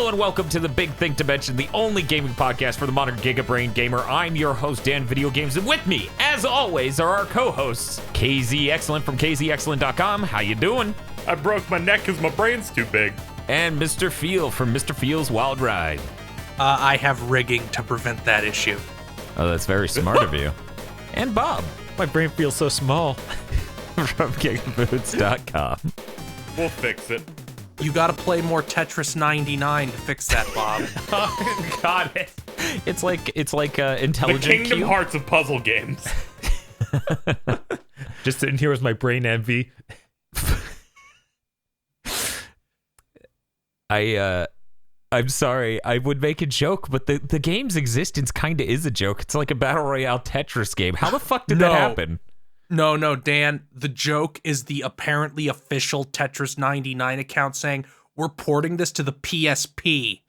Hello and welcome to the Big Think Dimension, the only gaming podcast for the modern gigabrain gamer. I'm your host, Dan Video Games, and with me, as always, are our co-hosts, KZ Excellent from KZExcellent.com. How you doing? I broke my neck because my brain's too big. And Mr. Feel from Mr. Feel's Wild Ride. I have rigging to prevent that issue. Oh, that's very smart of you. And Bob. My brain feels so small. From GigaBoots.com. We'll fix it. You gotta play more Tetris 99 to fix that, Bob. Oh, God. It's like intelligent The Kingdom Cube. Hearts of puzzle games. Just sitting here with my brain envy. I'm sorry, I would make a joke, but the game's existence kind of is a joke. It's like a Battle Royale Tetris game. How the fuck did that happen? No, Dan. The joke is the apparently official Tetris 99 account saying, we're porting this to the PSP.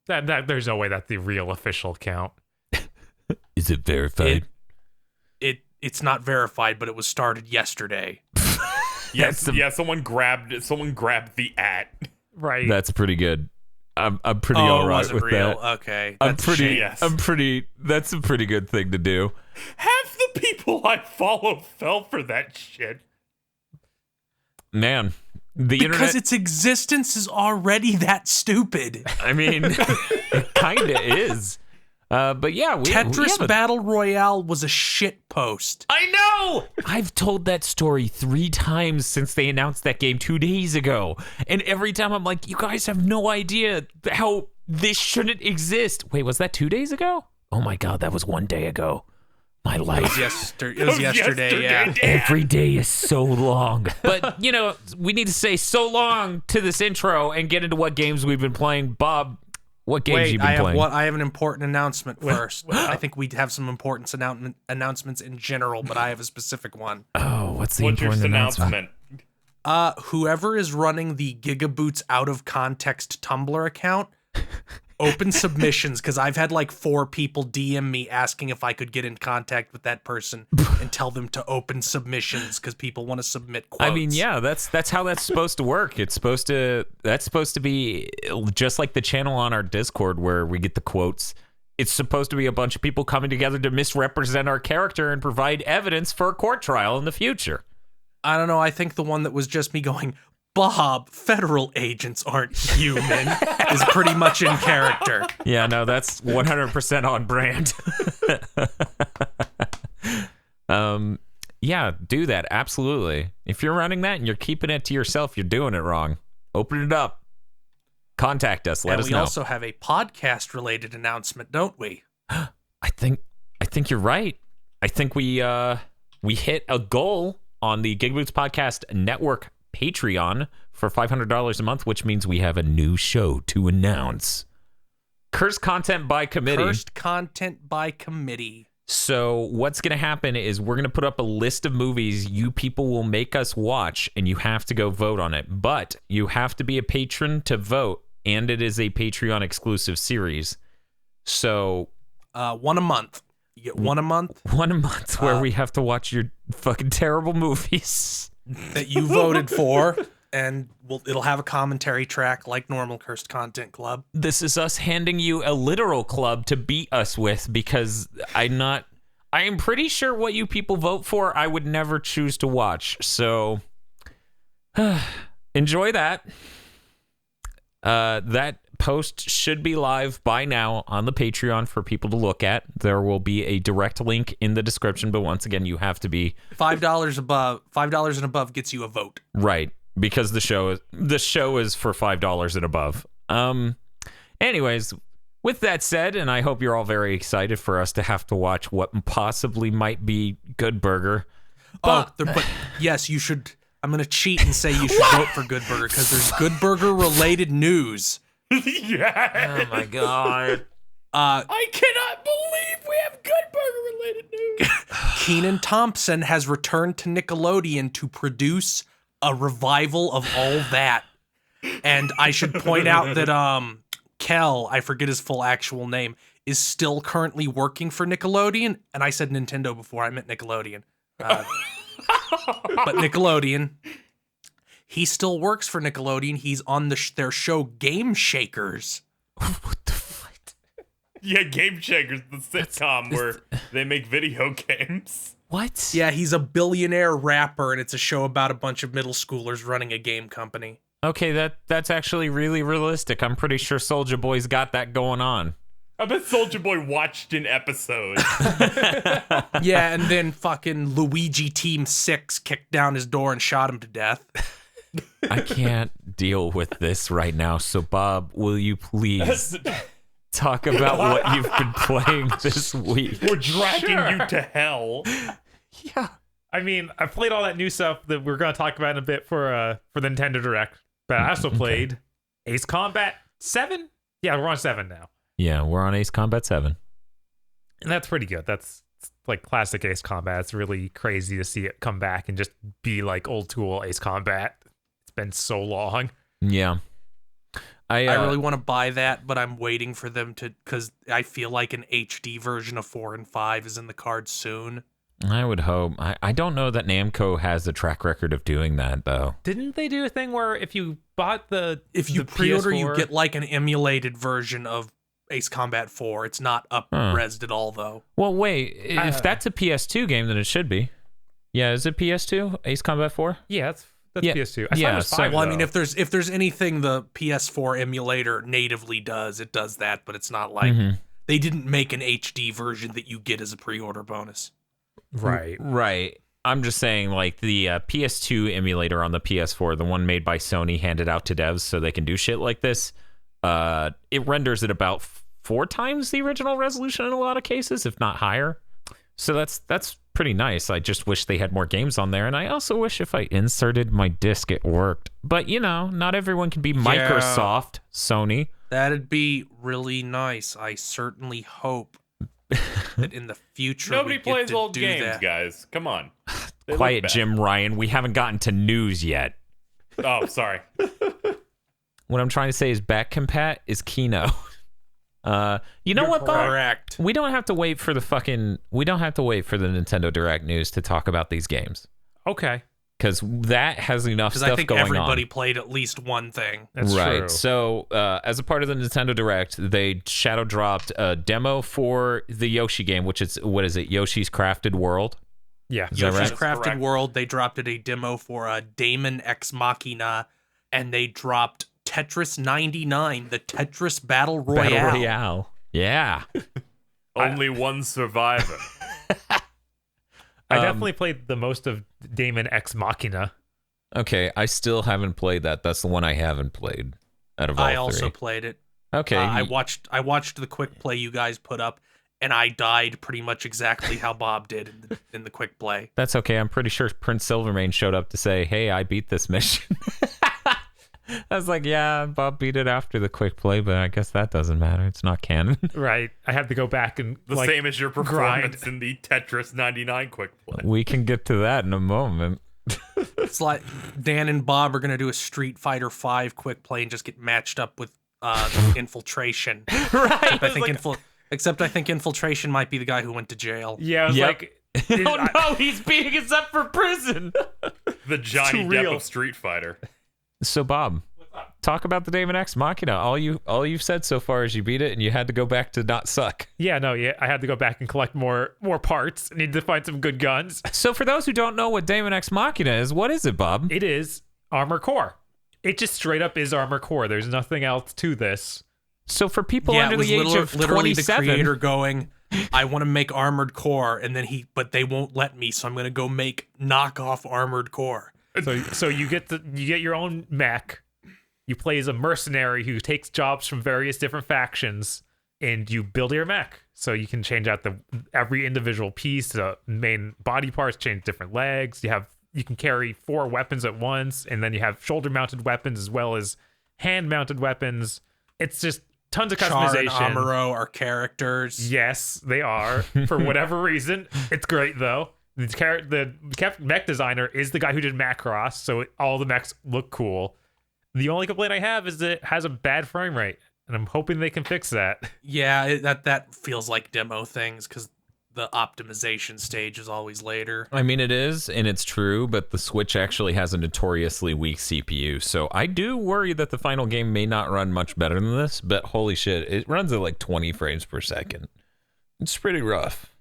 There's no way that's the real official account. Is it verified? It's not verified, but it was started yesterday. Yes, someone grabbed the at. Right. That's pretty good. I'm pretty all right with real. that. Okay. That's a pretty good thing to do. Half the people I follow fell for that shit. Man, because its existence is already that stupid. I mean, it kind of is. But yeah, Tetris Battle Royale was a shit post. I know! I've told that story 3 times since they announced that game 2 days ago. And every time I'm like, you guys have no idea how this shouldn't exist. Wait, was that 2 days ago? Oh my God, that was 1 day ago. My life. It was yesterday, yeah. Every day is so long. But, we need to say so long to this intro and get into what games we've been playing. Bob, what games you been playing? I have an important announcement first. I think we have some important announcements in general, but I have a specific one. Oh, what's your important announcement? Whoever is running the GigaBoots out of context Tumblr account, open submissions, because I've had like 4 people DM me asking if I could get in contact with that person and tell them to open submissions because people want to submit quotes. I mean, yeah, that's how that's supposed to work. That's supposed to be just like the channel on our Discord where we get the quotes. It's supposed to be a bunch of people coming together to misrepresent our character and provide evidence for a court trial in the future. I don't know. I think the one that was just me going, Bob, federal agents aren't human, is pretty much in character. Yeah, no, that's 100% on brand. Yeah, do that. Absolutely. If you're running that and you're keeping it to yourself, you're doing it wrong. Open it up. Contact us. Let us know. We also have a podcast-related announcement, don't we? I think you're right. I think we hit a goal on the GigaBoots Podcast Network Patreon for $500 a month, which means we have a new show to announce. Cursed Content by Committee. Cursed Content by Committee. So what's going to happen is we're going to put up a list of movies you people will make us watch, and you have to go vote on it. But you have to be a patron to vote, and it is a Patreon exclusive series. So... one a month. You get one a month? One a month where we have to watch your fucking terrible movies. That you voted for, and it'll have a commentary track like normal Cursed Content Club. This is us handing you a literal club to beat us with, because I am pretty sure what you people vote for, I would never choose to watch. So, enjoy that. That post should be live by now on the Patreon for people to look at. There will be a direct link in the description, but once again, you have to be $5 above. $5 and above gets you a vote. Right, because the show is for $5 and above. Anyways, with that said, and I hope you're all very excited for us to have to watch what possibly might be Good Burger. But yes, you should. I'm going to cheat and say you should vote for Good Burger because there's Good Burger related news. Yeah. Oh my God. I cannot believe we have Good Burger related news. Kenan Thompson has returned to Nickelodeon to produce a revival of All That. And I should point out that Kel, I forget his full actual name, is still currently working for Nickelodeon. And I said Nintendo before, I meant Nickelodeon. But Nickelodeon. He still works for Nickelodeon. He's on their show Game Shakers. What the fuck? Yeah, Game Shakers, the sitcom where they make video games. What? Yeah, he's a billionaire rapper, and it's a show about a bunch of middle schoolers running a game company. Okay, that's actually really realistic. I'm pretty sure Soulja Boy's got that going on. I bet Soulja Boy watched an episode. Yeah, and then fucking Luigi Team 6 kicked down his door and shot him to death. I can't deal with this right now. So, Bob, will you please talk about what you've been playing this week? We're dragging you to hell. Yeah. I mean, I played all that new stuff that we're going to talk about in a bit for the Nintendo Direct. But I also played Ace Combat 7? Yeah, we're on 7 now. Yeah, we're on Ace Combat 7. And that's pretty good. That's like classic Ace Combat. It's really crazy to see it come back and just be like old school Ace Combat. It's been so long. Yeah. I really want to buy that, but I'm waiting for them to, because I feel like an HD version of 4 and 5 is in the cards soon. I would hope. I don't know that Namco has a track record of doing that, though. Didn't they do a thing where if you bought If you pre-order, PS4, you get like an emulated version of Ace Combat 4. It's not up-resed at all, though. Well, wait. If that's a PS2 game, then it should be. Yeah, is it PS2? Ace Combat 4? Yeah, that's Yeah. PS2. I thought Yeah, it was so- 5, Well, I mean, though. if there's anything the PS4 emulator natively does, it does that, but it's not like they didn't make an HD version that you get as a pre-order bonus. Right. Right. I'm just saying, like, the PS2 emulator on the PS4, the one made by Sony, handed out to devs so they can do shit like this, it renders at about 4 times the original resolution in a lot of cases, if not higher. So that's pretty nice. I just wish they had more games on there, and I also wish if I inserted my disc, it worked. But, you know, not everyone can be Microsoft, Sony. That'd be really nice. I certainly hope that in the future Nobody we get plays to old do games, that. guys. Come on. They look Quiet, bad. Jim Ryan. We haven't gotten to news yet. Oh, sorry. What I'm trying to say is back compat is Kino. You know what, Bob? Correct. We don't have to wait for the Nintendo Direct news to talk about these games, Okay. because that has enough Because stuff I think going everybody on. played at least one thing. That's Right. true. So, as a part of the Nintendo Direct, they shadow dropped a demo for the Yoshi game, which is Yoshi's Crafted World. Yeah. Is that Yoshi's right? Crafted Correct. World, they dropped a demo for a Daemon X Machina, and they dropped Tetris 99, the Tetris Battle Royale. Battle Royale. Yeah. Only one survivor. I definitely played the most of Daemon X Machina. Okay. I still haven't played that. That's the one I haven't played out of all I three. also played it. Okay. I watched the quick play you guys put up, and I died pretty much exactly how Bob did in the quick play. That's okay. I'm pretty sure Prince Silvermane showed up to say, "Hey, I beat this mission." I was like, "Yeah, Bob beat it after the quick play, but I guess that doesn't matter. It's not canon." Right. I had to go back and The same as your performance in the Tetris 99 quick play. We can get to that in a moment. It's like Dan and Bob are gonna do a Street Fighter 5 quick play and just get matched up with Infiltration. Right. Except I think Infiltration might be the guy who went to jail. Yeah, I was Yep. like, Oh no, he's beating us up for prison. The Johnny too Depp real. of Street Fighter. So Bob, talk about the Daemon X Machina. All you've said so far is you beat it and you had to go back to not suck. I had to go back and collect more parts. I needed to find some good guns. So for those who don't know what Daemon X Machina is, what is it, Bob? It is Armor Core. It just straight up is Armor Core. There's nothing else to this. So for people Yeah, under it was the age of literally the 27, creator going, I want to make Armored Core, and then but they won't let me, so I'm gonna go make knockoff Armored Core. So you get your own mech. You play as a mercenary who takes jobs from various different factions, and you build your mech. So you can change out every individual piece, the main body parts, change different legs. You can carry 4 weapons at once, and then you have shoulder-mounted weapons as well as hand-mounted weapons. It's just tons of Char and customization. Amuro are characters. Yes, they are. For whatever reason. It's great, though. The mech designer is the guy who did Macross, so all the mechs look cool. The only complaint I have is that it has a bad frame rate, and I'm hoping they can fix that. Yeah, that feels like demo things, because the optimization stage is always later. I mean, it is, and it's true, but the Switch actually has a notoriously weak CPU, so I do worry that the final game may not run much better than this, but holy shit, it runs at like 20 frames per second. It's pretty rough.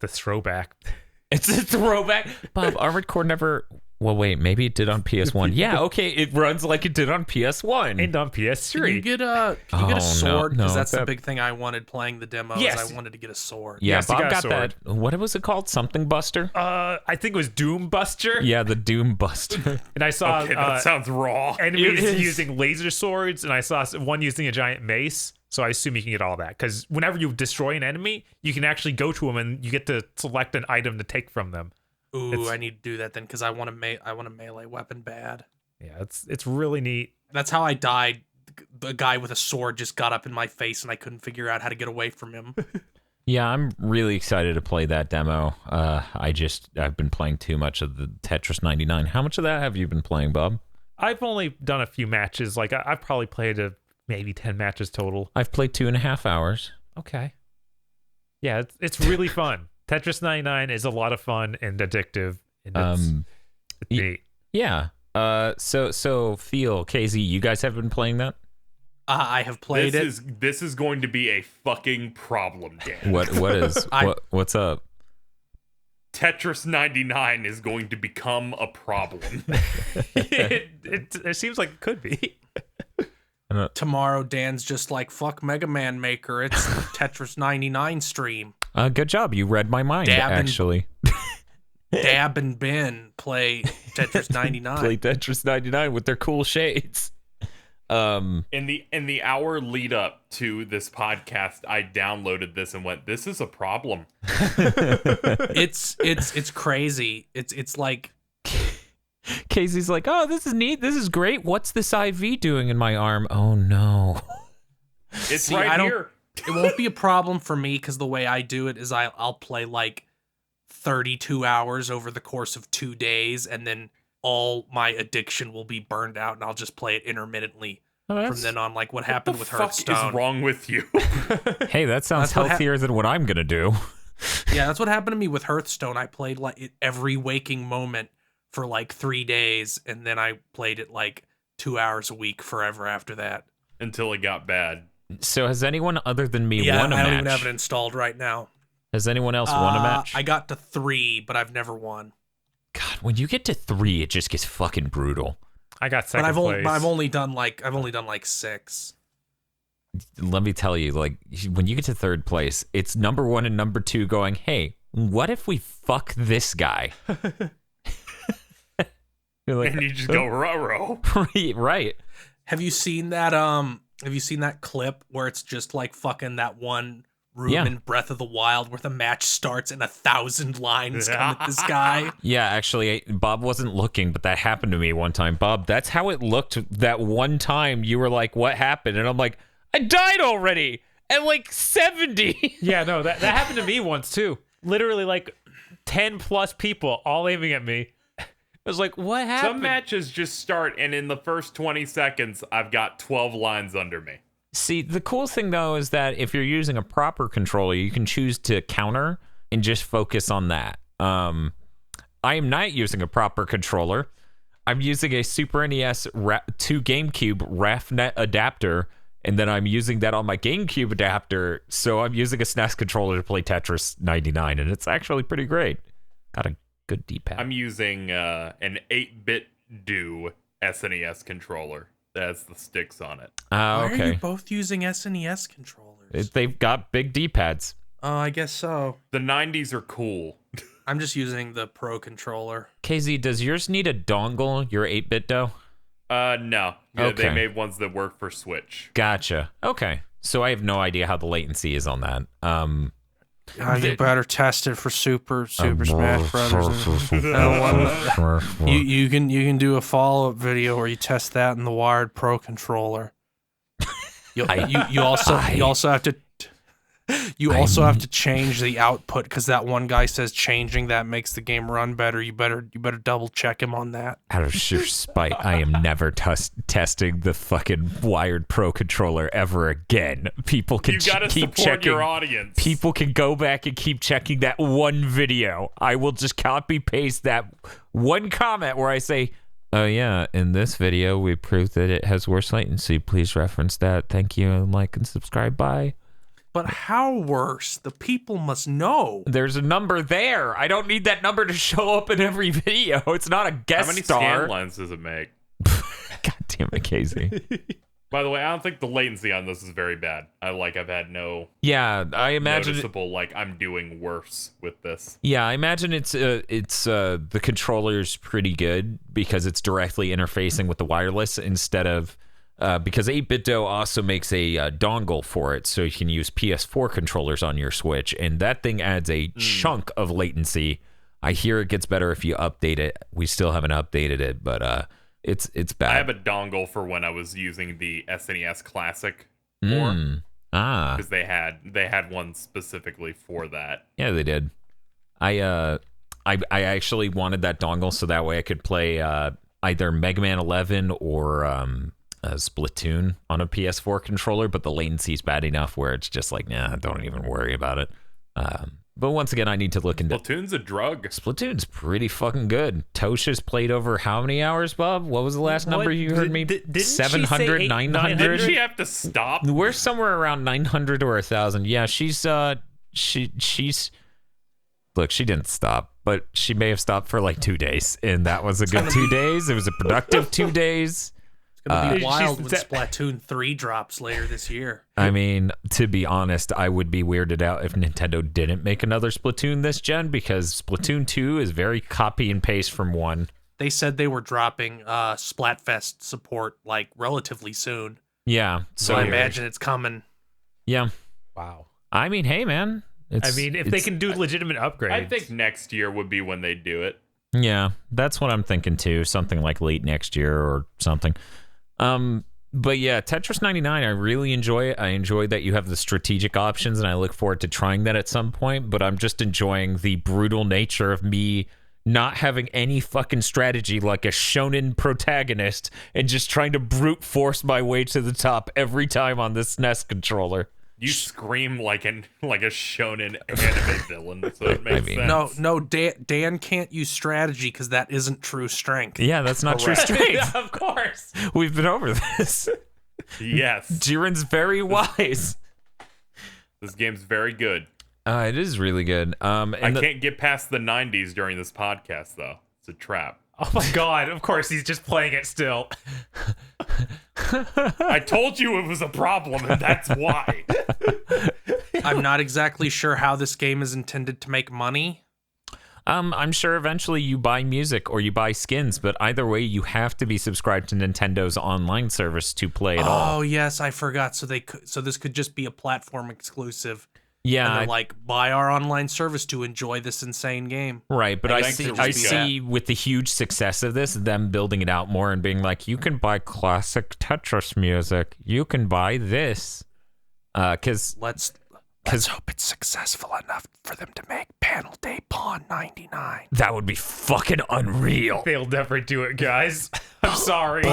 The throwback. It's a throwback. Bob, Armored Core never... Well, wait, maybe it did on PS1. Yeah, okay, it runs like it did on PS1. And on PS3. Can you get a sword? No, Because that's the that- big thing I wanted playing the demo. Yes. Is I wanted to get a sword. Yeah, Yes, you Bob got a got sword. that. What was it called? Something Buster? I think it was Doom Buster. Yeah, the Doom Buster. And I saw Okay, that sounds raw. enemies It is. using laser swords, and I saw one using a giant mace. So I assume you can get all that. Because whenever you destroy an enemy, you can actually go to them and you get to select an item to take from them. Ooh, I need to do that then because I want a melee weapon bad. Yeah, it's really neat. That's how I died. The guy with a sword just got up in my face and I couldn't figure out how to get away from him. Yeah, I'm really excited to play that demo. I've been playing too much of the Tetris 99. How much of that have you been playing, Bob? I've only done a few matches. Like I've probably played maybe 10 matches total. I've played 2.5 hours. Okay. Yeah, it's really fun. Tetris 99 is a lot of fun and addictive. And it's neat. Yeah. So Phil, KZ, you guys have been playing that? I have played This is going to be a fucking problem, Dan. What is what's up? Tetris 99 is going to become a problem. it seems like it could be. Tomorrow. Dan's just like, fuck Mega Man Maker. It's Tetris 99 stream. Good job. You read my mind, actually. Dab and Ben play Tetris 99. Play Tetris 99 with their cool shades. In the hour lead up to this podcast, I downloaded this and went, "This is a problem." It's crazy. It's like Casey's like, oh, this is neat. This is great. What's this IV doing in my arm? Oh, no. It's See, right here. it won't be a problem for me because the way I do it is I'll play like 32 hours over the course of 2 days, and then all my addiction will be burned out, and I'll just play it intermittently from then on. Like what happened with What the fuck Hearthstone. is wrong with you? Hey, that sounds That's what healthier than what I'm going to do. Yeah, that's what happened to me with Hearthstone. I played like it every waking moment for like 3 days, and then I played it like 2 hours a week forever after that. Until it got bad. So has anyone other than me Yeah, won a I don't even match? have it installed right now. Has anyone else won a match? I got to 3, but I've never won. God, when you get to 3, it just gets fucking brutal. I got But second place. I've only done like 6. Let me tell you, like, when you get to 3rd place, it's number 1 and number 2 going, hey, what if we fuck this guy? You're like, And you just go, ruh-roh. right. Have you seen that clip where it's just like fucking that one room Yeah. in Breath of the Wild where the match starts and 1,000 lines come at this guy? Yeah, actually, Bob wasn't looking, but that happened to me one time. Bob, that's how it looked that one time. You were like, what happened? And I'm like, I died already at like 70. Yeah, no, that happened to me once too. Literally like 10 plus people all aiming at me. I was like, what happened? Some matches just start, and in the first 20 seconds, I've got 12 lines under me. See, the cool thing, though, is that if you're using a proper controller, you can choose to counter and just focus on that. I am not using a proper controller. I'm using a Super NES to GameCube RefNet adapter, and then I'm using that on my GameCube adapter, so I'm using a SNES controller to play Tetris 99, and it's actually pretty great. Got a good D-pad. I'm using an 8-bit do SNES controller that has the sticks on it. Why are you Okay. both using SNES controllers? They've got big D-pads. Oh, I guess so. The 90s are cool. I'm just using the Pro controller. KZ, does yours need a dongle, your 8-bit dough? No. Yeah, Okay. They made ones that work for Switch. Gotcha. Okay. So I have no idea how the latency is on that. You better test it for Super Smash Brothers. You can do a follow-up video where you test that in the wired Pro controller. You also have to You also have to change the output because that one guy says changing that makes the game run better. You better double check him on that. Out of sheer spite, I am never testing the fucking Wired Pro controller ever again. People can You gotta keep support checking. your audience. People can go back and keep checking that one video. I will just copy paste that one comment where I say, "Oh yeah, in this video we proved that it has worse latency. Please reference that. Thank you, and like and subscribe." Bye. But how worse? The people must know. There's a number there. I don't need that number to show up in every video. It's not a guest How many star. scan lines does it make? God damn it, Casey. By the way, I don't think the latency on this is very bad. I've had no Yeah, I imagine. noticeable I'm doing worse with this. Yeah, I imagine it's the controller's pretty good because it's directly interfacing with the wireless instead of because 8BitDo also makes a dongle for it, so you can use PS4 controllers on your Switch, and that thing adds a chunk of latency. I hear it gets better if you update it. We still haven't updated it, but it's bad. I have a dongle for when I was using the SNES Classic more because they had one specifically for that. Yeah, they did. I actually wanted that dongle so that way I could play either Mega Man 11 or Splatoon on a PS4 controller, but the latency's bad enough where it's just like, nah, don't even worry about it. But once again, I need to look into... Splatoon's a drug. Splatoon's pretty fucking good. Tosha's played over how many hours, Bob? What was the last number you heard me? 700, 900? Didn't she have to stop? We're somewhere around 900 or 1,000. Yeah, she's... Look, she didn't stop, but she may have stopped for like 2 days, and that was a good 2 days. It was a productive 2 days. It's going to be wild when Splatoon 3 drops later this year. I mean, to be honest, I would be weirded out if Nintendo didn't make another Splatoon this gen, because Splatoon 2 is very copy and paste from 1. They said they were dropping Splatfest support like relatively soon. Yeah. So I imagine it's coming. Yeah. Wow. I mean, hey, man. If they can do legitimate upgrades. I think next year would be when they do it. Yeah, that's what I'm thinking too. Something like late next year or something. But yeah, Tetris 99, I really enjoy it. I enjoy that you have the strategic options, and I look forward to trying that at some point, but I'm just enjoying the brutal nature of me not having any fucking strategy like a shonen protagonist and just trying to brute force my way to the top every time on this SNES controller. You scream like a shonen anime villain, so it makes sense. No, Dan can't use strategy because that isn't true strength. Yeah, that's not true strength. Of course. We've been over this. Yes. Jiren's very wise. This game's very good. It is really good. I can't get past the 90s during this podcast, though. It's a trap. Oh my god, of course he's just playing it still. I told you it was a problem, and that's why. I'm not exactly sure how this game is intended to make money. I'm sure eventually you buy music or you buy skins, but either way, you have to be subscribed to Nintendo's online service to play it all. Oh yes, I forgot. So this could just be a platform exclusive. Yeah, and they're like, buy our online service to enjoy this insane game. Right, but I think see with the huge success of this, them building it out more and being like, you can buy classic Tetris music, you can buy this, because let's hope it's successful enough for them to make Panel Day Pawn 99. that would be fucking unreal. They'll never do it, guys. I'm sorry.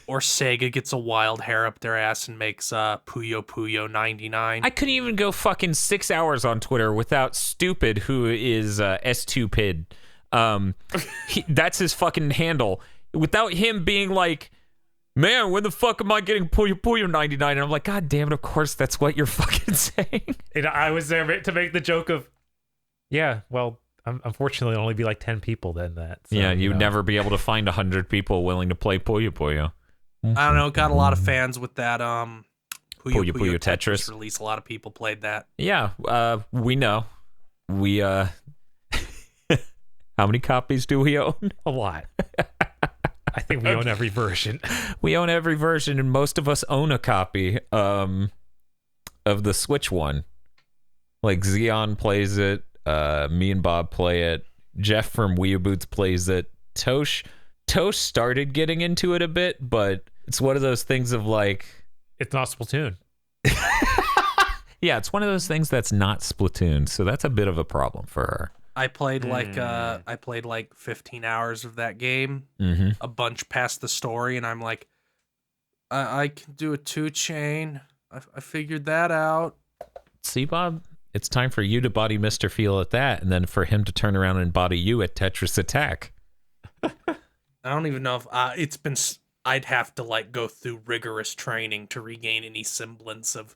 Or Sega gets a wild hair up their ass and makes Puyo Puyo 99. I couldn't even go fucking 6 hours on Twitter without Stupid, who is S2Pid. That's his fucking handle. Without him being like, man, when the fuck am I getting Puyo Puyo 99? And I'm like, God damn it, of course that's what you're fucking saying. And I was there to make the joke of, yeah, well, unfortunately, it'll only be like 10 people then that. So, yeah, you'd never be able to find 100 people willing to play Puyo Puyo. I don't know, got a lot of fans with that Puyo Puyo Tetris release. A lot of people played that. Yeah, we know. We how many copies do we own? A lot. I think we own every version. We own every version, and most of us own a copy of the Switch one. Like Xeon plays it, me and Bob play it, Jeff from GigaBoots plays it, Tosh started getting into it a bit, but it's one of those things of like, it's not Splatoon. Yeah, it's one of those things that's not Splatoon, so that's a bit of a problem for her. I played like 15 hours of that game, a bunch past the story, and I'm like, I can do a 2-chain. I figured that out. See, Bob, it's time for you to body Mr. Feel at that, and then for him to turn around and body you at Tetris Attack. I don't even know if it's been. I'd have to like go through rigorous training to regain any semblance of.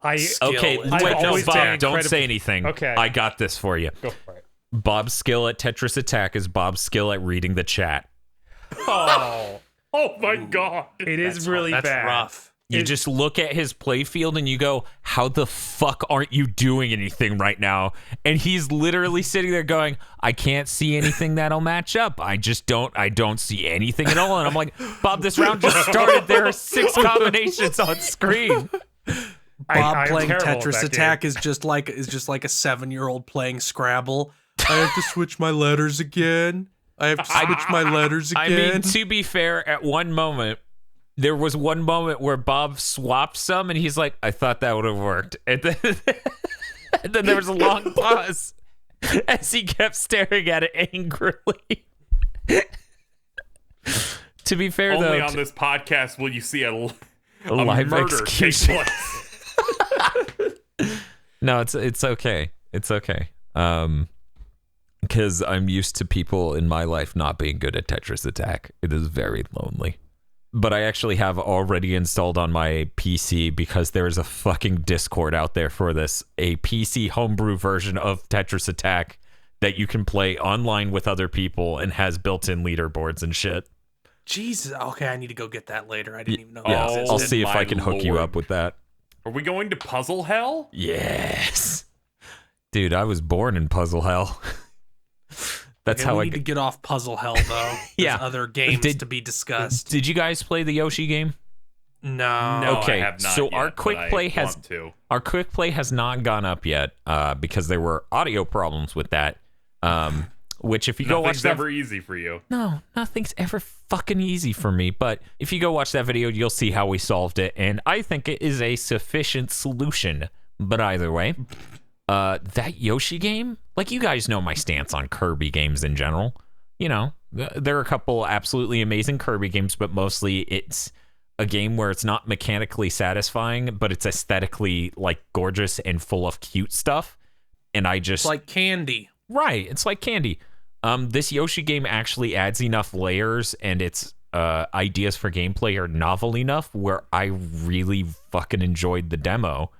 Okay, wait, no, Bob, don't say anything. Okay. I got this for you. Go for it. Bob's skill at Tetris Attack is Bob's skill at reading the chat. Oh, my God. it is really That's bad. rough. You just look at his playfield and you go, how the fuck aren't you doing anything right now? And he's literally sitting there going, I can't see anything that'll match up. I don't see anything at all. And I'm like, Bob, this round just started. There are 6 combinations on screen. Bob playing Tetris Attack is just like a 7-year-old playing Scrabble. I have to switch my letters again. I mean, to be fair, at one moment, there was one moment where Bob swapped some, and he's like, I thought that would have worked. And then there was a long pause as he kept staring at it angrily. To be fair, only though, on this podcast will you see a live murder execution. take place. No, it's okay. It's okay. Because I'm used to people in my life not being good at Tetris Attack. It is very lonely. But I actually have already installed on my PC, because there is a fucking Discord out there for this, a PC homebrew version of Tetris Attack that you can play online with other people and has built-in leaderboards and shit. Jesus. Okay, I need to go get that later. I didn't even know. Yeah, that I'll existed. see if my I can hook you lord. up with that. Are we going to Puzzle Hell? Yes. Dude, I was born in Puzzle Hell. That's Okay, how we I need to get off Puzzle Hell, though. Yeah. There's other games to be discussed. Did you guys play the Yoshi game? No. No, Okay, I have not so yet, our quick but I play has want to. Our quick play has not gone up yet because there were audio problems with that. Which if you go watch Nothing's that, ever easy for you. no, nothing's ever fucking easy for me. But if you go watch that video, you'll see how we solved it, and I think it is a sufficient solution. But either way, that Yoshi game, like, you guys know my stance on Kirby games in general. You know, there are a couple absolutely amazing Kirby games, but mostly it's a game where it's not mechanically satisfying, but it's aesthetically like gorgeous and full of cute stuff. And I just It's like candy. Right, it's like candy. This Yoshi game actually adds enough layers, and its ideas for gameplay are novel enough where I really fucking enjoyed the demo,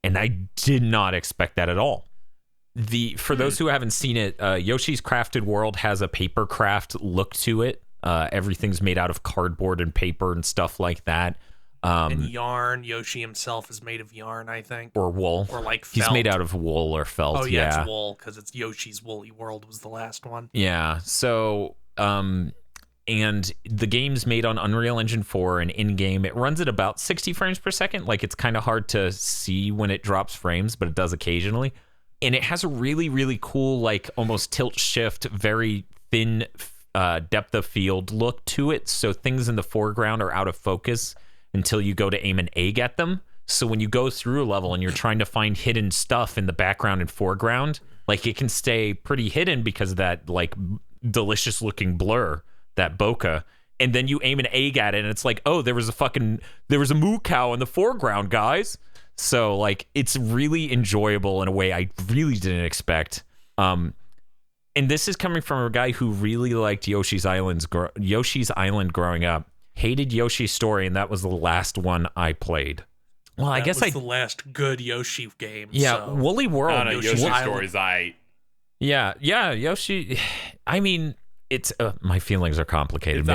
and I did not expect that at all. For those who haven't seen it, Yoshi's Crafted World has a paper craft look to it. Everything's made out of cardboard and paper and stuff like that. And yarn. Yoshi himself is made of yarn, I think. Or wool. Or like felt. He's made out of wool or felt. Oh, yeah, yeah. it's wool, because it's Yoshi's Woolly World was the last one. Yeah, so, and the game's made on Unreal Engine 4, and in-game, it runs at about 60 frames per second. Like, it's kind of hard to see when it drops frames, but it does occasionally. And it has a really, really cool, like, almost tilt-shift, very thin depth of field look to it. So things in the foreground are out of focus until you go to aim an egg at them. So when you go through a level and you're trying to find hidden stuff in the background and foreground, like, it can stay pretty hidden because of that, like, delicious looking blur, that bokeh. And then you aim an egg at it and it's like, oh, there was a moo cow in the foreground, guys. So, like, it's really enjoyable in a way I really didn't expect. And this is coming from a guy who really liked Yoshi's Island growing up. Hated Yoshi's Story, and that was the last one I played. Well, I guess the last good Yoshi game. Yeah, so. Woolly World. I don't know, Yoshi's Story's Yeah, Yoshi. I mean, it's my feelings are complicated.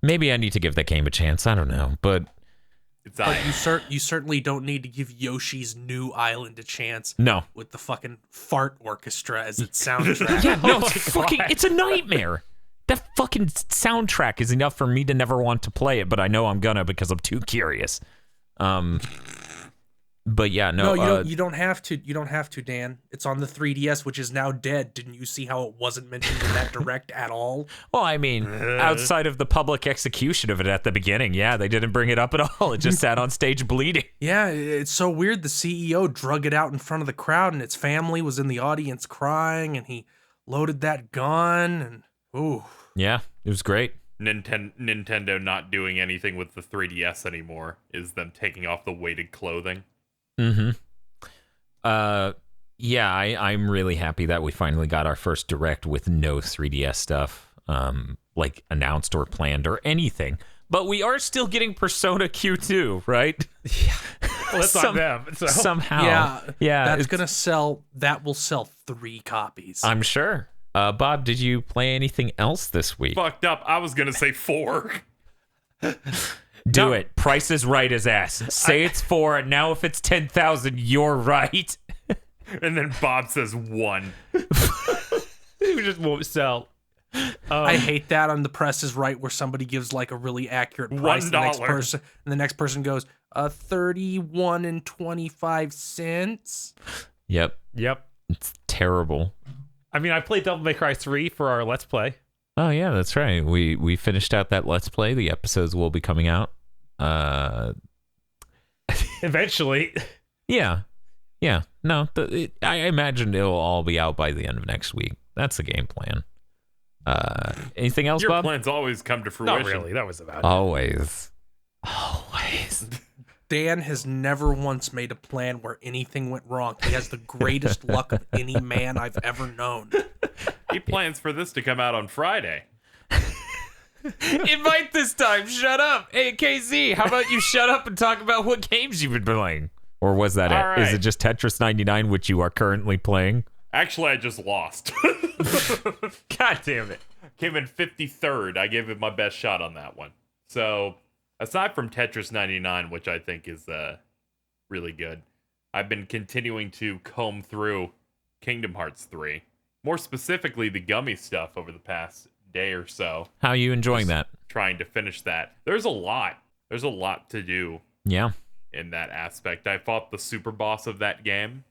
Maybe I need to give that game a chance. I don't know, but you certainly don't need to give Yoshi's New Island a chance. No, with the fucking fart orchestra as its soundtrack. Yeah, no, it's a nightmare. That fucking soundtrack is enough for me to never want to play it, but I know I'm gonna because I'm too curious. But yeah, No, you don't have to. You don't have to, Dan. It's on the 3DS, which is now dead. Didn't you see how it wasn't mentioned in that direct at all? Well, I mean, outside of the public execution of it at the beginning, yeah, they didn't bring it up at all. It just sat on stage bleeding. Yeah, it's so weird. The CEO drug it out in front of the crowd, and its family was in the audience crying, and he loaded that gun, and ooh. Yeah, it was great. Nintendo not doing anything with the 3DS anymore is them taking off the weighted clothing. Mm-hmm. Yeah, I'm really happy that we finally got our first Direct with no 3DS stuff, like announced or planned or anything. But we are still getting Persona Q2, right? Yeah. Well, that's on them. So. Somehow. Yeah. That's gonna sell. That will sell 3 copies. I'm sure. Bob, did you play anything else this week? Fucked up. I was gonna say 4. Do it. Price is right as ass. Say it's 4, and now if it's 10,000, you're right. And then Bob says 1. We just won't sell. I hate that on The Press is Right, where somebody gives like a really accurate price. $1. The next person goes, 31 and 25 cents. Yep. It's terrible. I mean, I played Devil May Cry 3 for our Let's Play. Oh yeah, that's right. We finished out that Let's Play. The episodes will be coming out. Eventually. Yeah. No, I imagine it'll all be out by the end of next week. That's the game plan. Anything else, Your Bob? plans always come to fruition. Not really. That was about it. Always. Dan has never once made a plan where anything went wrong. He has the greatest luck of any man I've ever known. He plans for this to come out on Friday. Invite this time. Shut up. Hey, KZ, how about you shut up and talk about what games you've been playing? Or was that All it? right. Is it just Tetris 99, which you are currently playing? Actually, I just lost. God damn it. Came in 53rd. I gave it my best shot on that one. So, aside from Tetris 99, which I think is really good, I've been continuing to comb through Kingdom Hearts 3. More specifically, the gummy stuff over the past day or so. How are you enjoying that? Trying to finish that. There's a lot to do Yeah. in that aspect. I fought the super boss of that game,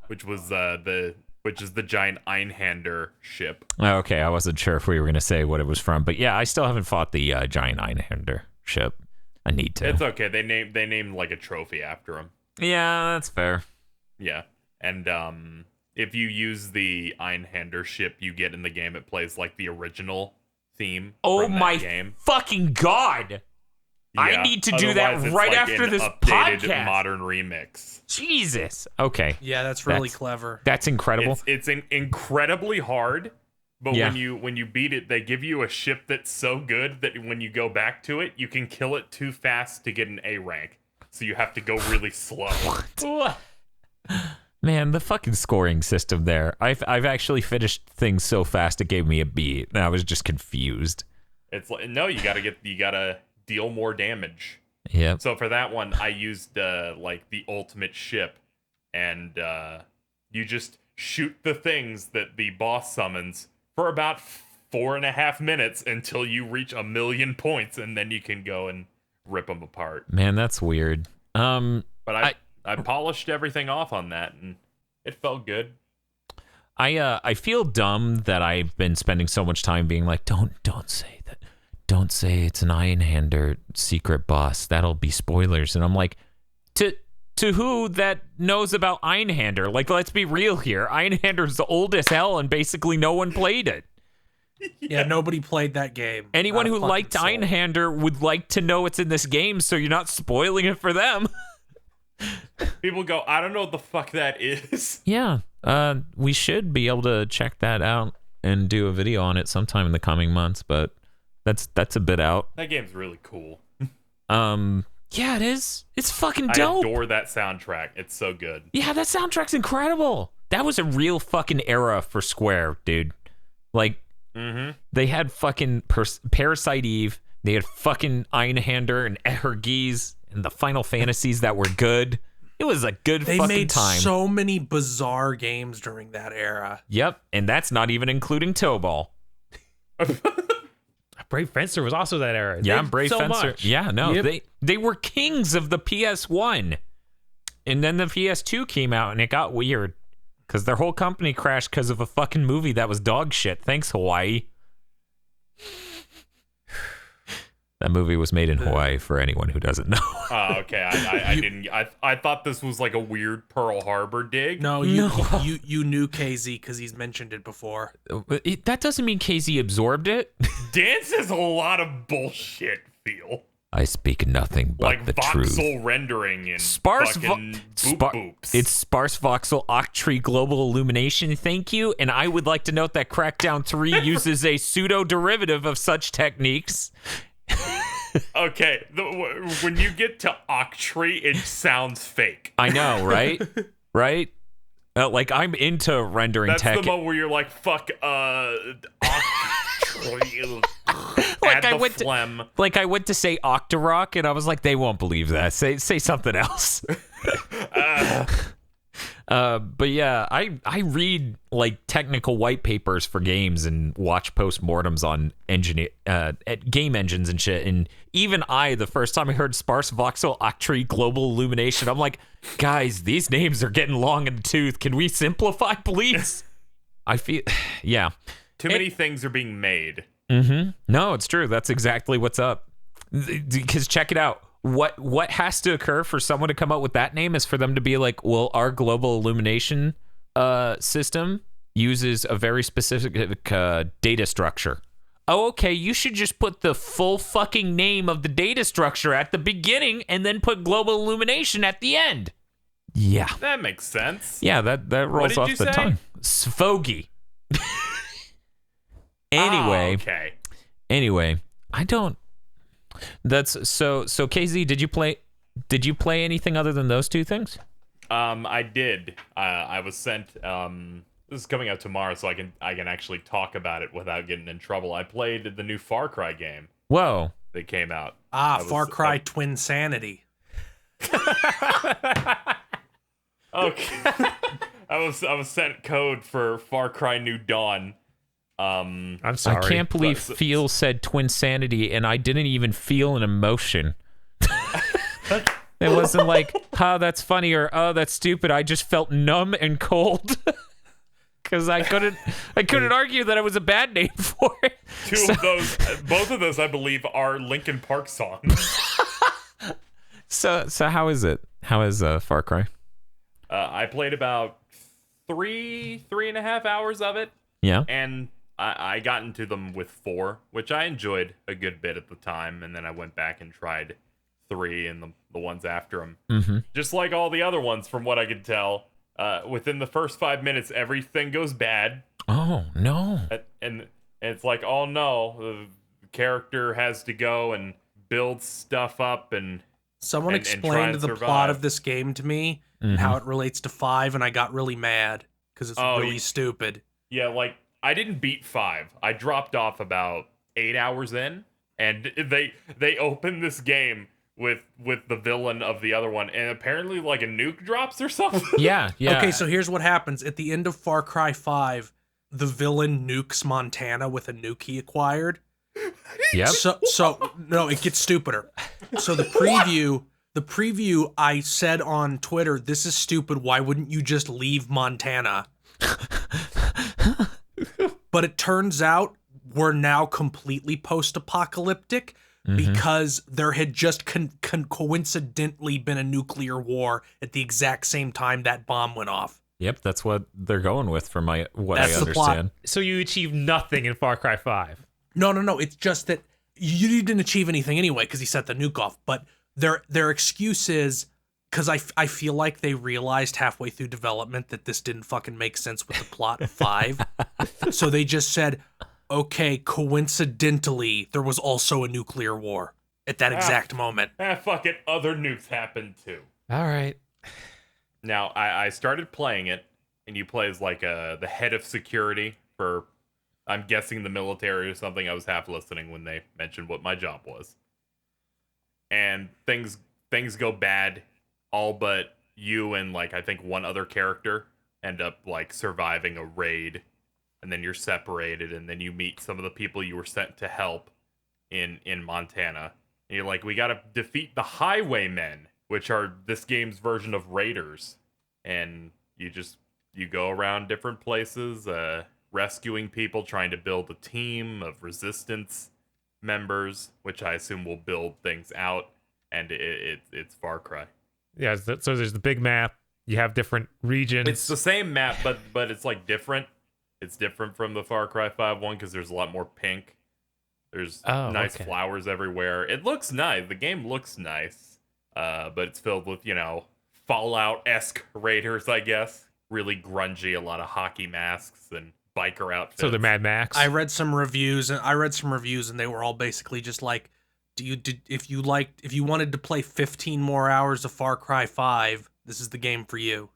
which was the giant Einhander ship. Okay, I wasn't sure if we were going to say what it was from, but yeah, I still haven't fought the giant Einhander ship. I need to. It's okay. They named like a trophy after him. Yeah, that's fair. Yeah, and if you use the Einhander ship you get in the game, it plays like the original theme. Oh from that my game. fucking god! I Yeah, need to do that otherwise it's right like after an this updated podcast. modern remix. Jesus. Okay. Yeah, that's really clever. That's incredible. It's incredibly hard, but Yeah. when you beat it, they give you a ship that's so good that when you go back to it, you can kill it too fast to get an A rank. So you have to go really slow. Man, the fucking scoring system there. I've actually finished things so fast it gave me a B, and I was just confused. It's like, no, you gotta deal more damage. Yep. So for that one, I used like the ultimate ship, and you just shoot the things that the boss summons for about 4.5 minutes until you reach 1,000,000 points, and then you can go and rip them apart. Man, that's weird. But I polished everything off on that, and it felt good. I feel dumb that I've been spending so much time being like, don't say that. Don't say it's an Einhander secret boss. That'll be spoilers. And I'm like, to who that knows about Einhander? Like, let's be real here. Einhander's old as hell, and basically no one played it. Yeah, nobody played that game. Anyone Not a who fucking liked soul. Einhander would like to know it's in this game, so you're not spoiling it for them. People go, I don't know what the fuck that is. Yeah, we should be able to check that out and do a video on it sometime in the coming months, but that's a bit out. That game's really cool. Yeah, it is. It's fucking dope. I adore that soundtrack. It's so good. Yeah, that soundtrack's incredible. That was a real fucking era for Square, dude. Like, they had fucking Parasite Eve. They had fucking Einhander and Ehrgeese and the Final Fantasies that were good. It was a good They fucking made time. so many bizarre games during that era. Yep, and that's not even including Toe Ball. Brave Fencer was also that era. Yeah, They Brave so Fencer. much. Yeah, no, Yep. they were kings of the PS1. And then the PS2 came out and it got weird because their whole company crashed because of a fucking movie that was dog shit. Thanks, Hawaii. That movie was made in Hawaii for anyone who doesn't know. Oh, okay. I didn't. I thought this was like a weird Pearl Harbor dig. No, you knew KZ because he's mentioned it before. That doesn't mean KZ absorbed it. Dan says a lot of bullshit, Feel. I speak nothing but Like the truth. voxel rendering and Sparse fucking boops. It's sparse voxel octree global illumination, thank you. And I would like to note that Crackdown 3 uses a pseudo derivative of such techniques. Okay, when you get to octree, it sounds fake. I know, right? Right? Like, I'm into rendering That's tech. the moment where you're like, fuck, octree. Like add the phlegm. I went to say Octorok, and I was like, they won't believe that. Say something else. But yeah, I read like technical white papers for games and watch postmortems on game engines and shit. And even the first time I heard sparse voxel octree global illumination, I'm like, guys, these names are getting long in the tooth. Can we simplify, please? I feel, yeah. Too many things are being made. Mm-hmm. No, it's true. That's exactly what's up. Because check it out. What has to occur for someone to come up with that name is for them to be like, well, our global illumination system uses a very specific data structure. Oh, okay, you should just put the full fucking name of the data structure at the beginning and then put global illumination at the end. Yeah. That makes sense. Yeah, that rolls off the tongue. Sfogy. Anyway. Oh, okay. Anyway, I don't. That's so KZ, did you play anything other than those two things? I did. I was sent this is coming out tomorrow, so I can actually talk about it without getting in trouble. I played the new Far Cry game. Whoa. That came out. Far Cry Twin Sanity. Okay. I was sent code for Far Cry New Dawn. I'm sorry. I can't believe Feel said Twin Sanity, and I didn't even feel an emotion. It wasn't like, oh, that's funny, or oh, that's stupid. I just felt numb and cold. Because I couldn't argue that it was a bad name for it. Both of those, I believe, are Linkin Park songs. So how is it? How is Far Cry? I played about 3.5 hours of it. Yeah. And I got into them with 4, which I enjoyed a good bit at the time, and then I went back and tried 3 and the ones after them. Mm-hmm. Just like all the other ones, from what I could tell, within the first 5 minutes, everything goes bad. Oh, no. And it's like, oh no, the character has to go and build stuff up and Someone and try explained and the survive. plot of this game to me and how it relates to 5, and I got really mad because it's really stupid. Yeah, like, I didn't beat 5. I dropped off about 8 hours in, and they opened this game with the villain of the other one, and apparently like a nuke drops or something. Yeah. Okay, so here's what happens. At the end of Far Cry 5, the villain nukes Montana with a nuke he acquired. Yep. So no, it gets stupider. So the preview I said on Twitter, this is stupid. Why wouldn't you just leave Montana? But it turns out we're now completely post-apocalyptic because there had just coincidentally been a nuclear war at the exact same time that bomb went off. Yep, that's what they're going with from what That's I the plot. understand. So you achieved nothing in Far Cry 5. No. It's just that you didn't achieve anything anyway because he set the nuke off. But their excuse is because I feel like they realized halfway through development that this didn't fucking make sense with the plot of 5. So they just said, okay, coincidentally, there was also a nuclear war at that exact moment. Fuck it, other nukes happened too. All right. Now, I started playing it, and you play as like the head of security for, I'm guessing, the military or something. I was half listening when they mentioned what my job was. And things go bad, all but you and like I think one other character end up like surviving a raid, and then you're separated, and then you meet some of the people you were sent to help in Montana. And you're like, we gotta defeat the highwaymen, which are this game's version of raiders, and you go around different places, rescuing people, trying to build a team of resistance members, which I assume will build things out, and it's Far Cry. Yeah, so there's the big map. You have different regions. It's the same map, but it's like different. It's different from the Far Cry 5 one because there's a lot more pink. There's nice flowers everywhere. It looks nice. The game looks nice, but it's filled with, Fallout-esque raiders, I guess. Really grungy, a lot of hockey masks and biker outfits. So they're Mad Max. I read some reviews, and they were all basically just like, if you wanted to play 15 more hours of Far Cry 5, this is the game for you.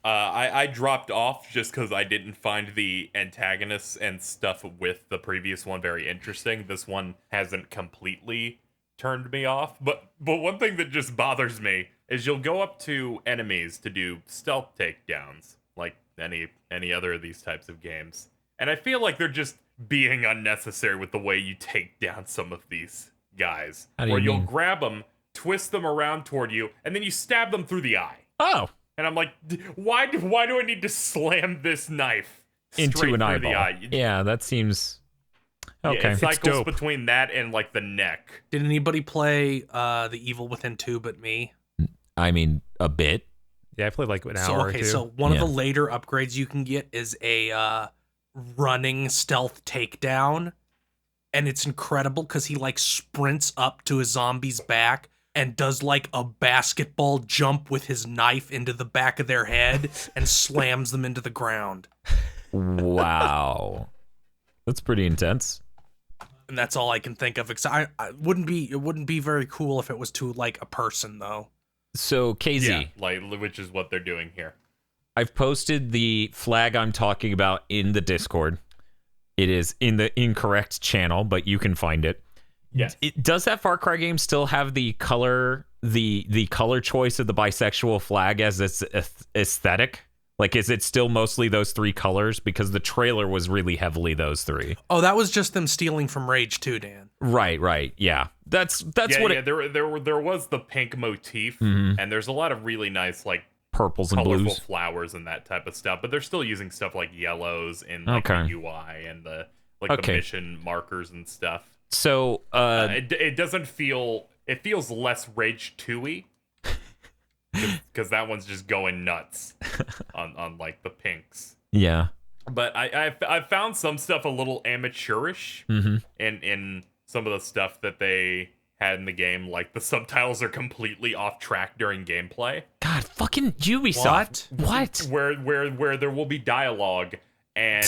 I dropped off just because I didn't find the antagonists and stuff with the previous one very interesting. This one hasn't completely turned me off, but one thing that just bothers me is you'll go up to enemies to do stealth takedowns, like any other of these types of games, and I feel like they're just being unnecessary with the way you take down some of these guys. Where you'll grab them, twist them around toward you, and then you stab them through the eye. Oh. And I'm like, why do I need to slam this knife into an eyeball? The eye? Yeah, that seems okay. Yeah, it cycles between that and like the neck. Did anybody play The Evil Within 2 but me? I mean, a bit. Yeah, I played like an hour or two. So one of the later upgrades you can get is a running stealth takedown, and it's incredible because he like sprints up to a zombie's back and does like a basketball jump with his knife into the back of their head and slams them into the ground. Wow. That's pretty intense. And that's all I can think of. It wouldn't be very cool if it was to like a person though. So KZ, which is what they're doing here. I've posted the flag I'm talking about in the Discord. It is in the incorrect channel, but you can find it. Yes. Does that Far Cry game still have the color choice of the bisexual flag as its aesthetic? Like, is it still mostly those three colors? Because the trailer was really heavily those three. Oh, that was just them stealing from Rage 2, Dan. Right. Yeah, that's what. Yeah, there was the pink motif, and there's a lot of really nice like purples and colorful blues, flowers and that type of stuff. But they're still using stuff like yellows in like the UI and the mission markers and stuff. So it doesn't feel. It feels less Rage 2-y. Because that one's just going nuts on like the pinks. Yeah. But I found some stuff a little amateurish in some of the stuff that they had in the game. Like the subtitles are completely off track during gameplay. God, fucking Ubisoft. What? Where there will be dialogue and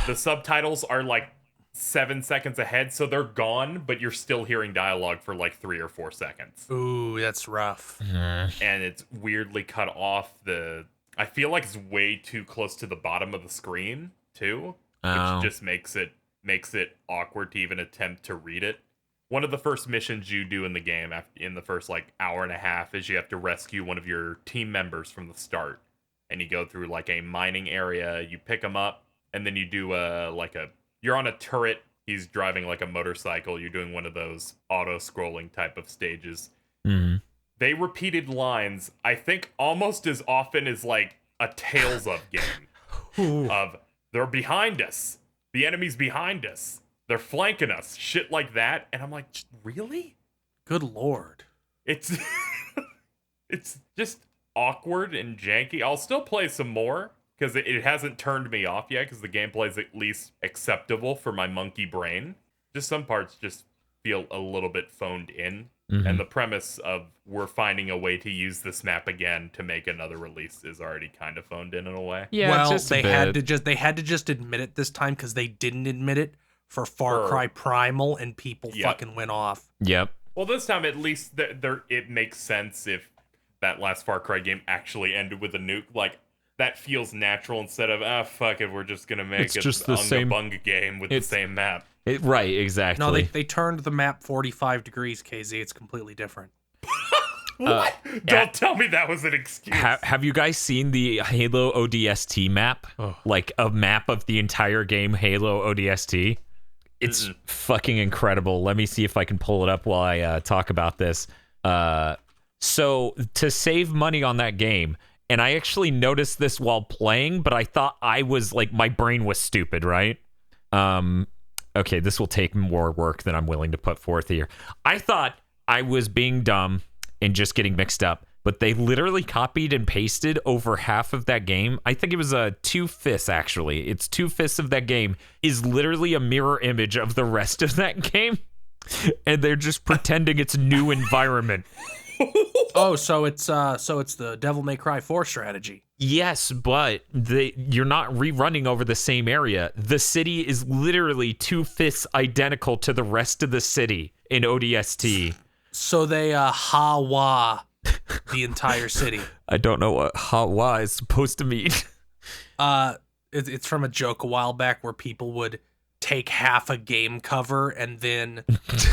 the subtitles are like 7 seconds ahead, so they're gone, but you're still hearing dialogue for like 3 or 4 seconds. Ooh, that's rough. And it's weirdly cut off. I feel like it's way too close to the bottom of the screen too, which just makes it awkward to even attempt to read it. One of the first missions you do in the game, in the first like hour and a half, is you have to rescue one of your team members from the start, and you go through like a mining area. You pick him up, and then you do you're on a turret. He's driving like a motorcycle. You're doing one of those auto-scrolling type of stages. They repeated lines, I think, almost as often as like a Tales of game. Of, they're behind us. The enemy's behind us. They're flanking us. Shit like that. And I'm like, really? Good lord. It's just awkward and janky. I'll still play some more, because it hasn't turned me off yet, because the gameplay is at least acceptable for my monkey brain. Just some parts just feel a little bit phoned in. And the premise of we're finding a way to use this map again to make another release is already kind of phoned in a way. Yeah, well, just they had to just admit it this time, because they didn't admit it for Far Cry Primal, and people fucking went off. Yep. Well, this time at least it makes sense if that last Far Cry game actually ended with a nuke. Like, that feels natural instead of, fuck it, we're just going to make a Unga Bunga game with the same map. Right, exactly. No, they turned the map 45 degrees, KZ. It's completely different. What? Don't tell me that was an excuse. Have you guys seen the Halo ODST map? Like a map of the entire game Halo ODST? It's fucking incredible. Let me see if I can pull it up while I talk about this. So to save money on that game, and I actually noticed this while playing, but I thought I was like, my brain was stupid, right? Okay, this will take more work than I'm willing to put forth here. I thought I was being dumb and just getting mixed up, but they literally copied and pasted over half of that game. I think it was 2/5 actually. It's 2/5 of that game is literally a mirror image of the rest of that game, and they're just pretending it's new environment. Oh, so it's the Devil May Cry 4 strategy. Yes, but you're not rerunning over the same area. The city is literally 2/5 identical to the rest of the city in ODST. So they ha-wah the entire city. I don't know what ha-wah is supposed to mean. It's from a joke a while back where people would take half a game cover and then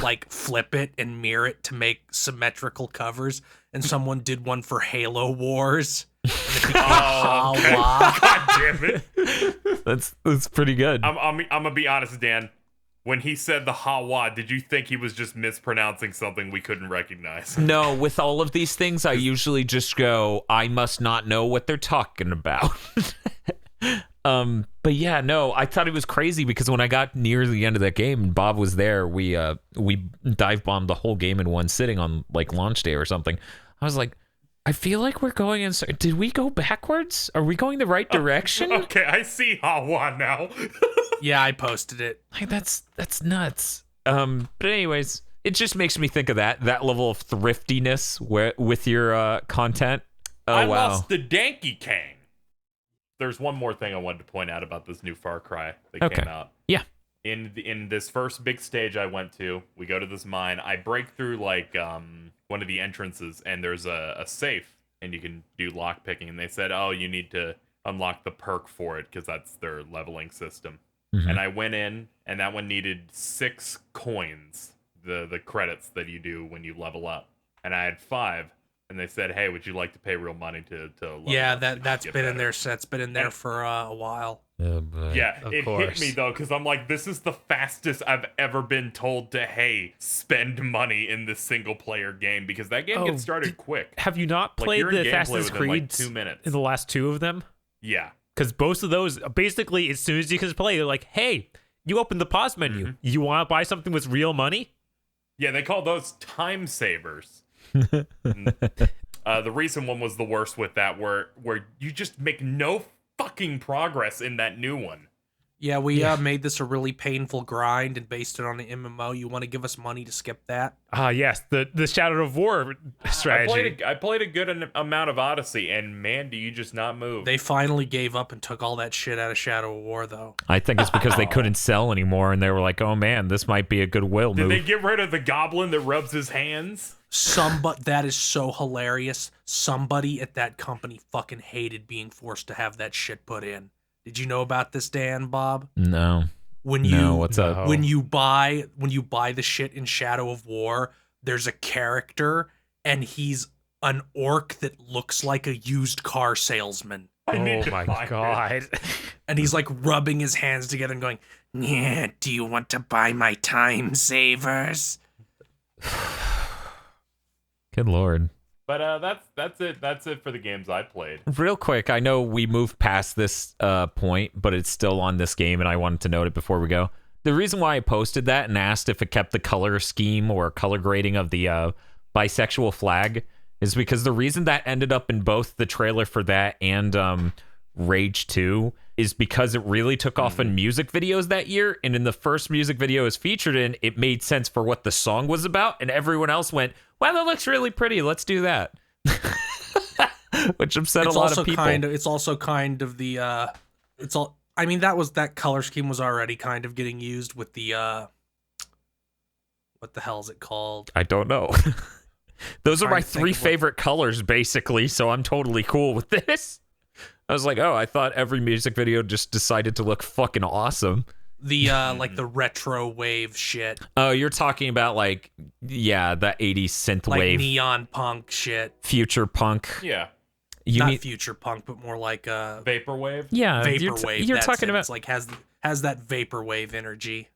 like flip it and mirror it to make symmetrical covers. And someone did one for Halo Wars. And it became ha-wah. God damn it. That's pretty good. I'm gonna be honest, Dan. When he said the ha-wah, did you think he was just mispronouncing something we couldn't recognize? No, with all of these things, I usually just go, I must not know what they're talking about. But yeah, no, I thought it was crazy because when I got near the end of that game and Bob was there, we dive bombed the whole game in one sitting on like launch day or something. I was like, I feel like we're going in. Did we go backwards? Are we going the right direction? Okay, I see ha-wah now. Yeah, I posted it. Like that's nuts. But anyways, it just makes me think of that level of thriftiness with your content. Oh, I wow. lost the Danky Kang. There's one more thing I wanted to point out about this new Far Cry that came out. Yeah. In this first big stage I went to, we go to this mine. I break through like one of the entrances, and there's a safe, and you can do lock picking. And they said, oh, you need to unlock the perk for it because that's their leveling system. Mm-hmm. And I went in, and that one needed 6 coins, the credits that you do when you level up. And I had 5. And they said, "Hey, would you like to pay real money to level yeah, up that's been in there. That's been in there for a while. Yeah, it hit me though because I'm like, this is the fastest I've ever been told to spend money in this single player game because that game gets started quick. Have you not played the Assassin's Creed like 2 minutes? In the last 2 of them? Yeah, because both of those basically as soon as you can play, they're like, "Hey, you open the pause menu. Mm-hmm. You want to buy something with real money?" Yeah, they call those time savers. The recent one was the worst with that, where you just make no fucking progress in that new one. Yeah, we made this a really painful grind and based it on the MMO. You want to give us money to skip that? Yes, the Shadow of War strategy. I played a good amount of Odyssey, and man, do you just not move. They finally gave up and took all that shit out of Shadow of War, though. I think it's because they couldn't sell anymore, and they were like, oh man, this might be a goodwill move. Did they get rid of the goblin that rubs his hands? That is so hilarious. Somebody at that company fucking hated being forced to have that shit put in. Did you know about this, Dan, Bob? No. What's up? When you buy the shit in Shadow of War, there's a character and he's an orc that looks like a used car salesman. Oh my god. And he's like rubbing his hands together and going, "Yeah, do you want to buy my time savers?" Good lord. But that's it. That's it for the games I played. Real quick, I know we moved past this point, but it's still on this game, and I wanted to note it before we go. The reason why I posted that and asked if it kept the color scheme or color grading of the bisexual flag is because the reason that ended up in both the trailer for that and Rage 2 is because it really took off in music videos that year, and in the first music video it was featured in, it made sense for what the song was about, and everyone else went, wow, that looks really pretty, let's do that. Which upset a lot of people. It's also kind of the I mean, that color scheme was already kind of getting used with the what the hell is it called? I don't know. Those are my 3 favorite colors, basically, so I'm totally cool with this. I was like, oh, I thought every music video just decided to look fucking awesome. The like the retro wave shit. Oh, you're talking about like, yeah, the 80s synth like wave. Neon punk shit. Future punk. Yeah. Not future punk, but more like vaporwave. Yeah, vaporwave. You're talking about it's like has that vaporwave energy.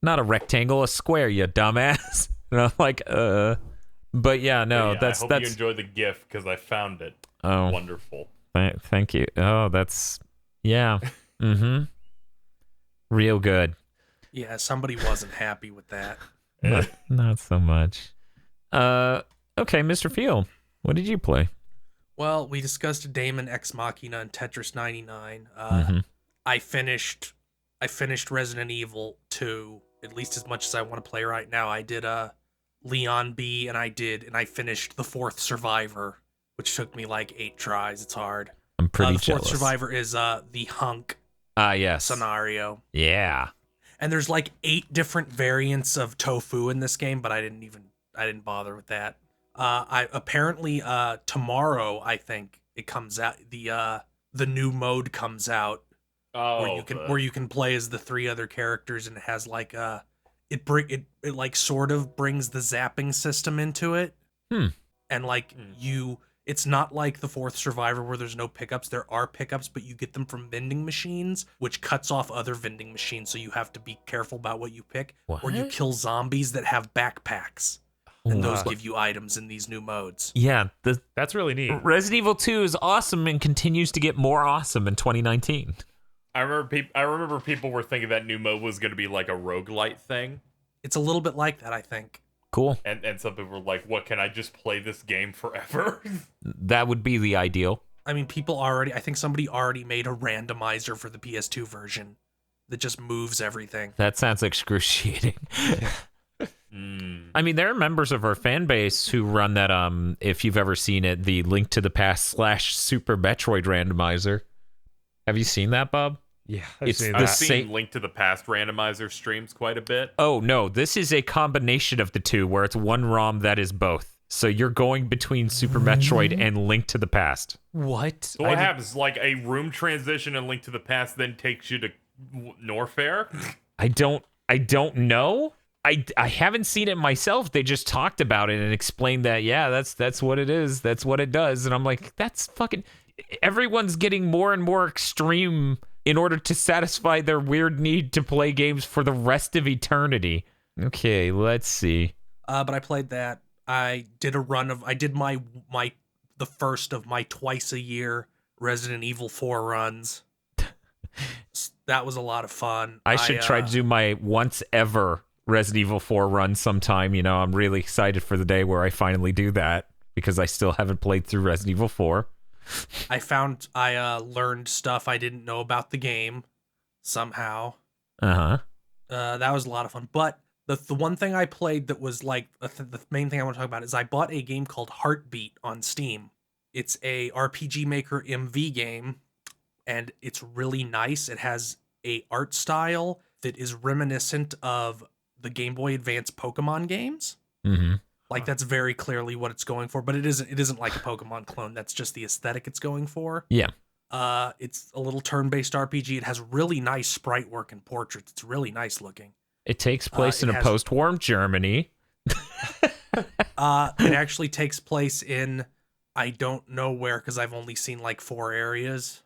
Not a rectangle, a square, you dumbass. And I'm like, But yeah, no, Yeah, that's I hope you enjoy the GIF because I found it. Oh, Wonderful. thank you. Oh, that's yeah. Mm-hmm. Real good. Yeah, somebody wasn't happy with that. Not so much. Okay, Mr. Field, what did you play? Well, we discussed Daemon X Machina and Tetris 99. Mhm. I finished Resident Evil 2 at least as much as I want to play right now. I did Leon B and I finished the fourth Survivor, which took me like 8 tries. It's hard. I'm pretty the fourth jealous. Survivor is the hunk Yes. scenario. Yeah. And there's like 8 different variants of tofu in this game, but I didn't bother with that. I apparently tomorrow I think it comes out, the new mode comes out where you can play as the 3 other characters, and it has like it like sort of brings the zapping system into it. And like it's not like the fourth Survivor where there's no pickups. There are pickups, but you get them from vending machines, which cuts off other vending machines, so you have to be careful about what you pick. Or you kill zombies that have backpacks, and those give you items in these new modes. Yeah, That's really neat. Resident Evil 2 is awesome and continues to get more awesome in 2019. I remember people were thinking that new mode was going to be like a roguelite thing. It's a little bit like that, I think. Cool. And some people were like, what, can I just play this game forever? That would be the ideal. I mean, I think somebody already made a randomizer for the PS2 version that just moves everything. That sounds excruciating. I mean, there are members of our fan base who run that, if you've ever seen it, the Link to the Past / Super Metroid randomizer. Have you seen that, Bob? Yeah, It's seen the that. I've same- seen Link to the Past randomizer streams quite a bit. Oh, no, this is a combination of the two where it's one ROM that is both. So you're going between Super Metroid and Link to the Past. What? So what happens? Like a room transition and Link to the Past then takes you to Norfair? I don't know. I haven't seen it myself. They just talked about it and explained that, yeah, that's what it is. That's what it does. And I'm like, that's fucking... Everyone's getting more and more extreme in order to satisfy their weird need to play games for the rest of eternity. Okay, let's see. But I played that. I did the first of my twice a year Resident Evil 4 runs. That was a lot of fun. I should try to do my once ever Resident Evil 4 run sometime. You know, I'm really excited for the day where I finally do that because I still haven't played through Resident Evil 4. I learned stuff I didn't know about the game somehow. Uh-huh. That was a lot of fun. But the one thing I played that was like the main thing I want to talk about is I bought a game called Heartbeat on Steam. It's a RPG Maker MV game, and it's really nice. It has a art style that is reminiscent of the Game Boy Advance Pokemon games. Mm-hmm. Like that's very clearly what it's going for, but it isn't like a Pokemon clone. That's just the aesthetic it's going for. Yeah. It's a little turn-based RPG. It has really nice sprite work and portraits. It's really nice looking. It takes place in a post-war Germany. It actually takes place in, I don't know where because I've only seen like 4 areas.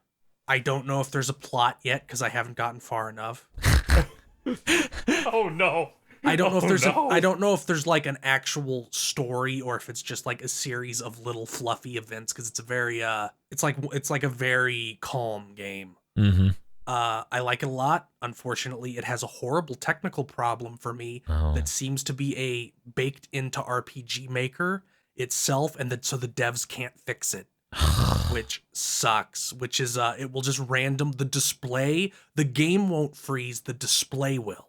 I don't know if there's a plot yet because I haven't gotten far enough. Oh no. I don't know if there's no. I don't know if there's like an actual story or if it's just like a series of little fluffy events because it's a very it's like a very calm game. Mm-hmm. I like it a lot. Unfortunately, it has a horrible technical problem for me that seems to be baked into RPG Maker itself, and so the devs can't fix it, which sucks. Which is it will just the display. The game won't freeze. The display will.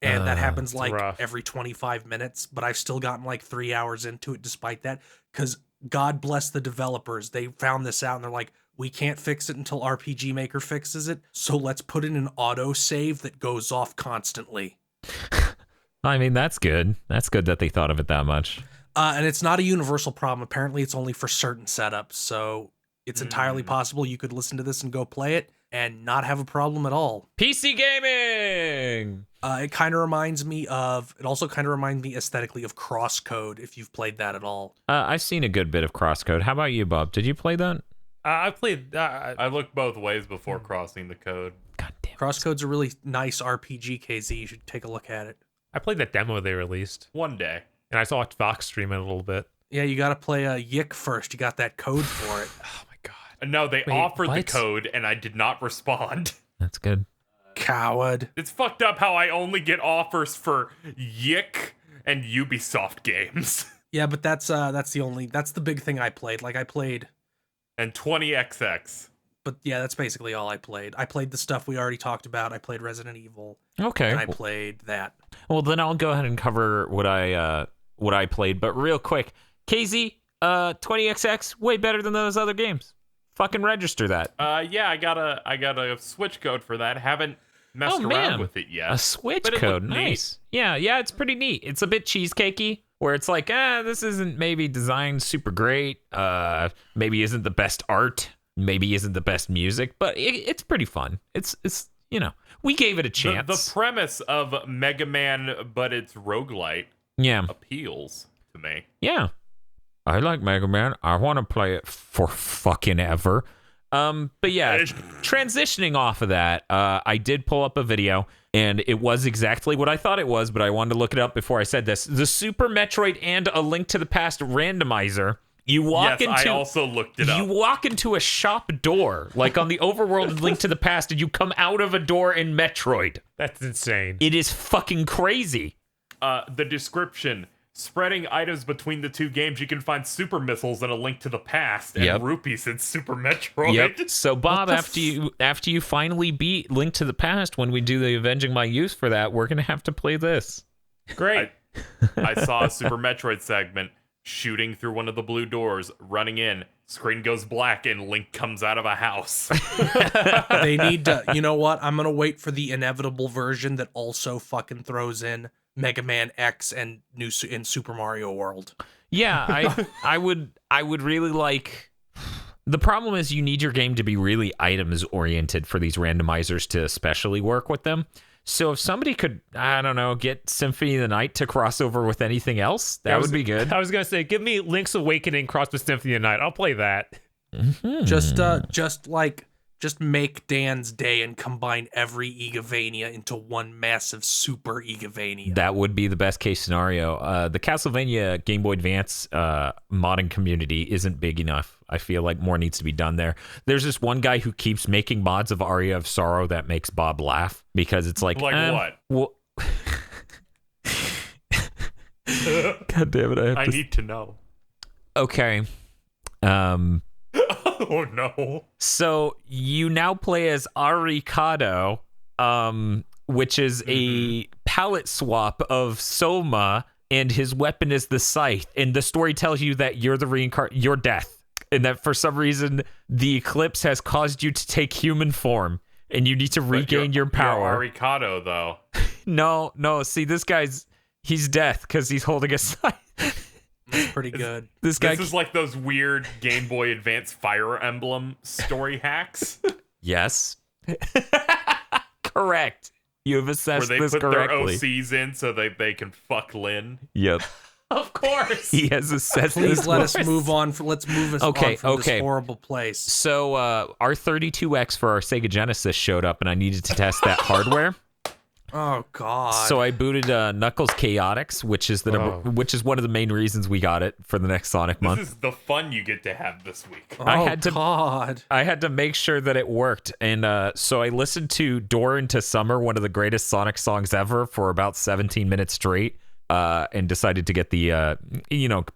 And that happens like rough. every 25 minutes, but I've still gotten like 3 hours into it despite that. Because God bless the developers. They found this out and they're like, we can't fix it until RPG Maker fixes it. So let's put in an auto save that goes off constantly. I mean, that's good. That's good that they thought of it that much. And it's not a universal problem. Apparently it's only for certain setups. So it's entirely possible you could listen to this and go play it and not have a problem at all. PC gaming! It also kind of reminds me aesthetically of Crosscode, if you've played that at all. I've seen a good bit of Crosscode. How about you, Bob? Did you play that? I played. I looked both ways before crossing the code. God damn. Crosscode's a really nice RPG, KZ. You should take a look at it. I played that demo they released. One day. And I saw Fox stream it a little bit. Yeah, you got to play Yick first. You got that code for it. Oh my god. No, they Wait, offered the what? code and I did not respond. That's good. Coward. It's fucked up how I only get offers for Yick and Ubisoft games. Yeah, but that's the big thing I played. Like I played, And 20XX. but yeah, that's basically all I played. I played the stuff we already talked about. I played Resident Evil, Okay. and I played that. Well, then I'll go ahead and cover what I played. But real quick, KZ, 20XX, way better than those other games. Fucking register that. Yeah, I got a Switch code for that. Haven't messed around with it yet. A Switch But it code, looked neat. nice. Yeah, it's pretty neat. It's a bit cheesecakey, where it's like, this isn't maybe designed super great. Maybe isn't the best art. Maybe isn't the best music, but it's pretty fun. It's we gave it a chance. The premise of Mega Man, but it's roguelite, yeah, appeals to me. yeah. I like Mega Man. I want to play it for fucking ever. But yeah, transitioning off of that, I did pull up a video, and it was exactly what I thought it was, but I wanted to look it up before I said this. The Super Metroid and A Link to the Past randomizer. You walk Yes, into I also looked it you up. walk into a shop door, like on the overworld Link to the Past, and you come out of a door in Metroid. That's insane. It is fucking crazy. The description: spreading items between the two games, you can find super missiles and A Link to the Past, and Yep. rupees in Super Metroid. Yep. So Bob, after you finally beat Link to the Past, when we do the Avenging My Youth for that, we're gonna have to play this. Great. I saw a Super Metroid segment shooting through one of the blue doors, running in, screen goes black, and Link comes out of a house. They need to. You know what? I'm gonna wait for the inevitable version that also fucking throws in Mega Man X and in Super Mario World. Yeah, I would really like. The problem is you need your game to be really items oriented for these randomizers to especially work with them. So if somebody could, I don't know, get Symphony of the Night to cross over with anything else, that would be good. I was gonna say, give me Link's Awakening cross with Symphony of the Night. I'll play that. Just make Dan's Day and combine every Igavania into one massive super Igavania. That would be the best case scenario. The Castlevania Game Boy Advance modding community isn't big enough. I feel like more needs to be done there. There's this one guy who keeps making mods of Aria of Sorrow that makes Bob laugh because it's like, Like what? Well, God damn it! I need to know. Okay. Oh no. So you now play as Arikado, which is a palette swap of Soma, and his weapon is the scythe. And the story tells you that you're you're death. And that for some reason the eclipse has caused you to take human form, and you need to regain your power. You're Arikado, though. No. See, this he's death because he's holding a scythe. That's pretty good. This guy. This is like those weird Game Boy Advance Fire Emblem story hacks Yes. Correct. You have where assessed they this put correctly. their OCs in so they can fuck Lynn. Yep. Of course. He has assessed Please this. let us move on. Let's move us on from this horrible place. So our 32X for our Sega Genesis showed up, and I needed to test that hardware. Oh God. So I booted Knuckles Chaotix, which is which is one of the main reasons we got it for the next Sonic month. This is the fun you get to have this week. Oh God. I had to make sure that it worked, and so I listened to Door into Summer, one of the greatest Sonic songs ever, for about 17 minutes straight. And decided to get the,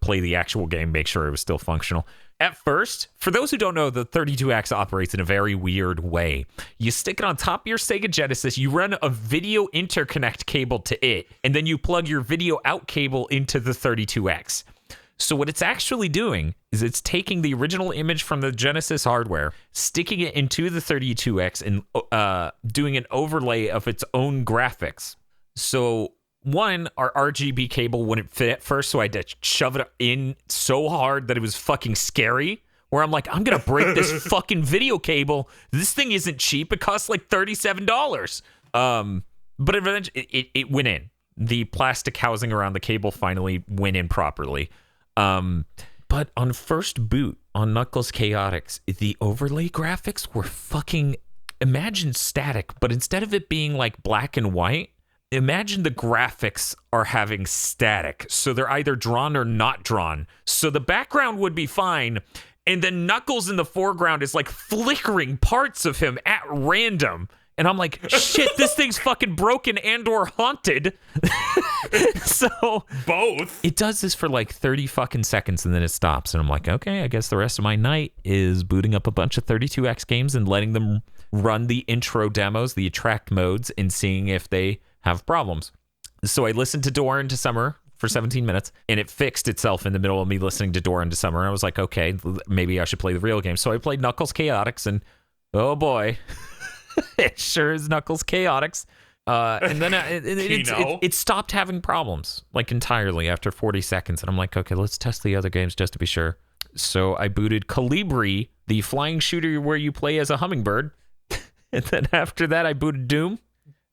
play the actual game, make sure it was still functional. At first, for those who don't know, the 32X operates in a very weird way. You stick it on top of your Sega Genesis, you run a video interconnect cable to it, and then you plug your video out cable into the 32X. So what it's actually doing is it's taking the original image from the Genesis hardware, sticking it into the 32X, and doing an overlay of its own graphics. So one, our RGB cable wouldn't fit at first, so I had to shove it in so hard that it was fucking scary. Where I'm like, I'm gonna break this fucking video cable. This thing isn't cheap. It costs like $37. But eventually it went in. The plastic housing around the cable finally went in properly. But on first boot on Knuckles Chaotix, the overlay graphics were fucking, imagine static, but instead of it being like black and white, imagine the graphics are having static. So they're either drawn or not drawn. So the background would be fine. And then Knuckles in the foreground is like flickering parts of him at random. And I'm like, shit, this thing's fucking broken and or haunted. So Both. it does this for like 30 fucking seconds and then it stops. And I'm like, okay, I guess the rest of my night is booting up a bunch of 32X games and letting them run the intro demos, the attract modes, and seeing if they have problems. So I listened to Door into Summer for 17 minutes, and it fixed itself in the middle of me listening to Door into Summer. And I was like, okay, maybe I should play the real game. So I played Knuckles Chaotix, and oh boy, it sure is Knuckles Chaotix. And then it stopped having problems, like entirely after 40 seconds. And I'm like, okay, let's test the other games just to be sure. So I booted Calibri, the flying shooter where you play as a hummingbird. And then after that, I booted Doom.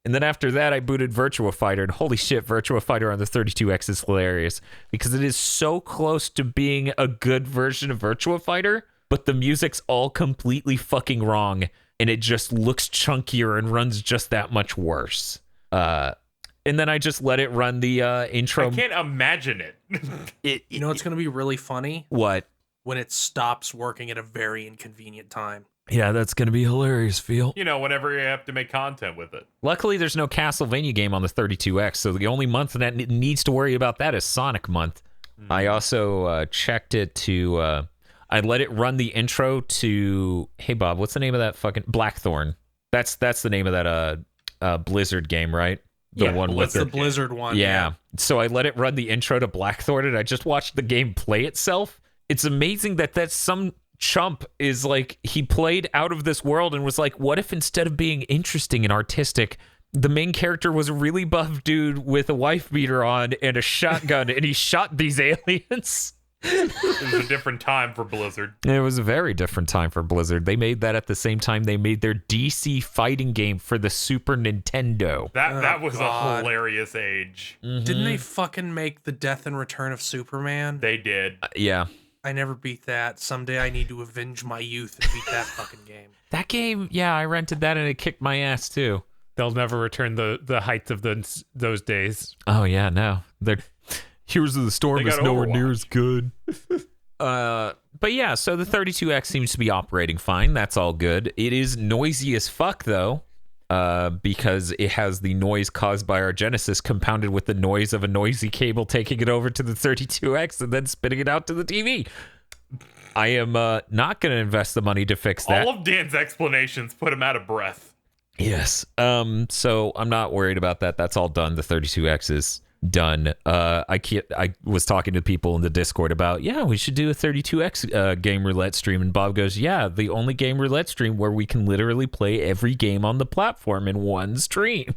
And then after that, I booted Virtua Fighter. And holy shit, Virtua Fighter on the 32X is hilarious because it is so close to being a good version of Virtua Fighter, but the music's all completely fucking wrong. And it just looks chunkier and runs just that much worse. And then I just let it run the intro. I can't imagine it. You know what's going to be really funny? What? When it stops working at a very inconvenient time. Yeah, that's going to be hilarious, Phil. You know, whenever you have to make content with it. Luckily, there's no Castlevania game on the 32X, so the only month that needs to worry about that is Sonic month. I also checked it to... I let it run the intro to... Hey, Bob, what's the name of that fucking... Blackthorn. That's the name of that Blizzard game, right? The one with the Blizzard one. Yeah. So I let it run the intro to Blackthorn, and I just watched the game play itself. It's amazing that some... chump is like, he played out of this world and was like, what if instead of being interesting and artistic, the main character was a really buff dude with a wife beater on and a shotgun and he shot these aliens? It was a different time for Blizzard. It was a very different time for Blizzard. They made that at the same time they made their DC fighting game for the Super Nintendo. That was a hilarious age. Didn't they fucking make the Death and Return of Superman? They did. Yeah. I never beat that. Someday I need to avenge my youth and beat that fucking game. That game, yeah, I rented that and it kicked my ass too. They'll never return the heights of those days. Oh yeah, no. Heroes of the Storm is nowhere near as good. But yeah, so the 32X seems to be operating fine. That's all good. It is noisy as fuck though. Because it has the noise caused by our Genesis compounded with the noise of a noisy cable taking it over to the 32X and then spitting it out to the TV. I am not going to invest the money to fix that. All of Dan's explanations put him out of breath. Yes. So I'm not worried about that. That's all done. The 32X is done. I was talking to people in the Discord about, yeah, we should do a 32X game roulette stream, and Bob goes, yeah, the only game roulette stream where we can literally play every game on the platform in one stream.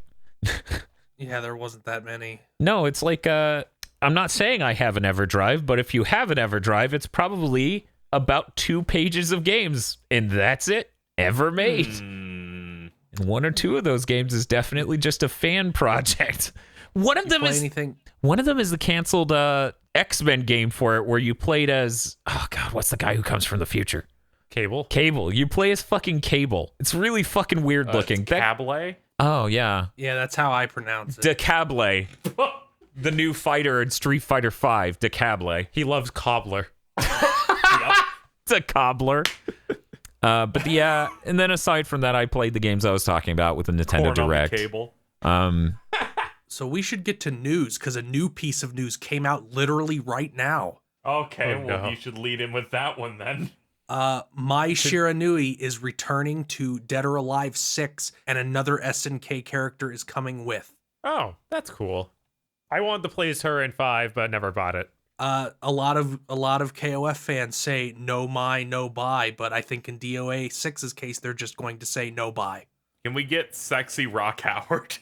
Yeah, there wasn't that many. No, it's like I'm not saying I have an EverDrive, but if you have an EverDrive, it's probably about 2 pages of games, and that's it ever made. And 1 or 2 of those games is definitely just a fan project. One of them is the canceled X-Men game for it, where you played as, oh god, what's the guy who comes from the future? Cable. You play as fucking Cable. It's really fucking weird looking. Cable? Oh yeah. Yeah, that's how I pronounce it. DeCable. The new fighter in Street Fighter V, DeCable. He loves cobbler. It's a cobbler. But yeah, and then aside from that, I played the games I was talking about with the Nintendo Direct. Cable. So we should get to news, because a new piece of news came out literally right now. Okay, no. You should lead in with that one then. Mai Shiranui is returning to Dead or Alive 6, and another SNK character is coming with. Oh, that's cool. I wanted to play as her in 5, but never bought it. A lot of KOF fans say no Mai, no buy, but I think in DOA 6's case, they're just going to say no buy. Can we get sexy Rock Howard?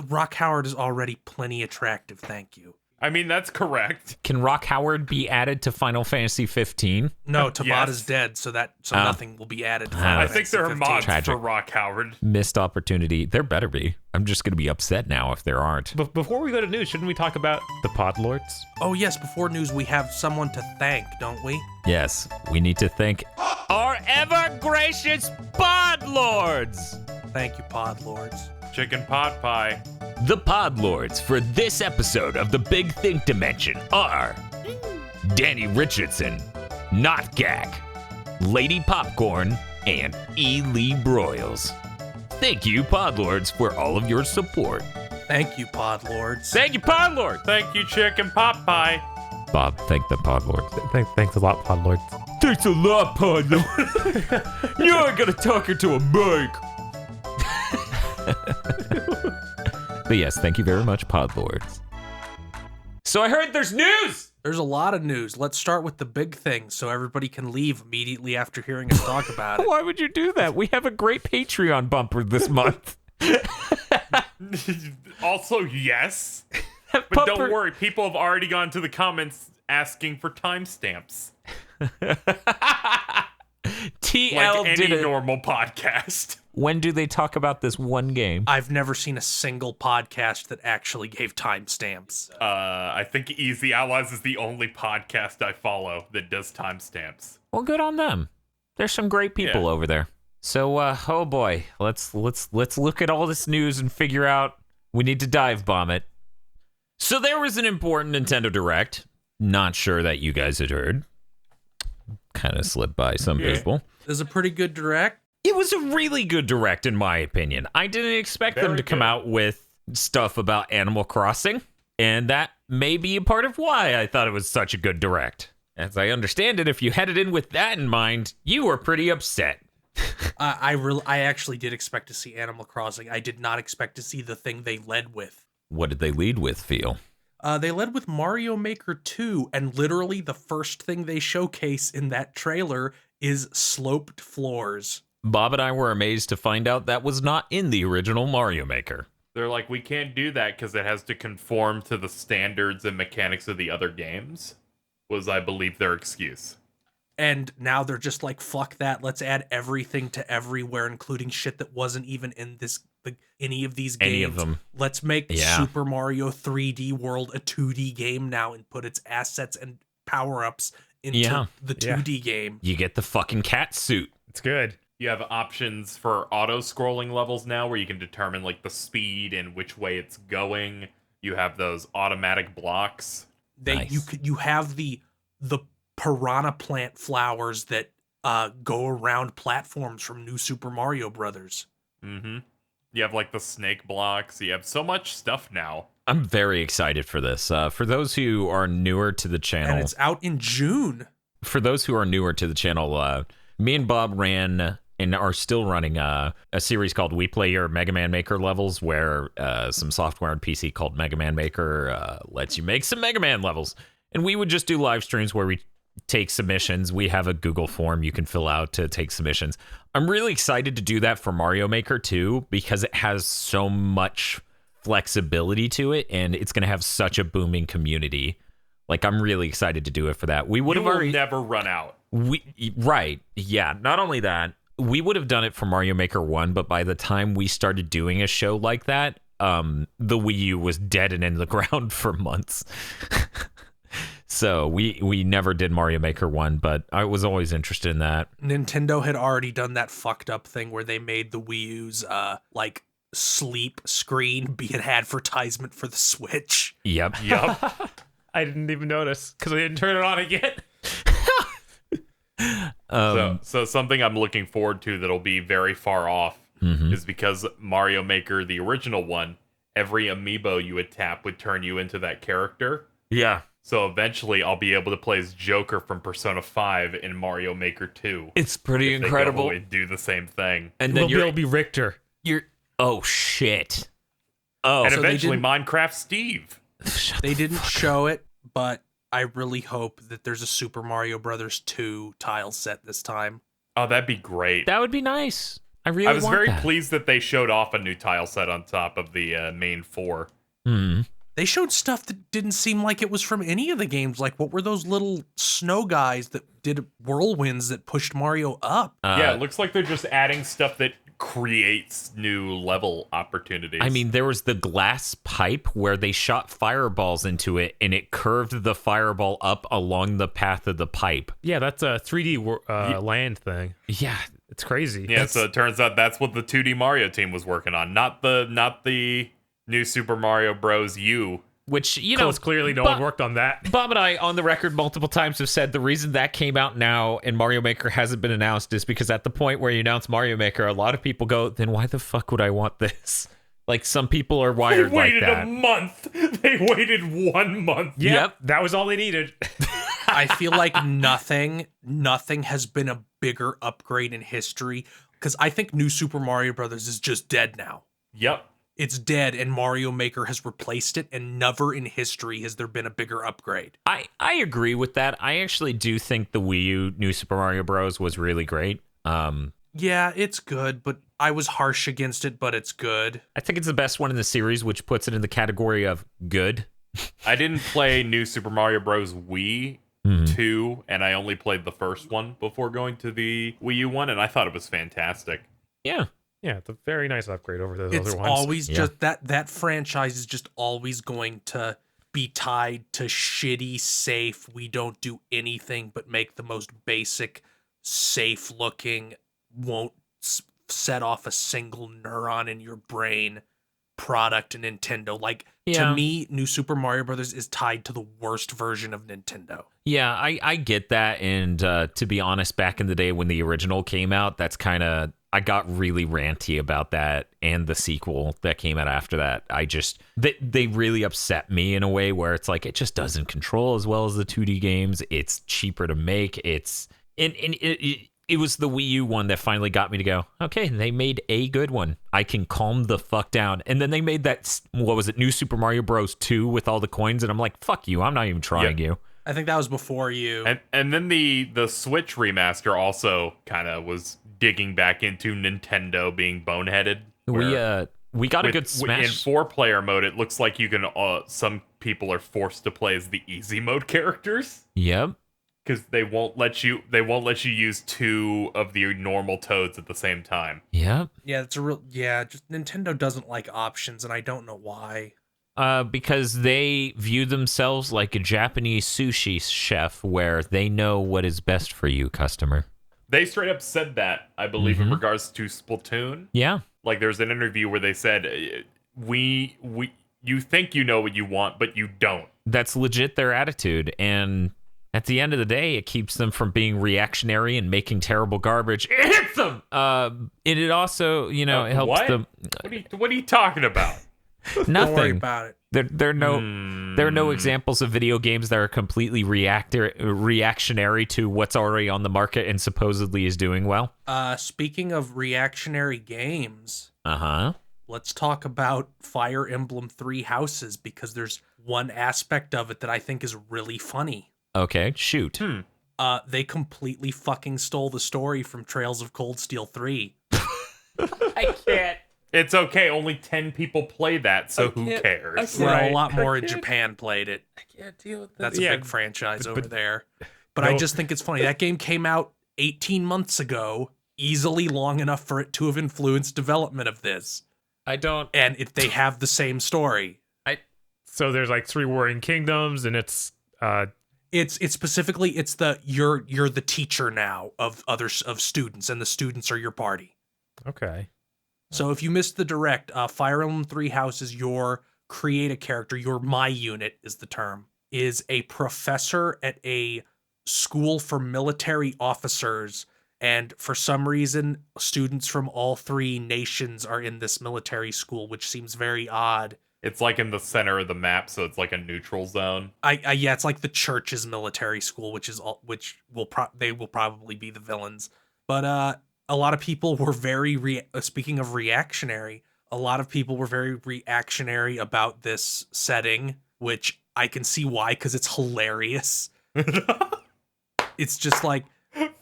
Rock Howard is already plenty attractive, thank you. I mean, that's correct. Can Rock Howard be added to Final Fantasy 15? No, Tabata's Yes. dead, so nothing will be added to Final I Fantasy think there are 15. mods Tragic. for Rock Howard. Missed opportunity. There better be. I'm just going to be upset now if there aren't. But before we go to news, shouldn't we talk about the Podlords? Oh yes, before news, we have someone to thank, don't we? Yes, we need to thank our ever gracious Podlords. Thank you, Podlords. chicken pot pie. The Podlords for this episode of the Big Think Dimension are Danny Richardson, Not Gak, Lady Popcorn, and E. Lee Broyles. Thank you, Podlords, for all of your support. Thank you, Podlords. Thank you, Podlord. Thank you, chicken pot pie. Bob, thank the Podlords. Thanks a lot, Podlords. Thanks a lot, Podlord. Now I gotta talk into a mic. But yes, thank you very much, Podlords. So I heard there's news! There's a lot of news. Let's start with the big thing so everybody can leave immediately after hearing us talk about it. Why would you do that? We have a great Patreon bumper this month. Also, yes. But don't worry, people have already gone to the comments asking for timestamps. TL Like did any it. normal podcast. When do they talk about this one game? I've never seen a single podcast that actually gave timestamps. I think Easy Allies is the only podcast I follow that does timestamps. Well, good on them. There's some great people over there. So, oh boy, let's look at all this news and figure out. We need to dive bomb it. So there was an important Nintendo Direct. Not sure that you guys had heard. Kind of slipped by some people. It was a pretty good direct. It was a really good Direct, in my opinion. I didn't expect them to come out with stuff about Animal Crossing, and that may be a part of why I thought it was such a good Direct. As I understand it, if you headed in with that in mind, you were pretty upset. I actually did expect to see Animal Crossing. I did not expect to see the thing they led with. What did they lead with, Phil? They led with Mario Maker 2, and literally the first thing they showcase in that trailer is sloped floors. Bob and I were amazed to find out that was not in the original Mario Maker. They're like, we can't do that because it has to conform to the standards and mechanics of the other games, was, I believe, their excuse. And now they're just like, fuck that, let's add everything to everywhere, including shit that wasn't even in any of these games. Any of them. Let's make Super Mario 3D World a 2D game now and put its assets and power-ups into the 2D game. You get the fucking cat suit. It's good. You have options for auto-scrolling levels now where you can determine like the speed and which way it's going. You have those automatic blocks. You have the piranha plant flowers that go around platforms from New Super Mario Brothers. Mm-hmm. You have like the snake blocks. You have so much stuff now. I'm very excited for this. For those who are newer to the channel, And it's out in June. For those who are newer to the channel, me and Bob ran and are still running a series called We Play Your Mega Man Maker levels, where some software on PC called Mega Man Maker lets you make some Mega Man levels. And we would just do live streams where we take submissions. We have a Google form you can fill out to take submissions. I'm really excited to do that for Mario Maker 2 because it has so much flexibility to it, and it's going to have such a booming community. Like, I'm really excited to do it for that. We would have already never run out. Right. Yeah. Not only that, we would have done it for Mario Maker 1, but by the time we started doing a show like that, the Wii U was dead and in the ground for months. So we never did Mario Maker 1, but I was always interested in that. Nintendo had already done that fucked up thing where they made the Wii U's sleep screen be an advertisement for the Switch. Yep. I didn't even notice because I didn't turn it on again. So something I'm looking forward to that'll be very far off is because Mario Maker, the original one, every amiibo you would tap would turn you into that character. Yeah. So eventually I'll be able to play as Joker from Persona 5 in Mario Maker 2. It's pretty incredible. They do the same thing. And then We'll be Richter. Oh, shit. Oh. And So eventually Minecraft Steve. They didn't show it, but I really hope that there's a Super Mario Brothers 2 tile set this time. Oh, that'd be great. That would be nice. I I was want very that. pleased that they showed off a new tile set on top of the main 4. They showed stuff that didn't seem like it was from any of the games. Like, what were those little snow guys that did whirlwinds that pushed Mario up? Yeah, it looks like they're just adding stuff that creates new level opportunities. I mean, there was the glass pipe where they shot fireballs into it, and it curved the fireball up along the path of the pipe. Yeah, that's a 3D land thing. Yeah, It's crazy. Yeah, so it turns out that's what the 2D Mario team was working on, not the new Super Mario Bros. U. Which, Because clearly no one worked on that. Bob and I, on the record, multiple times have said the reason that came out now and Mario Maker hasn't been announced is because at the point where you announce Mario Maker, a lot of people go, then why the fuck would I want this? Like, some people are wired like that. They waited a month. They waited 1 month. Yep. That was all they needed. I feel like nothing has been a bigger upgrade in history, because I think New Super Mario Brothers is just dead now. Yep. It's dead, and Mario Maker has replaced it, and never in history has there been a bigger upgrade. I agree with that. I actually do think the Wii U New Super Mario Bros. Was really great. Yeah, it's good, but I was harsh against it, but it's good. I think it's the best one in the series, which puts it in the category of good. I didn't play New Super Mario Bros. Wii 2, and I only played the first one before going to the Wii U one, and I thought it was fantastic. Yeah. Yeah, it's a very nice upgrade over those It's other ones. always just that franchise is just always going to be tied to shitty, safe, we don't do anything but make the most basic, safe looking, won't set off a single neuron in your brain product in Nintendo. Like, to me, New Super Mario Brothers is tied to the worst version of Nintendo. Yeah, I get that. And to be honest, back in the day when the original came out, that's kind of, I got really ranty about that, and the sequel that came out after that. They really upset me in a way where it's like, it just doesn't control as well as the 2D games. It's cheaper to make. It was the Wii U one that finally got me to go, okay, they made a good one. I can calm the fuck down. And then they made that, what was it, New Super Mario Bros. 2 with all the coins, and I'm like, fuck you, I'm not even trying you. I think that was before you. And then the Switch remaster also kind of was digging back into Nintendo being boneheaded. We got a good Smash. In 4-player mode, it looks like you can. Some people are forced to play as the easy mode characters. Yep. Because they won't let you use 2 of the normal Toads at the same time. Yep. Yeah, just Nintendo doesn't like options, and I don't know why. Because they view themselves like a Japanese sushi chef where they know what is best for you, customer. They straight up said that, I believe, in regards to Splatoon. Yeah. Like, there's an interview where they said, you think you know what you want, but you don't. That's legit their attitude, and at the end of the day, it keeps them from being reactionary and making terrible garbage. It hits them! And it also, it helps them... What are you talking about? Nothing. Don't worry about it. There are no examples of video games that are completely reactionary to what's already on the market and supposedly is doing well. Speaking of reactionary games, let's talk about Fire Emblem 3 Houses, because there's one aspect of it that I think is really funny. Okay, shoot. They completely fucking stole the story from Trails of Cold Steel 3. I can't. It's okay, only 10 people play that, so who cares? Well, a lot more in Japan played it. I can't deal with That's a big franchise over there. But I just think it's funny. That game came out 18 months ago, easily long enough for it to have influenced development of this. I don't... And they have the same story. So there's like 3 warring kingdoms, and it's specifically, it's you're the teacher now of students, and the students are your party. Okay. So if you missed the direct, Fire Emblem 3 Houses, your create a character, your my unit is the term, is a professor at a school for military officers. And for some reason, students from all 3 nations are in this military school, which seems very odd. It's like in the center of the map, so it's like a neutral zone. Yeah, it's like the church's military school, they will probably be the villains. But a lot of people were very speaking of reactionary, a lot of people were very reactionary about this setting, which I can see why, because it's hilarious. It's just like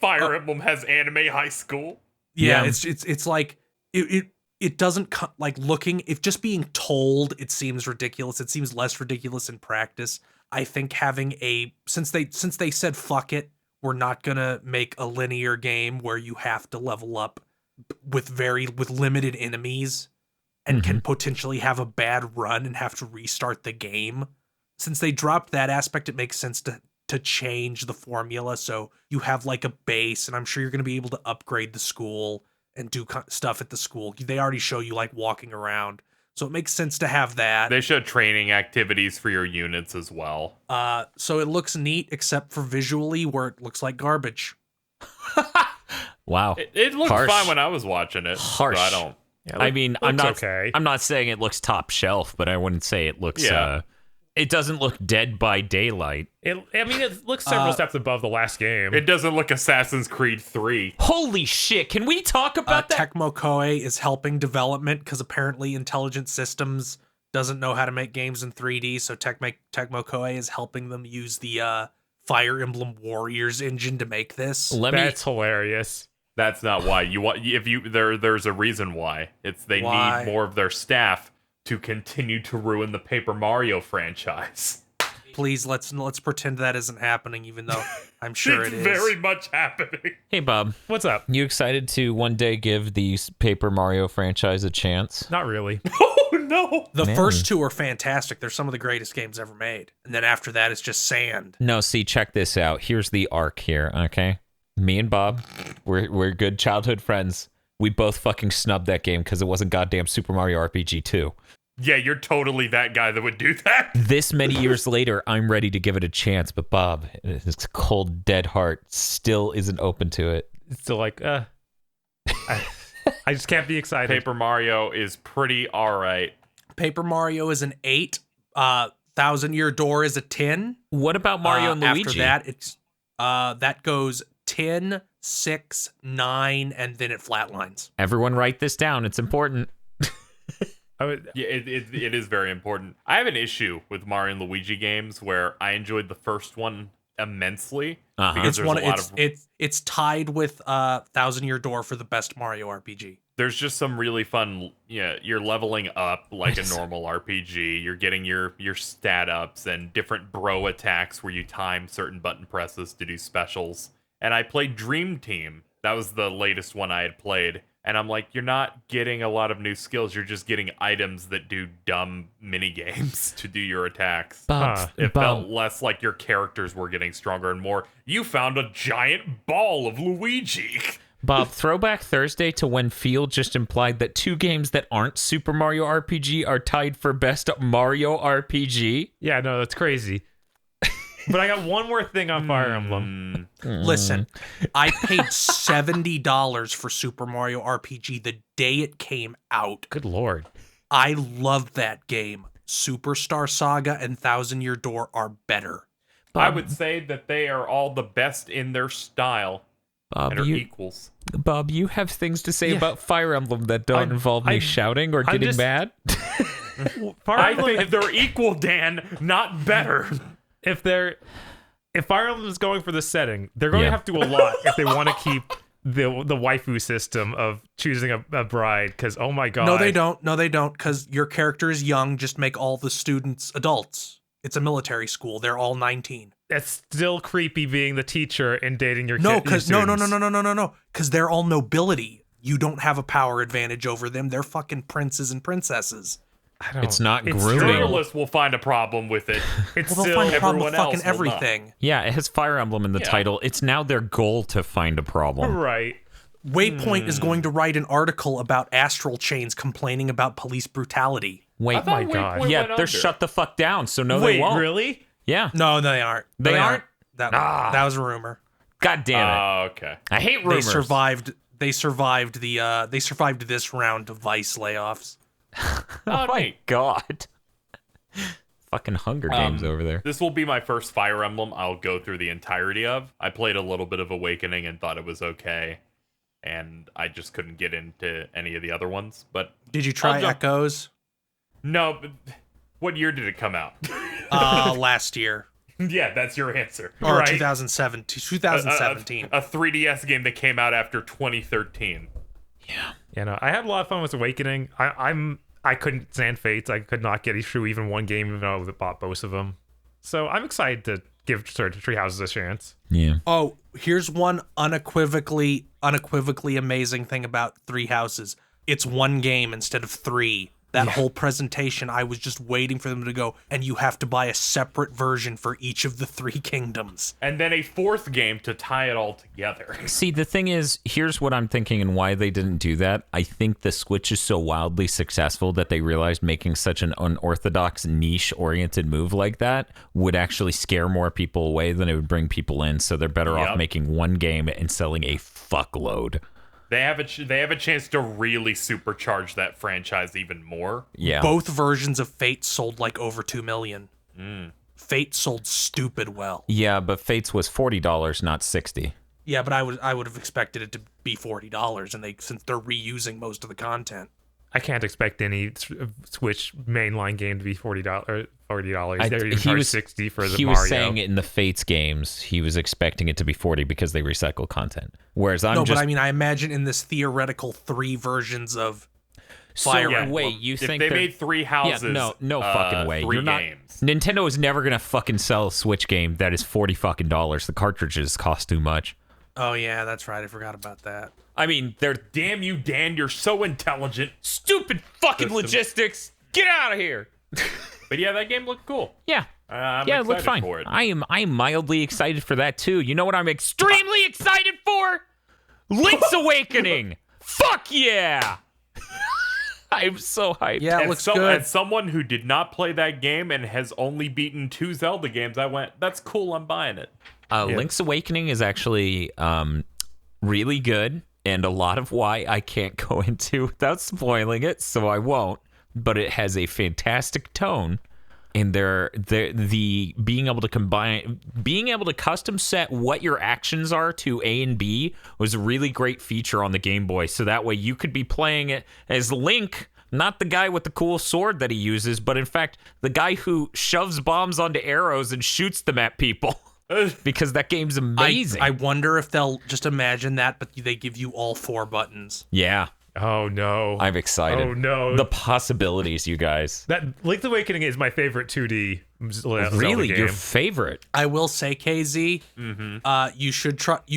Fire Emblem has anime high school. Yeah. It's like it doesn't like looking, if just being told it seems ridiculous, it seems less ridiculous in practice. I think having since they said fuck it, we're not gonna make a linear game where you have to level up with limited enemies and can potentially have a bad run and have to restart the game. Since they dropped that aspect, it makes sense to to change the formula. So you have like a base, and I'm sure you're going to be able to upgrade the school and do stuff at the school. They already show you like walking around. So it makes sense to have that. They showed training activities for your units as well. So it looks neat, except for visually where it looks like garbage. Wow. It looked Harsh. fine when I was watching it. Harsh. So I don't. Yeah, I mean, I'm looks not. okay. I'm not saying it looks top shelf, but I wouldn't say it looks. Yeah. It doesn't look Dead by Daylight. It looks several steps above the last game. It doesn't look Assassin's Creed 3. Holy shit! Can we talk about that? Tecmo Koei is helping development because apparently Intelligent Systems doesn't know how to make games in 3D, so Tecmo Koei is helping them use the Fire Emblem Warriors engine to make this. That's hilarious. That's not why you want. There's a reason why. It's they Why? need more of their staff to continue to ruin the Paper Mario franchise. Please let's pretend that isn't happening, even though I'm sure It's it is. very much happening. Hey, Bob. What's up? You excited to one day give the Paper Mario franchise a chance? Not really. Oh no! The Man. first two are fantastic. They're some of the greatest games ever made. And then after that, it's just sand. No, see, check this out. Here's the arc here, okay? Me and Bob, we're good childhood friends. We both fucking snubbed that game because it wasn't goddamn Super Mario RPG 2. Yeah, you're totally that guy that would do that. This many years later, I'm ready to give it a chance, but Bob, his cold, dead heart still isn't open to it. It's still like, I just can't be excited. Paper Mario is pretty alright. Paper Mario is an 8. Thousand Year Door is a 10. What about Mario and Luigi? After that, it's that goes 10, 6, 9, and then it flatlines. Everyone write this down. It's important. Yeah, it is very important. I have an issue with Mario and Luigi games where I enjoyed the first one immensely because It's there's one. a lot of It's tied with Thousand Year Door for the best Mario RPG. there's just some really fun. Yeah, you're leveling up like a normal RPG. You're getting your stat ups and different bro attacks where you time certain button presses to do specials. And I played Dream Team. That was the latest one I had played. And I'm like, you're not getting a lot of new skills. You're just getting items that do dumb mini games to do your attacks. Bob, It Bob, felt less like your characters were getting stronger and more. You found a giant ball of Luigi. Bob, Throwback Thursday to when Field just implied that two games that aren't Super Mario RPG are tied for best Mario RPG. Yeah, no, that's crazy. But I got one more thing on Fire Emblem. Listen, I paid $70 for Super Mario RPG the day it came out. Good lord. I loved that game. Superstar Saga and Thousand Year Door are better. I would say that they are all the best in their style Bob, and are you, equals. Bob, you have things to say about Fire Emblem that don't involve me shouting or I'm getting just- mad? Fire I Emblem, think they're equal, Dan, not better. if Fire Emblem is going for the setting, they're going Yeah. to have to do a lot if they want to keep the waifu system of choosing a bride. Because oh my god, No, they don't. No, they don't. Because your character is young. Just make all the students adults. It's a military school. They're all 19. That's still creepy being the teacher and dating your No, kid. because no. Because they're all nobility. You don't have a power advantage over them. They're fucking princes and princesses. It's not It's grooming. still- Journalists will find a problem with it. It's Well, they'll still find a problem with everyone fucking else will not. everything. Yeah, it has Fire Emblem in the Yeah. title. It's now their goal to find a problem. right. Waypoint is going to write an article about Astral chains complaining about police brutality. Wait, I thought my God. Waypoint yeah, went they're under. shut the fuck down, so no, Wait, they won't. really? Yeah. No, they aren't. They aren't? That was a rumor. God damn it. Oh, okay. I hate They rumors. survived. They survived this round of Vice layoffs. Oh Oh, my neat. god. Fucking Hunger Games over there. This will be my first Fire Emblem I'll go through the entirety of. I played a little bit of Awakening and thought it was okay. And I just couldn't get into any of the other ones. But Did you try I'll jump- Echoes? no, but what year did it come out? Last year Yeah, that's your answer. or Right. 2007 to 2017. A 3DS game that came out after 2013. You know, I had a lot of fun with Awakening. I couldn't stand Fates. I could not get through even one game, even though I bought both of them. So I'm excited to give Tree Houses a chance. Yeah. Oh, here's one unequivocally amazing thing about Three Houses. It's one game instead of three. That whole presentation, I was just waiting for them to go, and you have to buy a separate version for each of the 3 kingdoms. And then a 4th game to tie it all together. See, the thing is, here's what I'm thinking and why they didn't do that. I think the Switch is so wildly successful that they realized making such an unorthodox, niche-oriented move like that would actually scare more people away than it would bring people in, so they're better off making one game and selling a fuckload. They have a chance to really supercharge that franchise even more. Yeah. Both versions of Fate sold like over 2 million. Fate sold stupid well. Yeah, but Fates was $40, not $60. Yeah, but I would have expected it to be $40, and since they're reusing most of the content. I can't expect any Switch mainline game to be $40. They're even He charge was $60 for the He Mario. was saying in the Fates games, he was expecting it to be $40 because they recycle content. Whereas I'm but I mean, I imagine in this theoretical 3 versions of Fire so, Emblem. wait, you If think they they're- made 3 houses, no fucking way. 3 You're not. games. Nintendo is never gonna fucking sell a Switch game that is $40 fucking dollars. The cartridges cost too much. Oh yeah, that's right. I forgot about that. I mean, they're Damn you, Dan! You're so intelligent. stupid fucking System. logistics. Get out of here. But yeah, that game looked cool. Yeah. I'm Yeah, it excited looked fine. for it. I am mildly excited for that too. You know what I'm extremely excited for? Link's Awakening. Fuck yeah. I'm so hyped. Yeah, it looks good. As someone who did not play that game and has only beaten 2 Zelda games, I went, "That's cool. I'm buying it." Link's Awakening is actually really good, and a lot of why I can't go into without spoiling it, so I won't. But it has a fantastic tone, and the being able to custom set what your actions are to A and B was a really great feature on the Game Boy. So that way you could be playing it as Link, not the guy with the cool sword that he uses, but in fact the guy who shoves bombs onto arrows and shoots them at people. Because that game's amazing. I wonder if they'll just imagine that, but they give you all 4 buttons. Yeah. Oh no. I'm excited. Oh no. The possibilities, you guys. That Link's Awakening is my favorite 2D Zelda Really, game. your favorite? I will say, KZ, you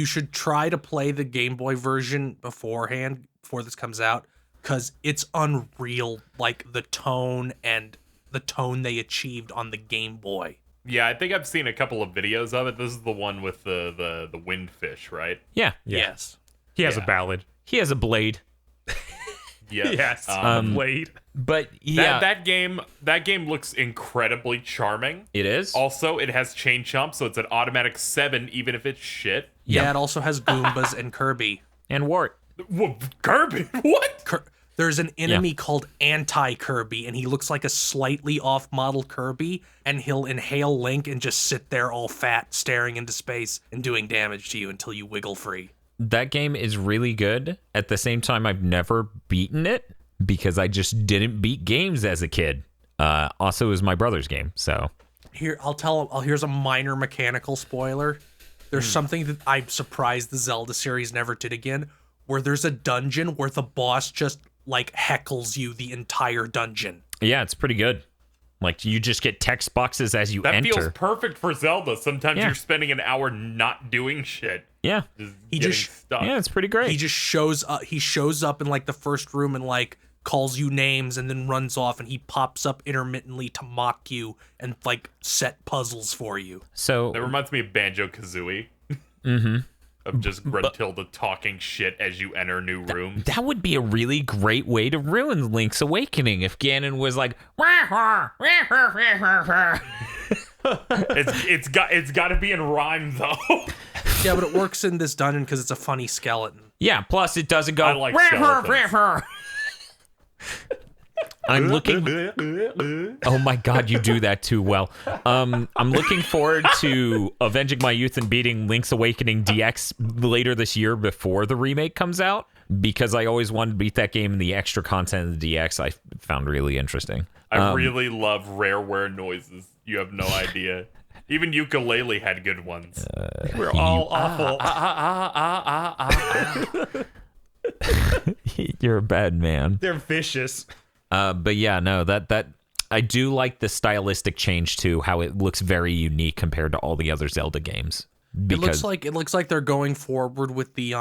should try to play the Game Boy version beforehand before this comes out, because it's unreal, like the tone they achieved on the Game Boy. Yeah, I think I've seen a couple of videos of it. This is the one with the windfish, right? Yeah. Yes. He has a Yeah. ballad. He has a blade. Yes. Blade. But yeah, That game looks incredibly charming. it is. Also, it has chain chomp, so it's an automatic 7, even if it's shit. Yeah, it also has Goombas and Kirby. And Wart. Kirby, what? There's an enemy called Anti-Kirby, and he looks like a slightly off-model Kirby, and he'll inhale Link and just sit there all fat, staring into space and doing damage to you until you wiggle free. That game is really good. At the same time, I've never beaten it because I just didn't beat games as a kid. Also, it was my brother's game, so. Here's a minor mechanical spoiler. There's something that I'm surprised the Zelda series never did again, where there's a dungeon where the boss just like heckles you the entire dungeon. Yeah, it's pretty good. Like, you just get text boxes as you That enter. feels perfect for Zelda. Sometimes Yeah. you're spending an hour not doing shit. Yeah. He getting just- stuck. Yeah, it's pretty great. He just shows up. He shows up in like the first room and like calls you names and then runs off, and he pops up intermittently to mock you and like set puzzles for you. So, That reminds me of Banjo-Kazooie. Of just Gruntilda talking shit as you enter new rooms. that would be a really great way to ruin Link's Awakening if Ganon was like, "Wah, wah, wah, wah, wah, wah." It's got to be in rhyme though. Yeah, but it works in this dungeon because it's a funny skeleton. Yeah, plus it doesn't go. I like "Wah, wah, skeletons." wah, wah." I'm looking. Oh my god, you do that too well. I'm looking forward to avenging my youth and beating Link's Awakening DX later this year before the remake comes out, because I always wanted to beat that game, and the extra content of the DX I found really interesting. I really love rareware noises. You have no idea. Even Ukulele had good ones. We're all awful. You're a bad man. They're vicious. But yeah, no, that I do like the stylistic change too, how it looks very unique compared to all the other Zelda games. Because It looks like they're going forward with the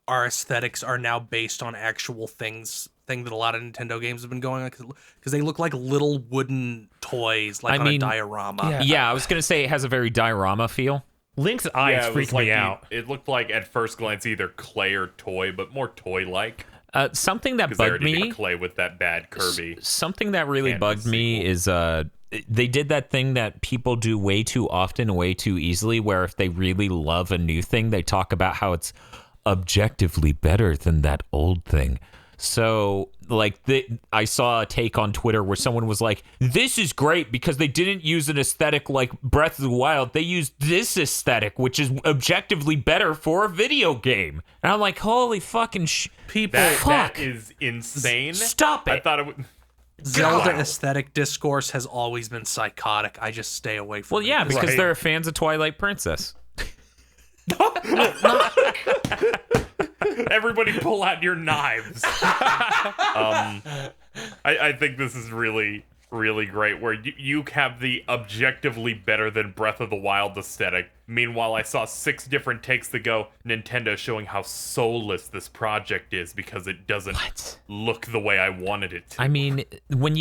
our aesthetics are now based on actual things thing that a lot of Nintendo games have been going on because they look like little wooden toys, like on a diorama. Yeah, I was gonna say it has a very diorama feel. Link's eyes freak me out. It looked like at first glance either clay or toy, but more toy-like. Something that Because bugged they already me. got clay with that bad Kirby. Something that really bugged Canvas me sequel. is they did that thing that people do way too often, way too easily, where if they really love a new thing, they talk about how it's objectively better than that old thing. So, like, I saw a take on Twitter where someone was like, this is great because they didn't use an aesthetic like Breath of the Wild. They used this aesthetic, which is objectively better for a video game. And I'm like, holy fucking People, That is insane. Stop it. I thought it would... Zelda Wow. aesthetic discourse has always been psychotic. I just stay away from it. Well, yeah, because Right. they're fans of Twilight Princess. Everybody pull out your knives. I think this is really, really great, where you have the objectively better than Breath of the Wild aesthetic. Meanwhile, I saw 6 different takes that go, Nintendo showing how soulless this project is because it doesn't look the way I wanted it to. I mean, when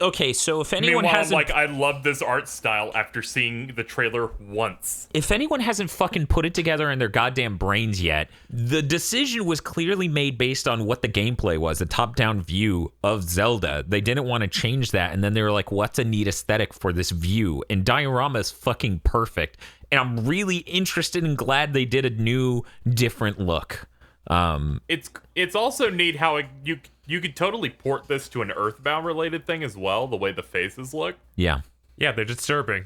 okay, so if anyone Meanwhile, hasn't, I love this art style after seeing the trailer once. if anyone hasn't fucking put it together in their goddamn brains yet, the decision was clearly made based on what the gameplay was, a top-down view of Zelda. They didn't want to change that, and then they were like, what's a neat aesthetic for this view? And diorama is fucking perfect. And I'm really interested and glad they did a new, different look. It's also neat how you could totally port this to an Earthbound related thing as well, the way the faces look. Yeah. Yeah, they're disturbing.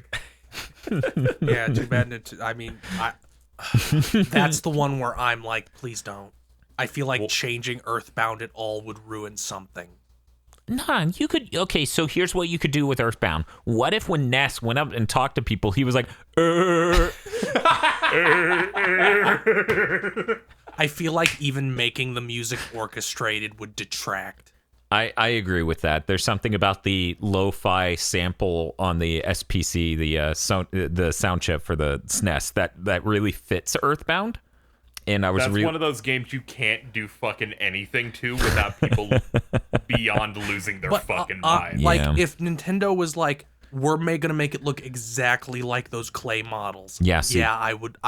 Yeah, too bad. That's the one where I'm like, please don't. I feel like changing Earthbound at all would ruin something. Nah, you could. Okay, so here's what you could do with Earthbound. What if when Ness went up and talked to people, he was like, I feel like even making the music orchestrated would detract. I agree with that. There's something about the lo-fi sample on the SPC, the sound chip for the SNES that really fits Earthbound. And I was That's one of those games you can't do fucking anything to without people beyond losing their fucking mind. Like, Yeah. if Nintendo was like, we're gonna make it look exactly like those clay models. Yeah, see. Yeah, I would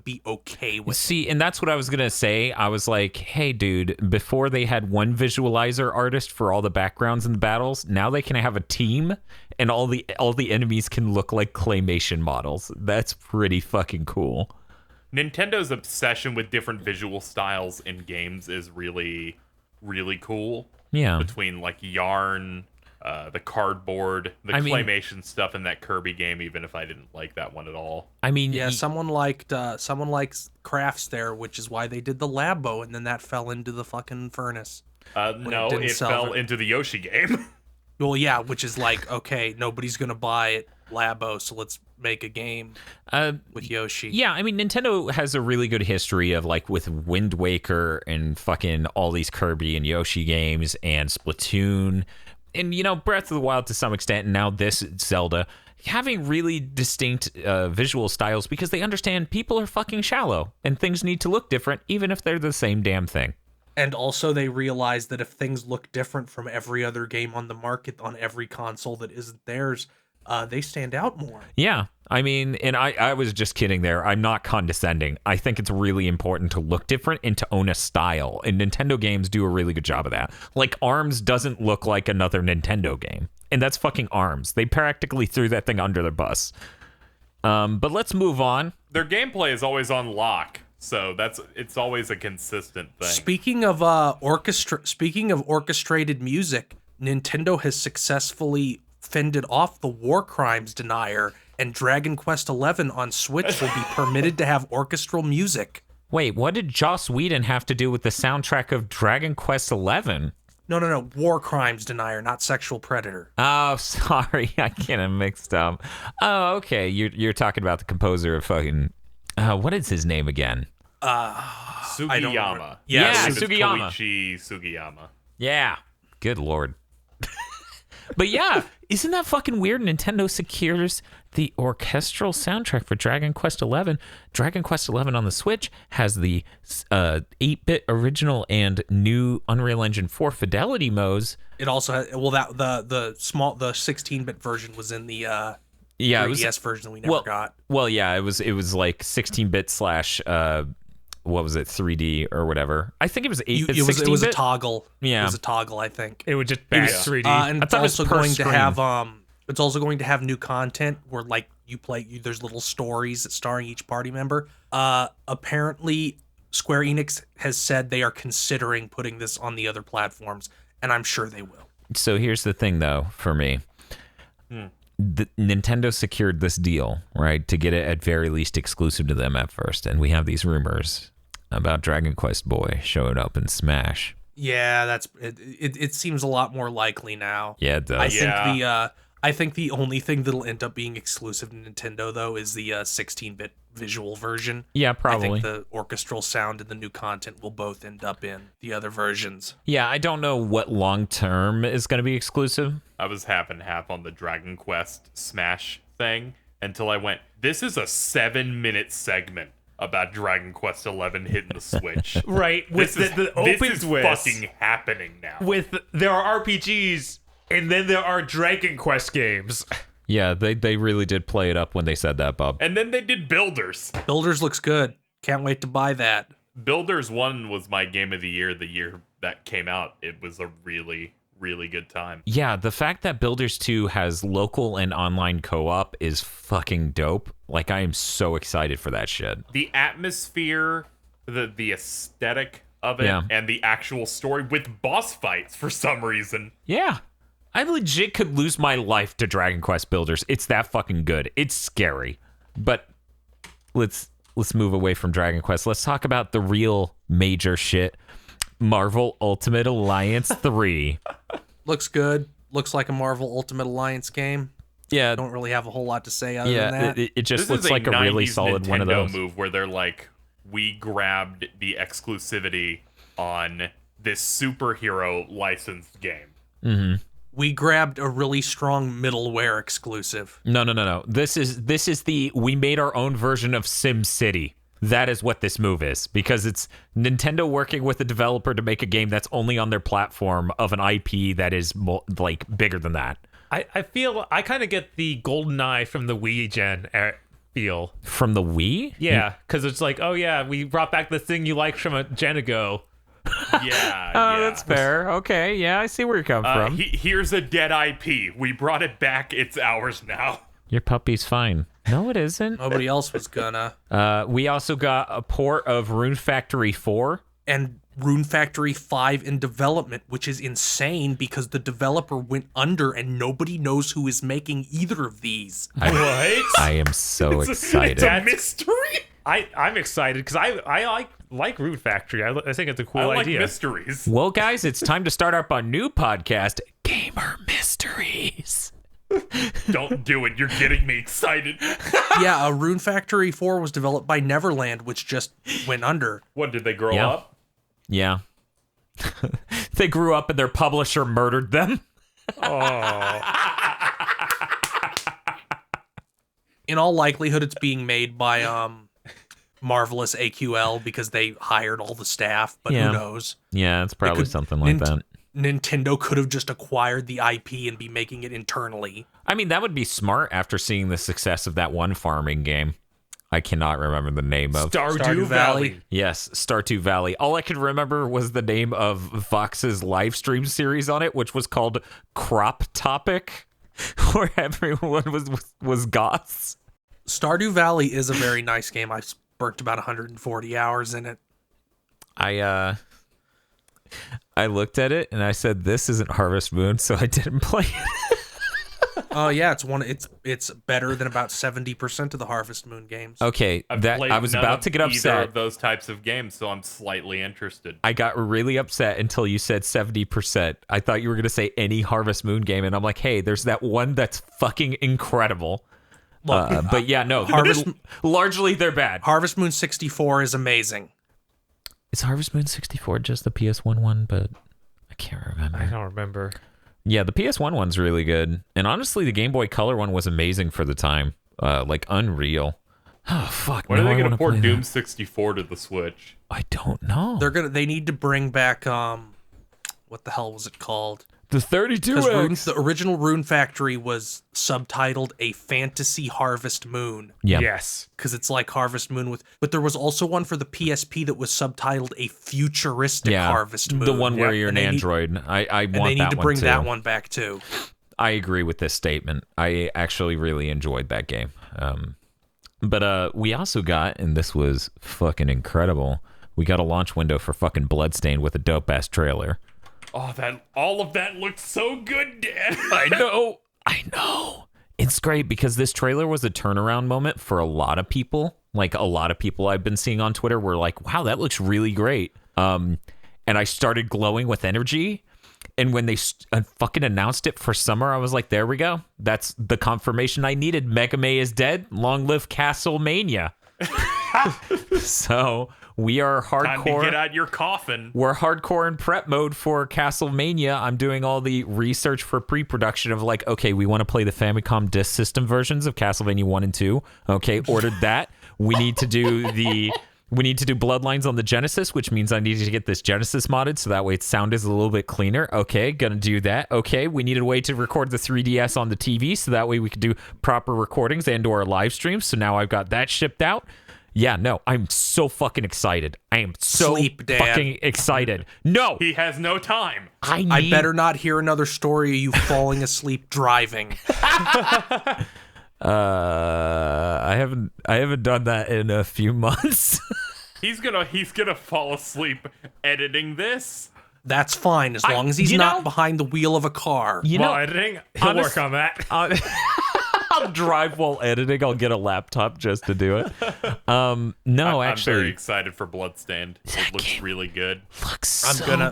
be okay with it. See, and that's what I was gonna say. I was like, hey, dude, before they had one visualizer artist for all the backgrounds in the battles, now they can have a team, and all the enemies can look like claymation models. That's pretty fucking cool. Nintendo's obsession with different visual styles in games is really, really cool. Yeah. Between like Yarn, the cardboard, the claymation stuff in that Kirby game, even if I didn't like that one at all. I mean, Yeah, someone likes crafts there, which is why they did the Labo, and then that fell into the fucking furnace. No, didn't it sell fell for- into the Yoshi game. Well, yeah, which is like, okay, nobody's gonna buy it, Labo, so let's make a game with Yoshi. Yeah, I mean, Nintendo has a really good history of like with Wind Waker and fucking all these Kirby and Yoshi games and Splatoon and, you know, Breath of the Wild to some extent, and now this Zelda, having really distinct visual styles because they understand people are fucking shallow and things need to look different even if they're the same damn thing. And also they realize that if things look different from every other game on the market on every console that isn't theirs, they stand out more. Yeah, I mean, and I was just kidding there. I'm not condescending. I think it's really important to look different and to own a style. And Nintendo games do a really good job of that. Like, ARMS doesn't look like another Nintendo game. And that's fucking ARMS. They practically threw that thing under the bus. But let's move on. Their gameplay is always on lock, so it's always a consistent thing. Speaking of orchestrated music, Nintendo has successfully fended off the War Crimes denier, and Dragon Quest XI on Switch will be permitted to have orchestral music. Wait, what did Joss Whedon have to do with the soundtrack of Dragon Quest XI? No. War Crimes denier, not sexual predator. Oh, sorry. I get it mixed up. Oh, okay. You're talking about the composer of fucking... what is his name again? Sugiyama. Yeah, I believe it's Sugiyama. Koichi Sugiyama. Yeah. Good lord. But yeah, isn't that fucking weird? Nintendo secures the orchestral soundtrack for Dragon Quest XI. Dragon Quest XI on the Switch has the 8-bit original and new Unreal Engine 4 fidelity modes. It also has, well, that the 16-bit version was in the 3DS version that we never got. Well, yeah, it was like 16-bit slash what was it, 3D or whatever. I think it was 8-bit, 16-bit. It was a toggle. Yeah. It was a toggle, I think. It would just bash 3D. And I it's thought it was also per going screen. to have it's also going to have new content where like there's little stories starring each party member. Apparently Square Enix has said they are considering putting this on the other platforms, and I'm sure they will. So here's the thing though for me. Nintendo secured this deal, right, to get it at very least exclusive to them at first, and we have these rumors about Dragon Quest Boy showing up in Smash. Yeah, that's it seems a lot more likely now. Yeah, it does. I think the only thing that'll end up being exclusive to Nintendo though is the 16-bit visual version. Yeah, probably. I think the orchestral sound and the new content will both end up in the other versions. Yeah, I don't know what long term is going to be exclusive. I was half and half on the Dragon Quest Smash thing until I went, this is a 7-minute segment about Dragon Quest XI hitting the Switch. Right, with the open this is twist. fucking happening now. With there are RPGs and then there are Dragon Quest games. Yeah, they really did play it up when they said that, Bob. And then they did Builders. Builders looks good. Can't wait to buy that. Builders 1 was my game of the year that came out. It was a really, really good time. Yeah, the fact that Builders 2 has local and online co-op is fucking dope. Like, I am so excited for that shit. The atmosphere, the aesthetic of it, and the actual story with boss fights for some reason. Yeah. I legit could lose my life to Dragon Quest Builders. It's that fucking good. It's scary. But let's move away from Dragon Quest. Let's talk about the real major shit. Marvel Ultimate Alliance 3. Looks good. Looks like a Marvel Ultimate Alliance game. Yeah. Don't really have a whole lot to say other than that. It just This looks is like a really 90s solid Nintendo one of those. move where they're like, we grabbed the exclusivity on this superhero licensed game. Mm-hmm. We grabbed a really strong middleware exclusive. No. This is we made our own version of Sim City. That is what this move is, because it's Nintendo working with a developer to make a game that's only on their platform of an IP that is like bigger than that. I feel I kind of get the GoldenEye from the Wii gen feel. From the Wii? Yeah, because it's like, oh yeah, we brought back the thing you liked from a gen ago. Yeah. That's fair. Okay, yeah, I see where you're coming from. Here's a dead IP. We brought it back. It's ours now. Your puppy's fine. No, it isn't. Nobody else was gonna. We also got a port of Rune Factory 4. And Rune Factory 5 in development, which is insane because the developer went under and nobody knows who is making either of these. What? I am so excited. It's a mystery. I'm excited because I like Rune Factory. I think it's a cool I like idea. mysteries. Well, guys, it's time to start up our new podcast, Gamer Mysteries. Don't do it. You're getting me excited. Yeah, Rune Factory 4 was developed by Neverland, which just went under. What, did they grow Yeah. up? Yeah. They grew up and their publisher murdered them. In all likelihood, it's being made by Marvelous AQL because they hired all the staff, but Yeah. who knows? Yeah, it's probably something like that. Nintendo could have just acquired the IP and be making it internally. I mean, that would be smart after seeing the success of that one farming game. I cannot remember the name of. Stardew Valley. Yes, Stardew Valley. All I could remember was the name of Vox's live stream series on it, which was called Crop Topic, where everyone was goths. Stardew Valley is a very nice game. I've burnt about 140 hours in it. I looked at it and I said, "This isn't Harvest Moon," so I didn't play it. Oh yeah, it's better than about 70% of the Harvest Moon games. Okay, that Played I was none about of to get either upset. of those types of games, so I'm slightly interested. I got really upset until you said 70%. I thought you were going to say any Harvest Moon game, and I'm like, hey, there's that one that's fucking incredible. Look, But yeah, no, largely they're bad. Harvest Moon 64 is amazing. Is Harvest Moon 64 just the PS1 one? But I can't remember. I don't remember. Yeah, the PS1 one's really good. And honestly, the Game Boy Color one was amazing for the time. Like, unreal. Oh, fuck. When are they going to port Doom 64 to the Switch? I don't know. They need to bring back what the hell was it called? The 32 Because the original Rune Factory was subtitled A Fantasy Harvest Moon. Yeah. Yes. Because it's like Harvest Moon but there was also one for the PSP that was subtitled A Futuristic Harvest Moon. The one where you're an and android. I want that one they need to bring too. that one back too. I agree with this statement. I actually really enjoyed that game. But we also got, and this was fucking incredible, we got a launch window for fucking Bloodstained with a dope-ass trailer. Oh, all of that looked so good, Dan. I know. It's great because this trailer was a turnaround moment for a lot of people. Like, a lot of people I've been seeing on Twitter were like, wow, that looks really great. And I started glowing with energy. And when they fucking announced it for summer, I was like, there we go. That's the confirmation I needed. Mega May is dead. Long live Castlemania. So we are hardcore. Time to get out your coffin. We're hardcore in prep mode for Castlemania. I'm doing all the research for pre-production of like, okay, we want to play the Famicom Disk System versions of Castlevania 1 and 2. Okay, ordered that. We need to do Bloodlines on the Genesis, which means I need to get this Genesis modded so that way its sound is a little bit cleaner. Okay, gonna do that. Okay, we needed a way to record the 3DS on the TV so that way we could do proper recordings and or live streams. So now I've got that shipped out. Yeah, no, I'm so fucking excited. I am so fucking excited. No, he has no time. I better not hear another story of you falling asleep driving. I haven't done that in a few months. He's gonna fall asleep editing this. That's fine as long as he's not behind the wheel of a car. Editing, he'll work on that. I'll drive while editing. I'll get a laptop just to do it. I'm actually, very excited for Bloodstained. It looks really good. I'm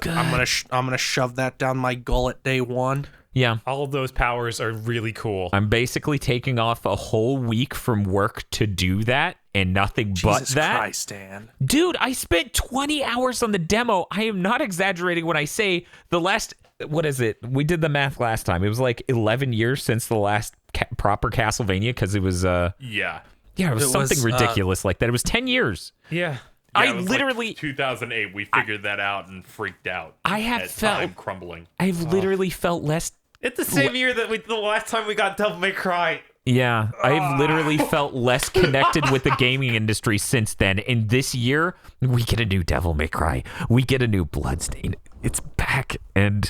gonna shove that down my gullet day one. Yeah. All of those powers are really cool. I'm basically taking off a whole week from work to do that and nothing but Jesus that. Christ, Dan. Dude, I spent 20 hours on the demo. I am not exaggerating when I say the last, what is it? We did the math last time. It was like 11 years since the last proper Castlevania because it was, yeah, it was something ridiculous like that. It was 10 years. Yeah. I literally like 2008 we figured that out and freaked out. I have felt time crumbling. I've literally felt less. It's the same year that the last time we got Devil May Cry. Yeah, I've literally felt less connected with the gaming industry since then. And this year, we get a new Devil May Cry. We get a new Bloodstained. It's back, and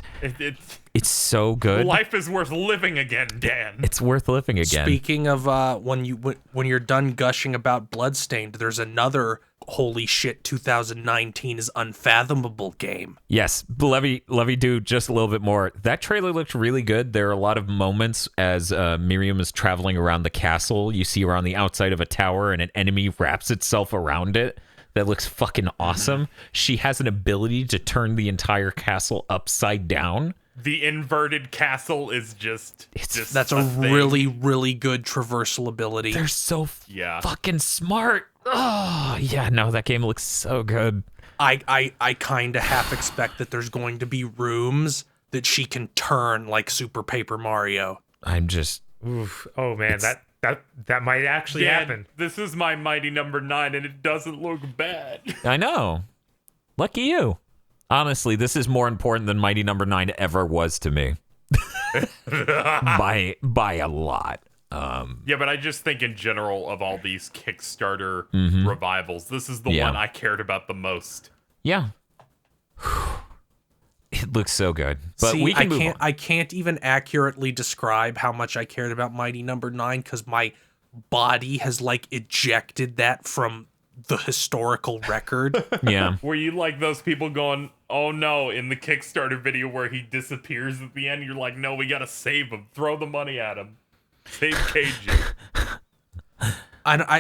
it's so good. Life is worth living again, Dan. It's worth living again. Speaking of when you're done gushing about Bloodstained, there's another holy shit 2019 is unfathomable game. Yes, Levy, do just a little bit more. That trailer looked really good. There are a lot of moments as Miriam is traveling around the castle. You see her on the outside of a tower, and an enemy wraps itself around it. That looks fucking awesome. She has an ability to turn the entire castle upside down. The inverted castle is just that's a really, really good traversal ability. They're so fucking smart. Oh, yeah, no, that game looks so good. I kind of half expect that there's going to be rooms that she can turn like Super Paper Mario. I'm just... Oof. Oh, man, that might actually happen. This is my Mighty Number 9, and it doesn't look bad. I know. Lucky you. Honestly, this is more important than Mighty Number 9 ever was to me. by a lot. Yeah, but I just think in general of all these Kickstarter revivals, this is the one I cared about the most. Yeah. It looks so good. But we can move on. I can't even accurately describe how much I cared about Mighty Number 9 because my body has like ejected that from the historical record. Yeah. Were you like those people going, oh no, in the Kickstarter video where he disappears at the end, you're like, no, we gotta save him. Throw the money at him. Save KG.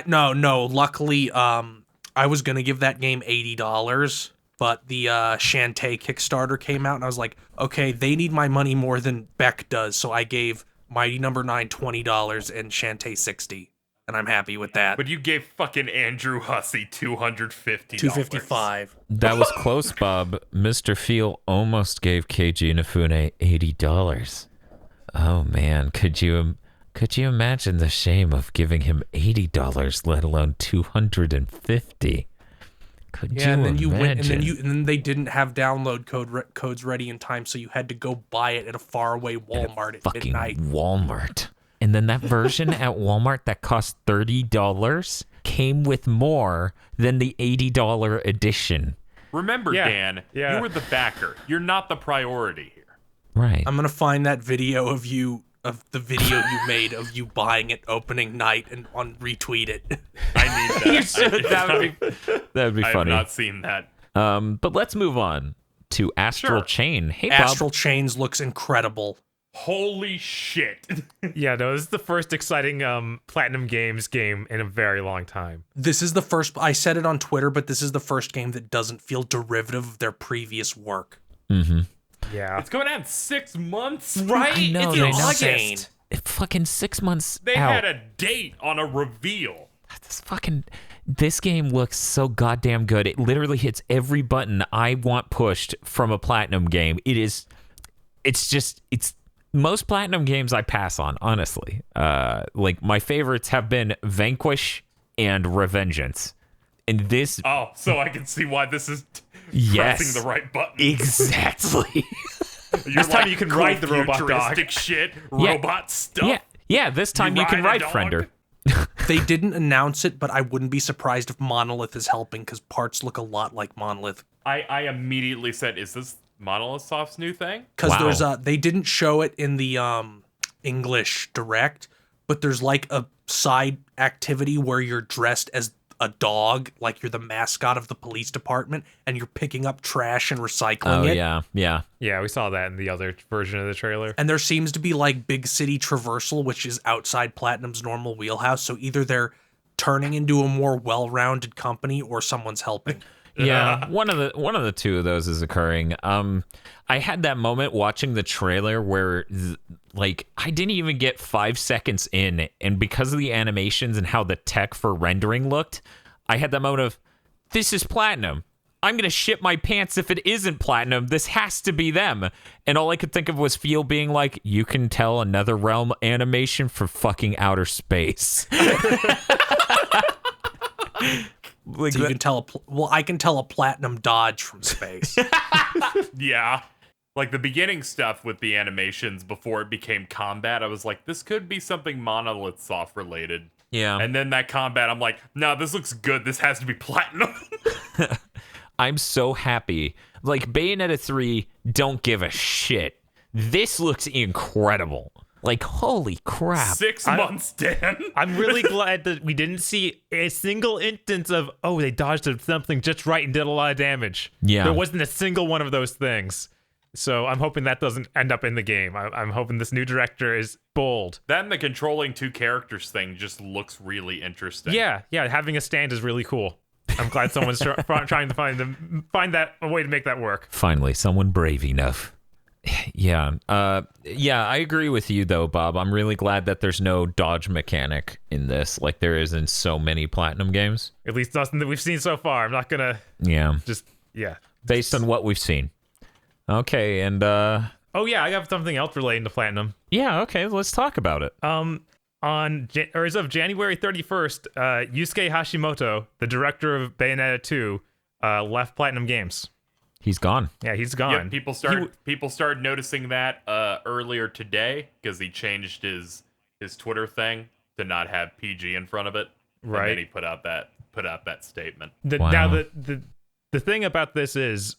No. Luckily, I was gonna give that game $80, but the Shantae Kickstarter came out, and I was like, okay, they need my money more than Beck does, so I gave Mighty Number 9 $20 and Shantae $60. and I'm happy with that. But you gave fucking Andrew Hussey $250. $255. That was close, Bob. Mr. Feel almost gave Keiji Inafune $80. Oh man, could you imagine the shame of giving him $80, let alone $250? Could Yeah, and then you imagine? went, and then they didn't have download codes ready in time, so you had to go buy it at a faraway Walmart at fucking midnight. Walmart. And then that version at Walmart that cost $30 came with more than the $80 edition. Remember, Yeah, Dan, yeah. you were the backer. You're not the priority here. Right. I'm gonna find that video of the video you made of you buying it opening night and retweet it. I need that. You should. That would be I have funny. not seen that. But let's move on to Astral Sure. Chain. Hey, Astral Chains looks incredible. Holy shit. Yeah, no, this is the first exciting Platinum Games game in a very long time. This is the first. I said it on Twitter, but this is the first game that doesn't feel derivative of their previous work. Bob. Mm-hmm. Yeah. It's going out in 6 months. Right? I know, It's they in know. August. Fucking 6 months They out. had a date on a reveal. This game looks so goddamn good. It literally hits every button I want pushed from a Platinum game. It's most Platinum games I pass on, honestly. Like my favorites have been Vanquish and Revengeance. And this, Oh, so I can see why this is yes, pressing the right button. exactly. You're This time you can ride the robot dog. futuristic shit, robot stuff. yeah. This time you can ride ride a dog? Friender. They didn't announce it, but I wouldn't be surprised if Monolith is helping because parts look a lot like Monolith. I immediately said, is this Monolith Soft's new thing? Because Wow. there's they didn't show it in the English direct, but there's like a side activity where you're dressed as a dog, like you're the mascot of the police department, and you're picking up trash and recycling Oh, it. yeah. Yeah, we saw that in the other version of the trailer. And there seems to be like big city traversal, which is outside Platinum's normal wheelhouse. So either they're turning into a more well-rounded company or someone's helping. Yeah, one of the two of those is occurring. I had that moment watching the trailer where like I didn't even get 5 seconds in, and because of the animations and how the tech for rendering looked, I had that moment of, this is Platinum. I'm gonna shit my pants if it isn't Platinum. This has to be them. And all I could think of was Feel being like, you can tell another realm animation for fucking outer space. Like, So you can tell I can tell a Platinum dodge from space. Yeah. Like the beginning stuff with the animations before it became combat, I was like, this could be something Monolith Soft related. yeah. And then that combat, I'm like, no, this looks good. This has to be Platinum. I'm so happy. Like Bayonetta 3, don't give a shit. This looks incredible. Like, holy crap. 6 months, Dan. I'm really glad that we didn't see a single instance of, oh, they dodged something just right and did a lot of damage. Yeah. There wasn't a single one of those things. So I'm hoping that doesn't end up in the game. I'm hoping this new director is bold. That and the controlling 2 characters thing just looks really interesting. Yeah, having a stand is really cool. I'm glad someone's trying to find a way to make that work. Finally, someone brave enough. Yeah. I agree with you, though, Bob. I'm really glad that there's no dodge mechanic in this, like there is in so many Platinum games. At least nothing that we've seen so far. I'm not going to Yeah. yeah. Based on what we've seen. Okay, and Oh, yeah, I have something else relating to Platinum. yeah, okay, let's talk about it. As of January 31st, Yusuke Hashimoto, the director of Bayonetta 2, left Platinum Games. He's gone. Yeah, he's Yeah, gone. people started noticing that earlier today because he changed his Twitter thing to not have PG in front of it. And Right. then he put out that statement. Wow. Now the thing about this is,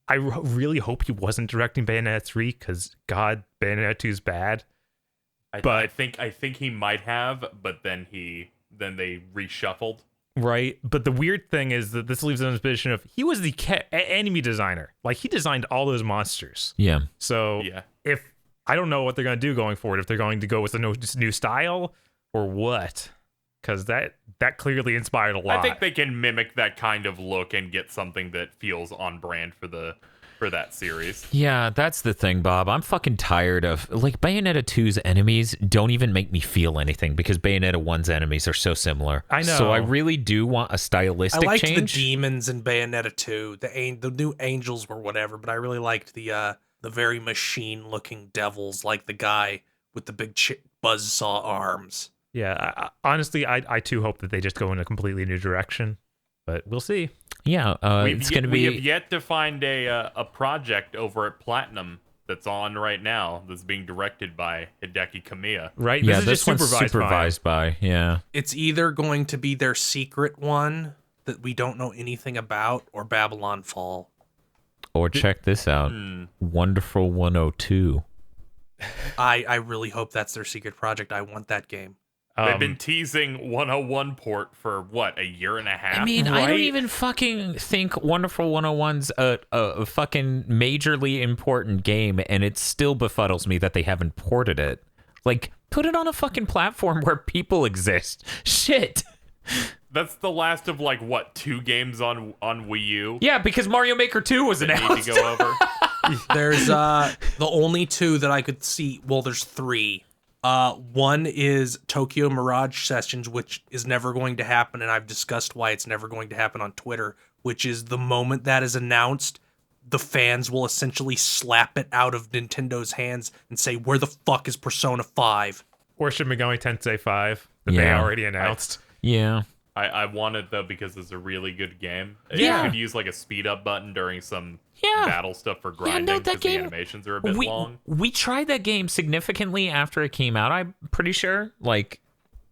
I really hope he wasn't directing Bayonetta 3 because God, Bayonetta 2 is bad. I But- think he might have, but then they reshuffled. Right, but the weird thing is that this leaves him in a position of he was the enemy designer. Like he designed all those monsters. Yeah. So Yeah. if I don't know what they're going to do going forward, if they're going to go with a new style or what, because that clearly inspired a lot. I think they can mimic that kind of look and get something that feels on brand for the for that series. Yeah, that's the thing, Bob. I'm fucking tired of like Bayonetta 2's enemies don't even make me feel anything because Bayonetta 1's enemies are so similar. I know. So I really do want a I stylistic liked change. the demons in Bayonetta 2. The new angels were whatever, but I really liked the very machine-looking devils, like the guy with the big buzzsaw arms. Yeah, honestly, I too hope that they just go in a completely new direction, but we'll see. Yeah, it's going to We be. have yet to find a project over at Platinum that's on right now that's being directed by Hideki Kamiya. Right? Yeah, is this just one's supervised by. Yeah. It's either going to be their secret one that we don't know anything about, or Babylon Fall. Or check this out, Wonderful 102. I really hope that's their secret project. I want that game. They've been teasing 101 port for what, a year and a half? I mean, I don't Right? even fucking think Wonderful 101's a fucking majorly important game, and it still befuddles me that they haven't ported it. Like, put it on a fucking platform where people exist. Shit. That's the last of like what, 2 games on Wii U Yeah, because Mario Maker 2 was that need announced. to go over. There's the only 2 that I could see. Well, there's 3. One is Tokyo Mirage Sessions, which is never going to happen, and I've discussed why it's never going to happen on Twitter, which is the moment that is announced, the fans will essentially slap it out of Nintendo's hands and say, where the fuck is Persona 5? Or Shin Megami Tensei 5 that they Yeah. already announced. Yeah. I want it though because it's a really good game. Yeah. You could use like a speed up button during some Yeah. battle stuff for grinding that because game- the animations are a bit long. We tried that game significantly after it came out, I'm pretty sure. Like,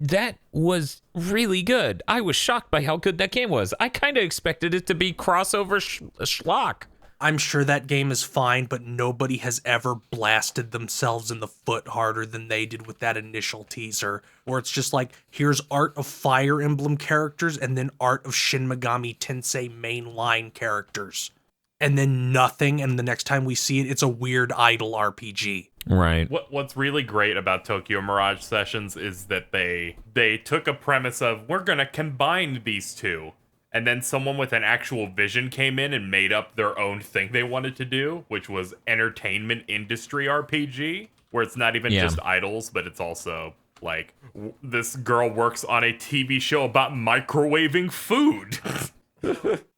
that was really good. I was shocked by how good that game was. I kind of expected it to be crossover schlock. I'm sure that game is fine, but nobody has ever blasted themselves in the foot harder than they did with that initial teaser, where it's just like, here's art of Fire Emblem characters and then art of Shin Megami Tensei mainline characters. And then nothing, and the next time we see it, it's a weird idle RPG. Right. What's really great about Tokyo Mirage Sessions is that they took a premise of, we're gonna combine these two. And then someone with an actual vision came in and made up their own thing they wanted to do, which was entertainment industry RPG, where it's not even just idols, but it's also like, this girl works on a TV show about microwaving food.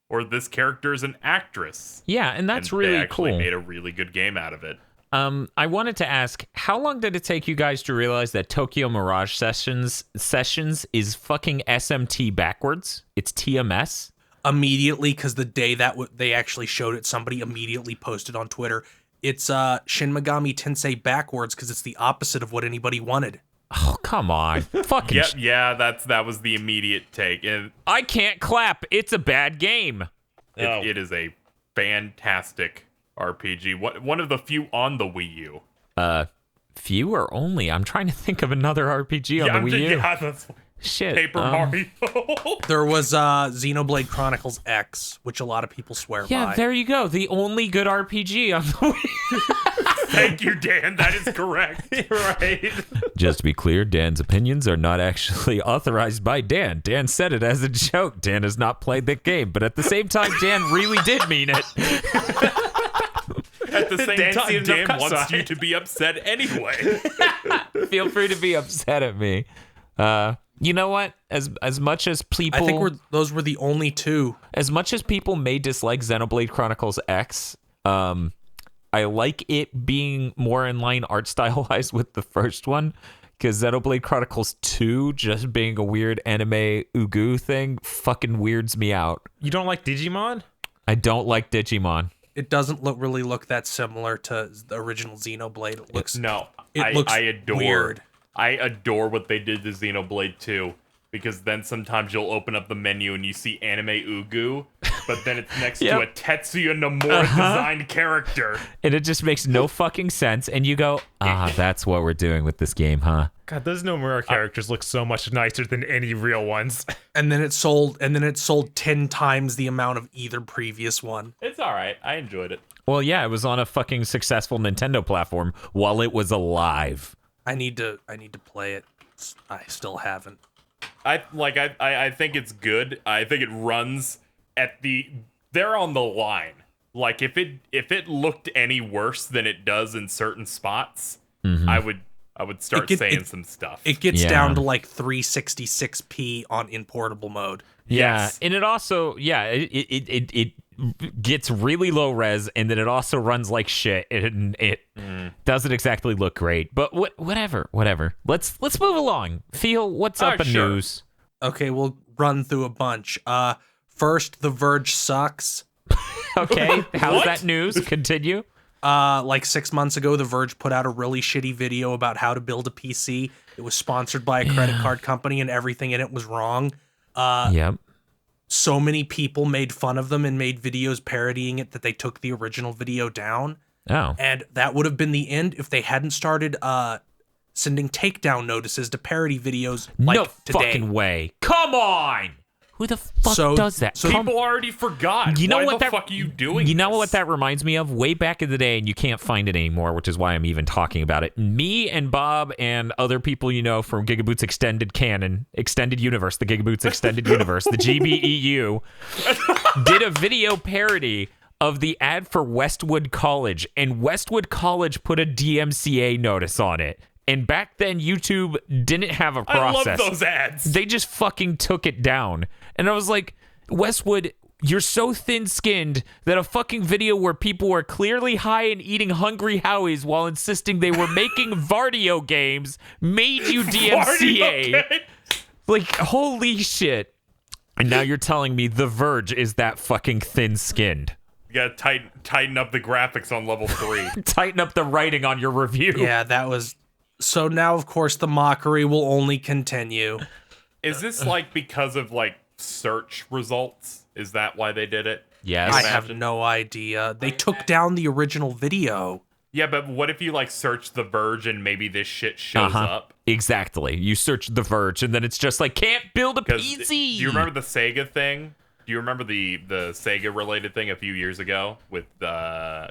Or this character is an actress. Yeah, and that's And really they actually cool. made a really good game out of it. I wanted to ask, how long did it take you guys to realize that Tokyo Mirage Sessions is fucking SMT backwards? It's TMS? Immediately, because the day that they actually showed it, somebody immediately posted on Twitter, it's Shin Megami Tensei backwards because it's the opposite of what anybody wanted. Oh, come on. Fucking Yep, yeah, that was the immediate take. And I can't clap. It's a bad game. it is a fantastic RPG. One of the few on the Wii U. Few or only? I'm trying to think of another RPG on the Wii U. Yeah, that's Shit. Paper Mario. There was Xenoblade Chronicles X, which a lot of people swear Yeah, by. there you go. The only good RPG on the Wii. Thank you, Dan. That is correct. Right. Just to be clear, Dan's opinions are not actually authorized by Dan. Dan said it as a joke. Dan has not played the game, but at the same time, Dan really did mean it. At the same Dan time, seems Dan upset. wants you to be upset anyway. Feel free to be upset at me. You know what? As much as people, I think those were the only 2. as much as people may dislike Xenoblade Chronicles X, I like it being more in line art style-wise with the first one, because Xenoblade Chronicles 2 just being a weird anime ugu thing fucking weirds me out. You don't like Digimon? I don't like Digimon. It doesn't really look that similar to the original Xenoblade. It looks No, It looks I adore weird. I adore what they did to Xenoblade 2, because then sometimes you'll open up the menu and you see anime Ugu, but then it's next to a Tetsuya Nomura designed character. And it just makes no fucking sense. And you go, that's what we're doing with this game, huh? God, those Nomura characters look so much nicer than any real ones. and then it sold 10 times the amount of either previous one. It's all right. I enjoyed it. Well, yeah, it was on a fucking successful Nintendo platform while it was alive. I need to play it. I still haven't. I think it's good. I think it runs they're on the line Like if it looked any worse than it does in certain spots, Mhm. I would start saying some stuff. It gets Yeah. down to like 366p in portable mode. Yeah, Yes. and it also, it gets really low res, and then it also runs like shit, and it doesn't exactly look great. But whatever. Let's move along. Phil, what's up in Sure. news? Okay, we'll run through a bunch. First, The Verge sucks. Okay, how's What? that news? Continue. Like 6 months ago, The Verge put out a really shitty video about how to build a PC. It was sponsored by a credit card company, and everything in it was wrong. Yep. So many people made fun of them and made videos parodying it that they took the original video down. Oh. And that would have been the end if they hadn't started sending takedown notices to parody videos like No today. fucking way. Come on. Who the fuck does that? People already forgot. You know Why what the that fuck are you doing? You know what this? that reminds me of? Way back in the day, and you can't find it anymore, which is why I'm even talking about it. Me and Bob and other people you know from GigaBoots Extended Canon, Extended Universe, the GigaBoots Extended Universe, the GBEU, did a video parody of the ad for Westwood College, and Westwood College put a DMCA notice on it. And back then, YouTube didn't have a process. I love those ads. They just fucking took it down. And I was like, Westwood, you're so thin-skinned that a fucking video where people were clearly high and eating Hungry Howies while insisting they were making Vardio games made you DMCA. Okay. Like, holy shit. And now you're telling me The Verge is that fucking thin-skinned. You gotta tighten up the graphics on level 3. Tighten up the writing on your review. Yeah, that was... So now, of course, the mockery will only continue. Is this like because of like search results? Is that why they did it? Yes. I have no idea. They took down the original video. Yeah, but what if you like search The Verge and maybe this shit shows up? Exactly. You search The Verge, and then it's just like, can't build a Because PC. do you remember the Sega thing? Do you remember the Sega related thing a few years ago with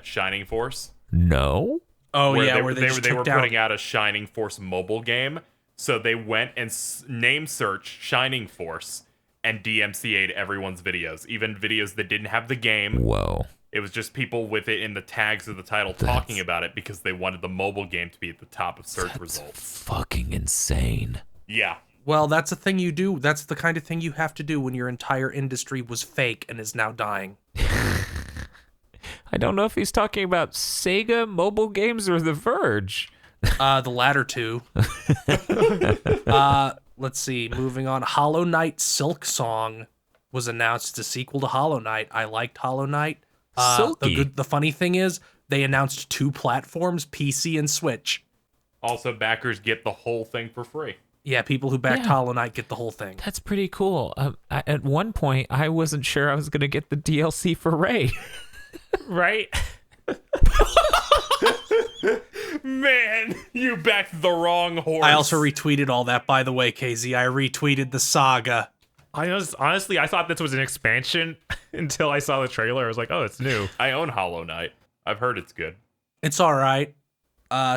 Shining Force? No. Oh, where yeah, they, where they just they took were down... putting out a Shining Force mobile game. So they went and name searched Shining Force and DMCA'd everyone's videos, even videos that didn't have the game. Whoa. It was just people with it in the tags of the title talking about it because they wanted the mobile game to be at the top of search results. Fucking insane. Yeah. Well, that's a thing you do. That's the kind of thing you have to do when your entire industry was fake and is now dying. I don't know if he's talking about Sega mobile games or The Verge. The latter two. Let's see. Moving on. Hollow Knight Silk Song was announced as a sequel to Hollow Knight. I liked Hollow Knight. Silky. The funny thing is, they announced 2 platforms, PC and Switch. Also, backers get the whole thing for free. Yeah, people who backed Yeah. Hollow Knight get the whole thing. That's pretty cool. At one point, I wasn't sure I was going to get the DLC for Ray. Right? Man, you backed the wrong horse. I also retweeted all that, by the way, KZ. I retweeted the saga. Honestly, I thought this was an expansion until I saw the trailer. I was like, oh, it's new. I own Hollow Knight. I've heard it's good. It's all right.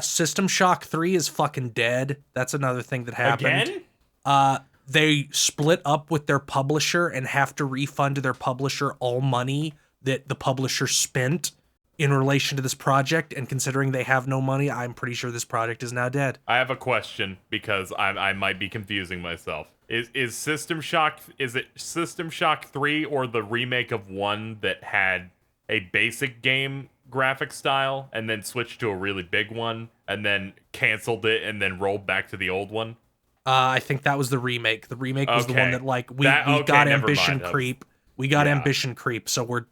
System Shock 3 is fucking dead. That's another thing that happened. Again? They split up with their publisher and have to refund to their publisher all money that the publisher spent in relation to this project. And considering they have no money, I'm pretty sure this project is now dead. I have a question because I might be confusing myself. Is System Shock, is it System Shock 3 or the remake of 1 that had a basic game graphic style and then switched to a really big one and then canceled it and then rolled back to the old one? I think that was the remake. The remake was the one Okay. that like we Okay, got never ambition mind. creep. We got Yeah. ambition creep, so we're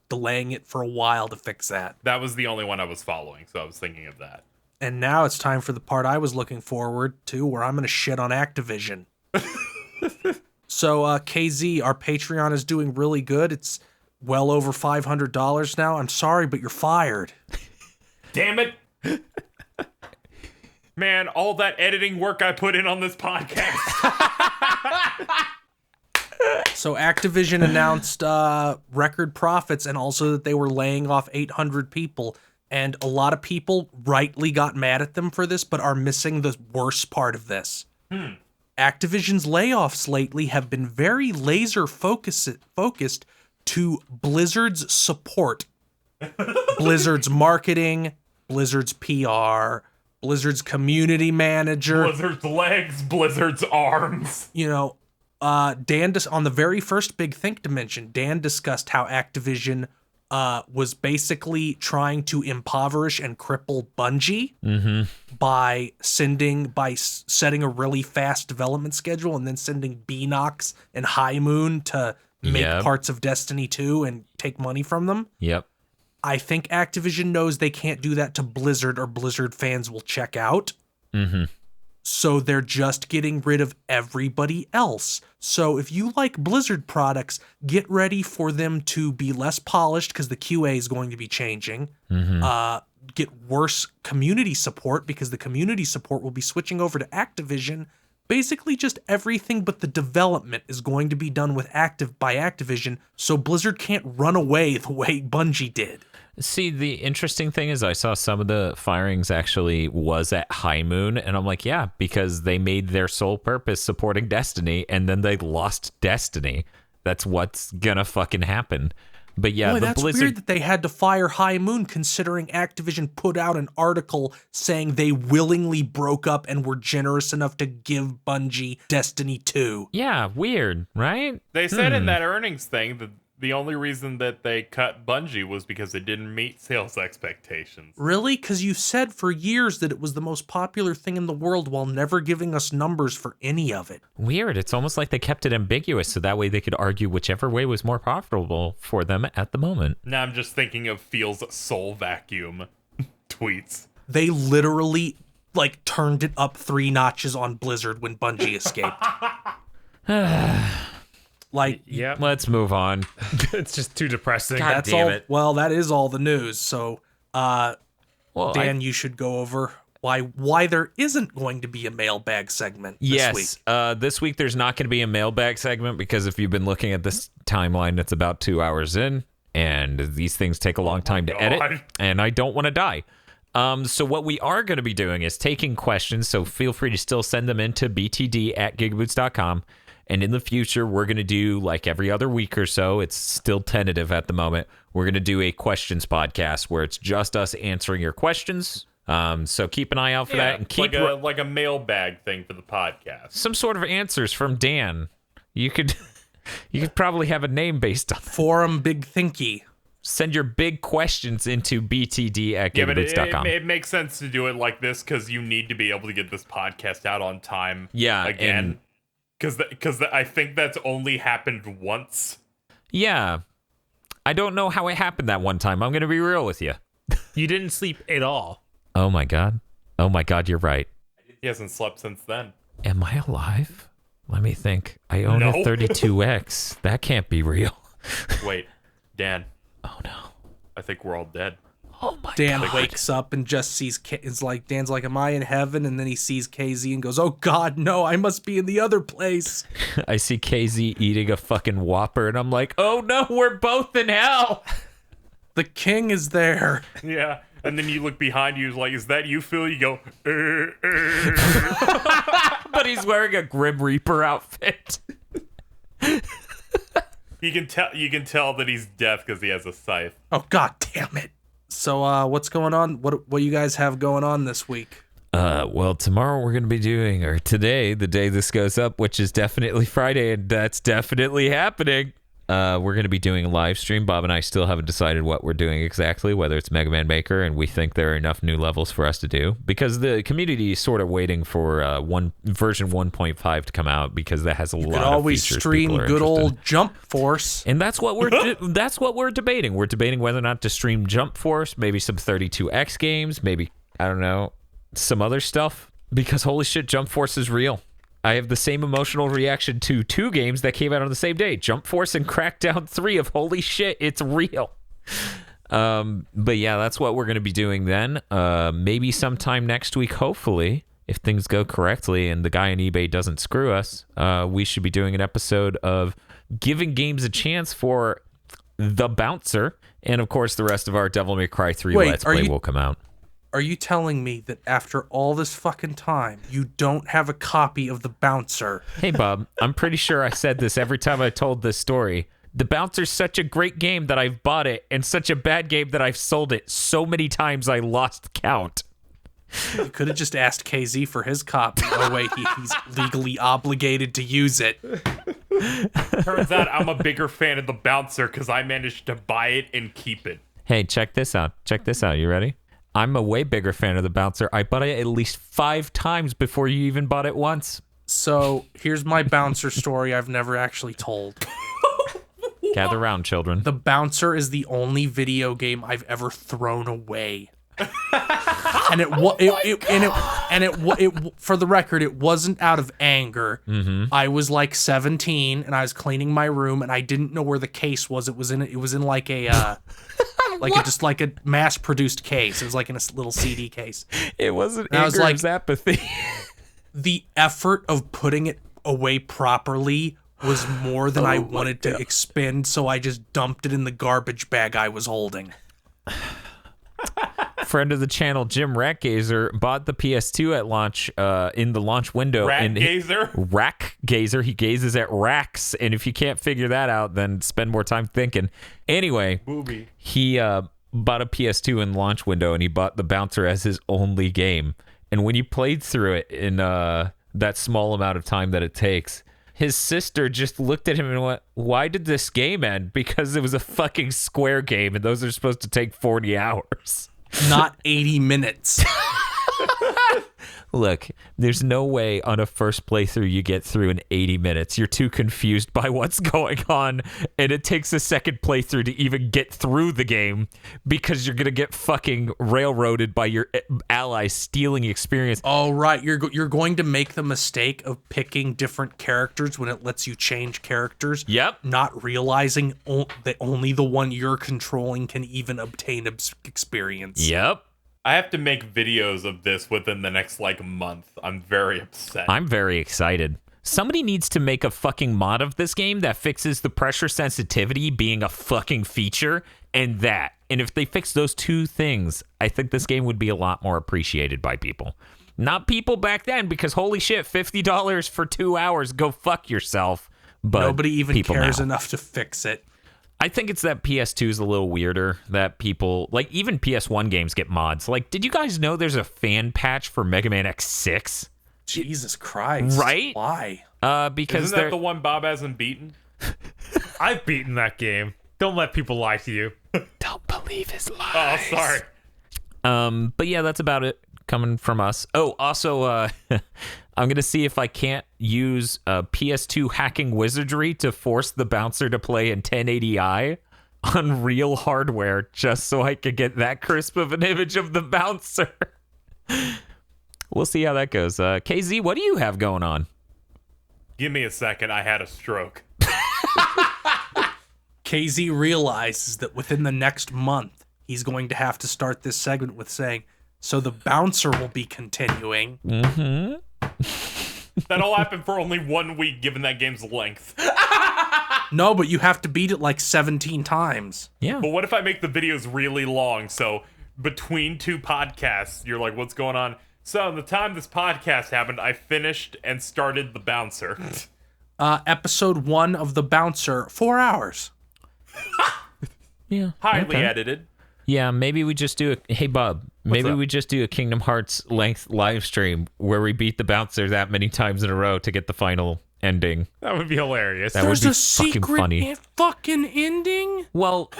delaying it for a while to fix that. That was the only one I was following, so I was thinking of that. And now it's time for the part I was looking forward to, where I'm going to shit on Activision. So, KZ, our Patreon is doing really good. It's well over $500 now. I'm sorry, but you're fired. Damn it! Man, all that editing work I put in on this podcast. So Activision announced record profits and also that they were laying off 800 people. And a lot of people rightly got mad at them for this, but are missing the worst part of this. Activision's layoffs lately have been very laser focused to Blizzard's support, Blizzard's marketing, Blizzard's PR, Blizzard's community manager, Blizzard's legs, Blizzard's arms. you know, Dan, on the very first Big Think Dimension, Dan discussed how Activision was basically trying to impoverish and cripple Bungie by setting a really fast development schedule and then sending Beanox and High Moon to make parts of Destiny 2 and take money from them. Yep. I think Activision knows they can't do that to Blizzard or Blizzard fans will check out. So they're just getting rid of everybody else. So if you like Blizzard products, get ready for them to be less polished because the QA is going to be changing. Get worse community support because the community support will be switching over to Activision. Basically just everything but the development is going to be done by Activision, so Blizzard can't run away the way Bungie did. See, the interesting thing is I saw some of the firings actually was at High Moon, and I'm like, yeah, because they made their sole purpose supporting Destiny, and then they lost Destiny. That's what's gonna fucking happen. But yeah, Boy, the that's Blizzard... weird that they had to fire High Moon considering Activision put out an article saying they willingly broke up and were generous enough to give Bungie Destiny 2. Yeah, weird, right? They said in that earnings thing that the only reason that they cut Bungie was because it didn't meet sales expectations. Really? Because you said for years that it was the most popular thing in the world while never giving us numbers for any of it. Weird. It's almost like they kept it ambiguous so that way they could argue whichever way was more profitable for them at the moment. Now I'm just thinking of Feels Soul Vacuum tweets. They literally, turned it up 3 notches on Blizzard when Bungie escaped. Yeah, Let's move on. it's just too depressing. God that's damn all. it. Well, that is all the news. So, Well, Dan, you should go over why there isn't going to be a mailbag segment this week. Yes. This week there's not going to be a mailbag segment because if you've been looking at this timeline, it's about 2 hours in, and these things take a long time to edit, and I don't want to die. So what we are going to be doing is taking questions, so feel free to still send them in to btd@gigaboots.com. And in the future, we're going to do, like every other week or so, it's still tentative at the moment, we're going to do a questions podcast where it's just us answering your questions. So keep an eye out for that. And keep like a mailbag thing for the podcast. some sort of answers from Dan. You could probably have a name based on that. Forum Big Thinky. Send your big questions into btd@gigaboots.com. It makes sense to do it like this because you need to be able to get this podcast out on time. Yeah, again. Because I think that's only happened once. Yeah. I don't know how it happened that one time. I'm going to be real with you. You didn't sleep at all. Oh my God. Oh my God, you're right. He hasn't slept since then. Am I alive? Let me think. I own a No. 32X. That can't be real. Wait, Dan, Oh no. I think we're all dead. Oh my Dan God. wakes up and just sees Dan's like, am I in heaven? And then he sees KZ and goes, oh God, no, I must be in the other place. I see KZ eating a fucking Whopper and I'm like, oh no, we're both in hell. The king is there. Yeah. And then you look behind you, like, is that you, Phil? You go, But he's wearing a Grim Reaper outfit. You can tell that he's deaf because he has a scythe. Oh God damn it. So what's going on? What you guys have going on this week? Well, tomorrow we're going to be doing, or today, the day this goes up, which is definitely Friday, and that's definitely happening. We're going to be doing a live stream. Bob and I still haven't decided what we're doing exactly, whether it's Mega Man Maker, and we think there are enough new levels for us to do, because the community is sort of waiting for version 1.5 to come out, because that has a lot of features. You could always stream good old Jump Force. And that's what we're debating. We're debating whether or not to stream Jump Force, maybe some 32X games, maybe, I don't know, some other stuff, because holy shit, Jump Force is real. I have the same emotional reaction to 2 games that came out on the same day, Jump Force and Crackdown 3 of holy shit, it's real. But yeah, that's what we're going to be doing then. Maybe sometime next week, hopefully, if things go correctly and the guy on eBay doesn't screw us, we should be doing an episode of giving games a chance for The Bouncer. And of course, the rest of our Devil May Cry 3 Let's Play will come out. Are you telling me that after all this fucking time, you don't have a copy of The Bouncer? Hey, Bob, I'm pretty sure I said this every time I told this story. The Bouncer's such a great game that I've bought it, and such a bad game that I've sold it so many times I lost count. You could have just asked KZ for his copy. No way, he's legally obligated to use it. Turns out I'm a bigger fan of the Bouncer because I managed to buy it and keep it. Hey, check this out. Check this out. You ready? I'm a way bigger fan of the Bouncer. I bought it at least 5 times before you even bought it once. So here's my Bouncer story I've never actually told. Gather round, children. The Bouncer is the only video game I've ever thrown away. And for the record, it wasn't out of anger. Mm-hmm. I was like 17 and I was cleaning my room and I didn't know where the case was. It was in like a just like a mass-produced case. It was like in a little CD case. It wasn't and anger, it was apathy. The effort of putting it away properly was more than I wanted to expend, so I just dumped it in the garbage bag I was holding. Friend of the channel, Jim Ratgazer, bought the PS2 at launch in the launch window. Rackgazer. He gazes at racks, and if you can't figure that out, then spend more time thinking. Anyway, he bought a PS2 in the launch window, and he bought the Bouncer as his only game. And when you played through it in that small amount of time that it takes, his sister just looked at him and went, "Why did this game end?" Because it was a fucking Square game, and those are supposed to take 40 hours. Not 80 minutes. Look, there's no way on a first playthrough you get through in 80 minutes. You're too confused by what's going on, and it takes a second playthrough to even get through the game because you're going to get fucking railroaded by your allies stealing experience. Oh, right. You're going to make the mistake of picking different characters when it lets you change characters. Yep. Not realizing that only the one you're controlling can even obtain experience. Yep. I have to make videos of this within the next, month. I'm very upset. I'm very excited. Somebody needs to make a fucking mod of this game that fixes the pressure sensitivity being a fucking feature and that. And if they fix those two things, I think this game would be a lot more appreciated by people. Not people back then, because holy shit, $50 for 2 hours, go fuck yourself. But nobody even cares now. Enough to fix it. I think it's that PS2 is a little weirder, that people, even PS1 games get mods. Did you guys know there's a fan patch for Mega Man X6? Jesus Christ. Right? Why? Because isn't that the one Bob hasn't beaten? I've beaten that game. Don't let people lie to you. Don't believe his lies. Oh, sorry. But yeah, that's about it coming from us. Oh, also, I'm going to see if I can't use PS2 hacking wizardry to force the Bouncer to play in 1080i on real hardware just so I can get that crisp of an image of the Bouncer. We'll see how that goes. KZ, what do you have going on? Give me a second. I had a stroke. KZ realizes that within the next month, he's going to have to start this segment with saying, "So the Bouncer will be continuing." Mm-hmm. That'll happen for only 1 week, given that game's length. No, but you have to beat it 17 times. Yeah. But what if I make the videos really long? So between 2 podcasts, you're like, what's going on? So the time this podcast happened, I finished and started the Bouncer. Episode 1 of the Bouncer, 4 hours. Yeah. Highly edited. Yeah, maybe we just do a... Hey, Bob, maybe we just do a Kingdom Hearts length live stream where we beat the Bouncer that many times in a row to get the final ending. That would be hilarious. That There's would be a secret funny. fucking ending? Well,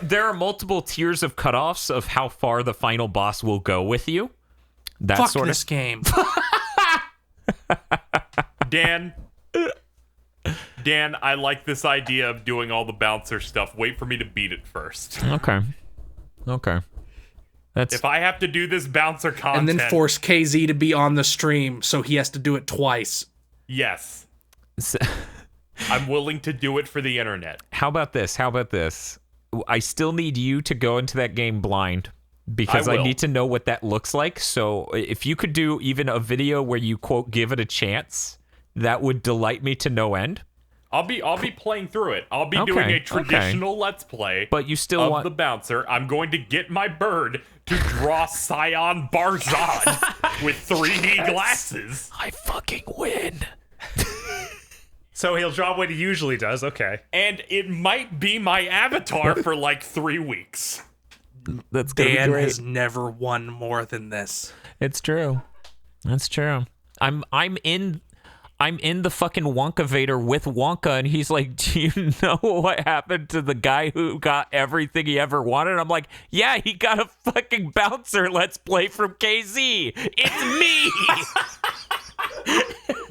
there are multiple tiers of cutoffs of how far the final boss will go with you. That Fuck sort this game. Dan, I like this idea of doing all the Bouncer stuff. Wait for me to beat it first. Okay. That's If I have to do this Bouncer content... And then force KZ to be on the stream, so he has to do it twice. Yes. I'm willing to do it for the internet. How about this? I still need you to go into that game blind because I need to know what that looks like. So if you could do even a video where you quote give it a chance, that would delight me to no end. I'll be playing through it. I'll be doing a traditional Let's Play. But you still want the Bouncer. I'm going to get my bird to draw Scion Barzad with 3D glasses. I fucking win. So he'll draw what he usually does. Okay. And it might be my avatar for like 3 weeks. That's gonna Dan be great. has never won more than this. It's true. That's true. I'm in the fucking Wonka Vader with Wonka, and he's like, "Do you know what happened to the guy who got everything he ever wanted?" I'm like, "Yeah, he got a fucking bouncer. Let's play from KZ. It's me."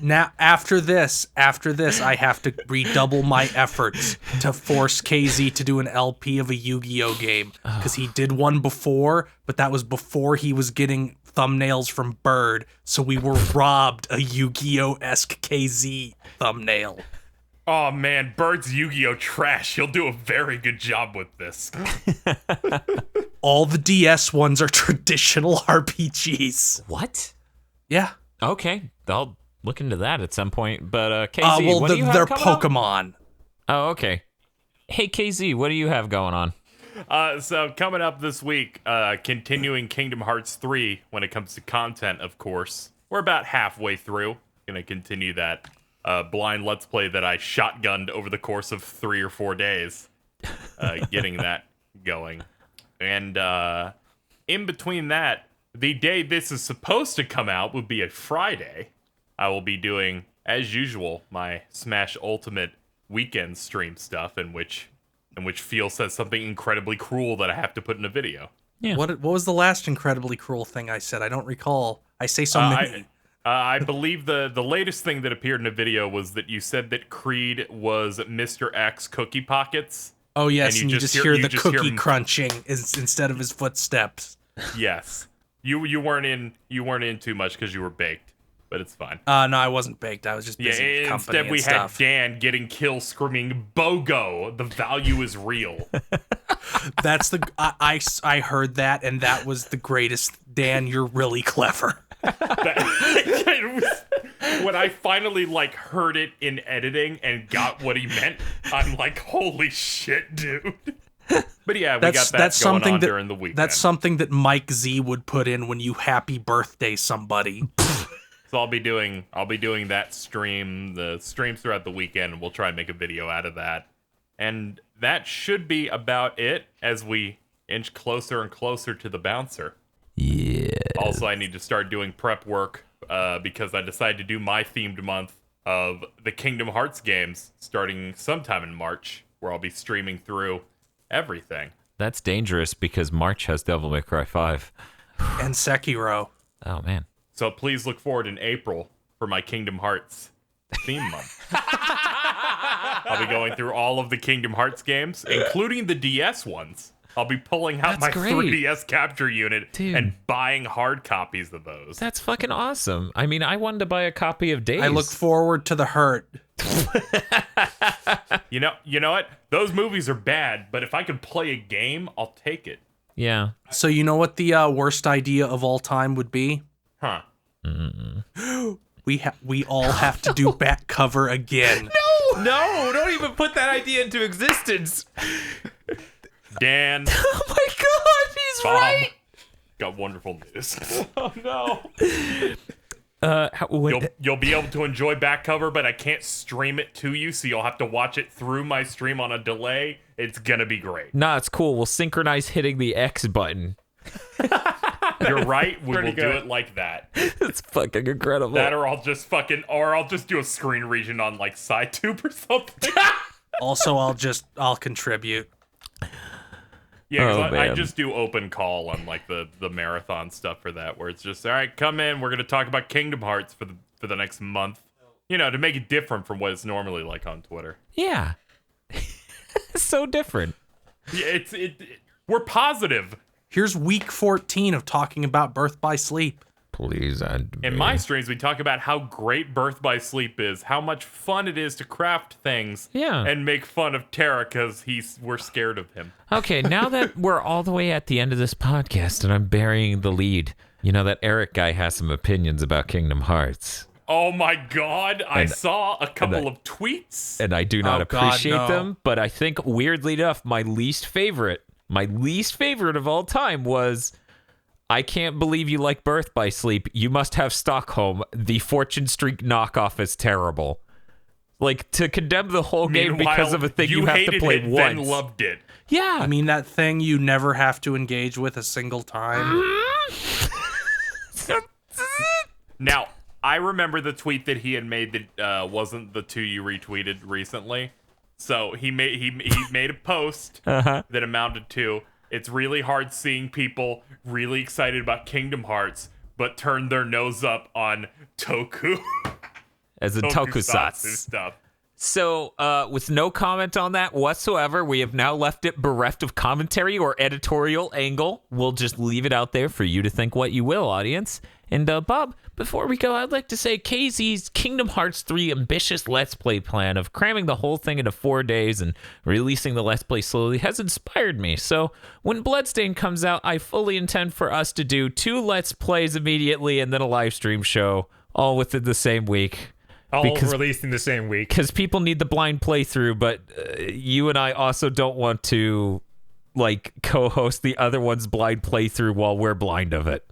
Now, after this, I have to redouble my efforts to force KZ to do an LP of a Yu-Gi-Oh game, because he did one before, but that was before he was getting thumbnails from Bird, so we were robbed a Yu-Gi-Oh-esque KZ thumbnail. Oh man, Bird's Yu-Gi-Oh trash. He'll do a very good job with this. All the DS ones are traditional RPGs. What? Yeah. Okay, I'll look into that at some point. But KZ, Well, what do you have they're coming up? Pokemon. Oh, okay. Hey KZ, what do you have going on? So coming up this week, continuing Kingdom Hearts 3 when it comes to content, of course. We're about halfway through. Gonna continue that blind Let's Play that I shotgunned over the course of 3 or 4 days. Getting that going. And in between that, the day this is supposed to come out would be a Friday. I will be doing, as usual, my Smash Ultimate weekend stream stuff in which Phil says something incredibly cruel that I have to put in a video. Yeah. What was the last incredibly cruel thing I said? I don't recall. I say so many. I believe the latest thing that appeared in a video was that you said that Creed was Mr. X Cookie Pockets. Oh yes, and you just hear the cookie him crunching instead of his footsteps. Yes, you weren't in too much because you were baked, but it's fine. No, I wasn't baked. I was just busy with company Instead and we stuff. had Dan getting kills screaming BOGO. The value is real. That's the I heard that, and that was the greatest. Dan, you're really clever. When I finally heard it in editing and got what he meant, I'm like, holy shit, dude. But yeah, we got that going on during the weekend. That's something that Mike Z would put in when you happy birthday somebody. So I'll be doing that stream, the streams throughout the weekend, and we'll try and make a video out of that. And that should be about it as we inch closer and closer to the bouncer. Yeah. Also, I need to start doing prep work because I decided to do my themed month of the Kingdom Hearts games starting sometime in March, where I'll be streaming through everything. That's dangerous because March has Devil May Cry 5. And Sekiro. Oh, man. So please look forward in April for my Kingdom Hearts theme month. I'll be going through all of the Kingdom Hearts games, including the DS ones. I'll be pulling out That's my great. 3DS capture unit Dude. and buying hard copies of those. That's fucking awesome. I mean, I wanted to buy a copy of Days. I look forward to the hurt. You know what? Those movies are bad, but if I could play a game, I'll take it. Yeah. So you know what the worst idea of all time would be? Huh. We all have to do back cover again. No, don't even put that idea into existence. Dan, Oh my god, he's Bob, right. got wonderful news. Oh no. You'll be able to enjoy back cover, but I can't stream it to you, so you'll have to watch it through my stream on a delay. It's gonna be great. Nah, it's cool. We'll synchronize hitting the X button. You're right. We Pretty will do good. it like that. It's fucking incredible. That, or I'll just do a screen region on SciTube or something. Also, I'll contribute. Yeah, 'cause Oh, I man. just do open call on the marathon stuff for that, where it's just, all right, come in. We're gonna talk about Kingdom Hearts for the next month. You know, to make it different from what it's normally like on Twitter. Yeah. It's so different. Yeah, we're positive. Here's week 14 of talking about Birth by Sleep. Please end me. In my streams, we talk about how great Birth by Sleep is, how much fun it is to craft things, Yeah. and make fun of Terra because we're scared of him. Okay, now that we're all the way at the end of this podcast and I'm burying the lead, you know that Eric guy has some opinions about Kingdom Hearts. Oh my god, I And- saw a couple and I- of tweets. And I do not Oh, God, appreciate no. them, but I think weirdly enough, my least favorite of all time was, I can't believe you like Birth by Sleep. You must have Stockholm. The Fortune Streak knockoff is terrible. Like, to condemn the whole game because of a thing you have to hated play it, once. then loved it. Yeah. I mean, that thing you never have to engage with a single time. Now, I remember the tweet that he had made that wasn't the two you retweeted recently. So he made a post that amounted to, it's really hard seeing people really excited about Kingdom Hearts, but turn their nose up on toku. As a tokusatsu stuff. So, with no comment on that whatsoever, we have now left it bereft of commentary or editorial angle. We'll just leave it out there for you to think what you will, audience. And, Bob, before we go, I'd like to say KZ's Kingdom Hearts 3 ambitious Let's Play plan of cramming the whole thing into 4 days and releasing the Let's Play slowly has inspired me. So, when Bloodstained comes out, I fully intend for us to do 2 Let's Plays immediately and then a live stream show, all within the same week. All released in the same week. Because people need the blind playthrough, but you and I also don't want to, like, co-host the other one's blind playthrough while we're blind of it.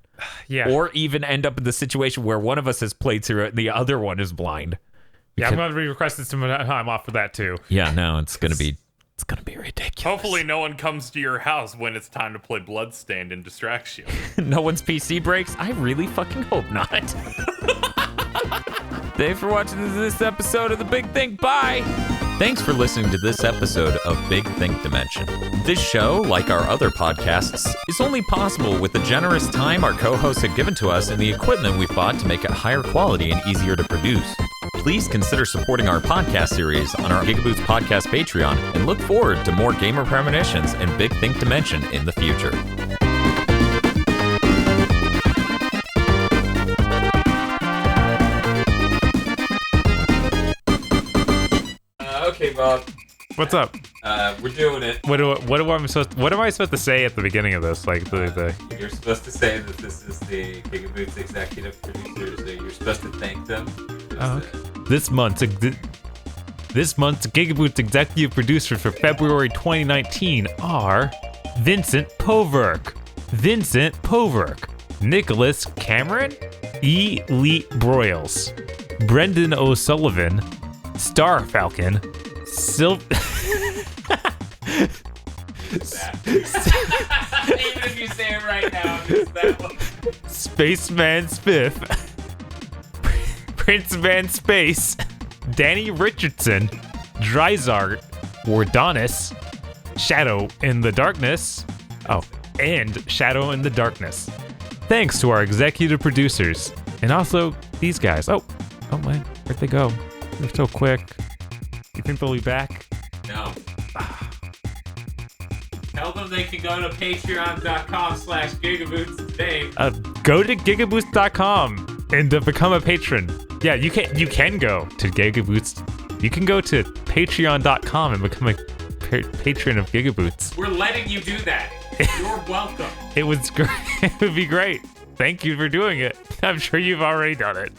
Yeah. Or even end up in the situation where one of us has played through it and the other one is blind. Yeah, I'm going to be requesting some time off for that, too. Yeah, no, it's going to be ridiculous. Hopefully no one comes to your house when it's time to play Bloodstained and distracts you. No one's PC breaks? I really fucking hope not. Thanks for watching this episode of The Big Think. Bye! Thanks for listening to this episode of Big Think Dimension. This show, like our other podcasts, is only possible with the generous time our co-hosts have given to us and the equipment we've bought to make it higher quality and easier to produce. Please consider supporting our podcast series on our GigaBoots podcast Patreon and look forward to more gamer premonitions and Big Think Dimension in the future. Okay, Bob. What's up? We're doing it. What am I supposed to say at the beginning of this? Like the You're supposed to say that this is the GigaBoots executive producers. So you're supposed to thank them. This month's GigaBoots executive producers for February 2019 are Vincent Poverk, Nicholas Cameron, E. Lee Broyles, Brendan O'Sullivan, Star Falcon, Even if you say it right now, it's that one. Spaceman Spiff, Prince Van Space, Danny Richardson, Dryzart, Wardonis, Shadow in the Darkness, and Shadow in the Darkness. Thanks to our executive producers, and also these guys. Oh man, where'd they go? They're so quick. You think they'll be back? No. Tell them they can go to patreon.com/gigaboots today. Go to gigaboots.com and become a patron. Yeah, you can go to GigaBoots. You can go to patreon.com and become a patron of GigaBoots. We're letting you do that. You're welcome. It was great. It would be great. Thank you for doing it. I'm sure you've already done it.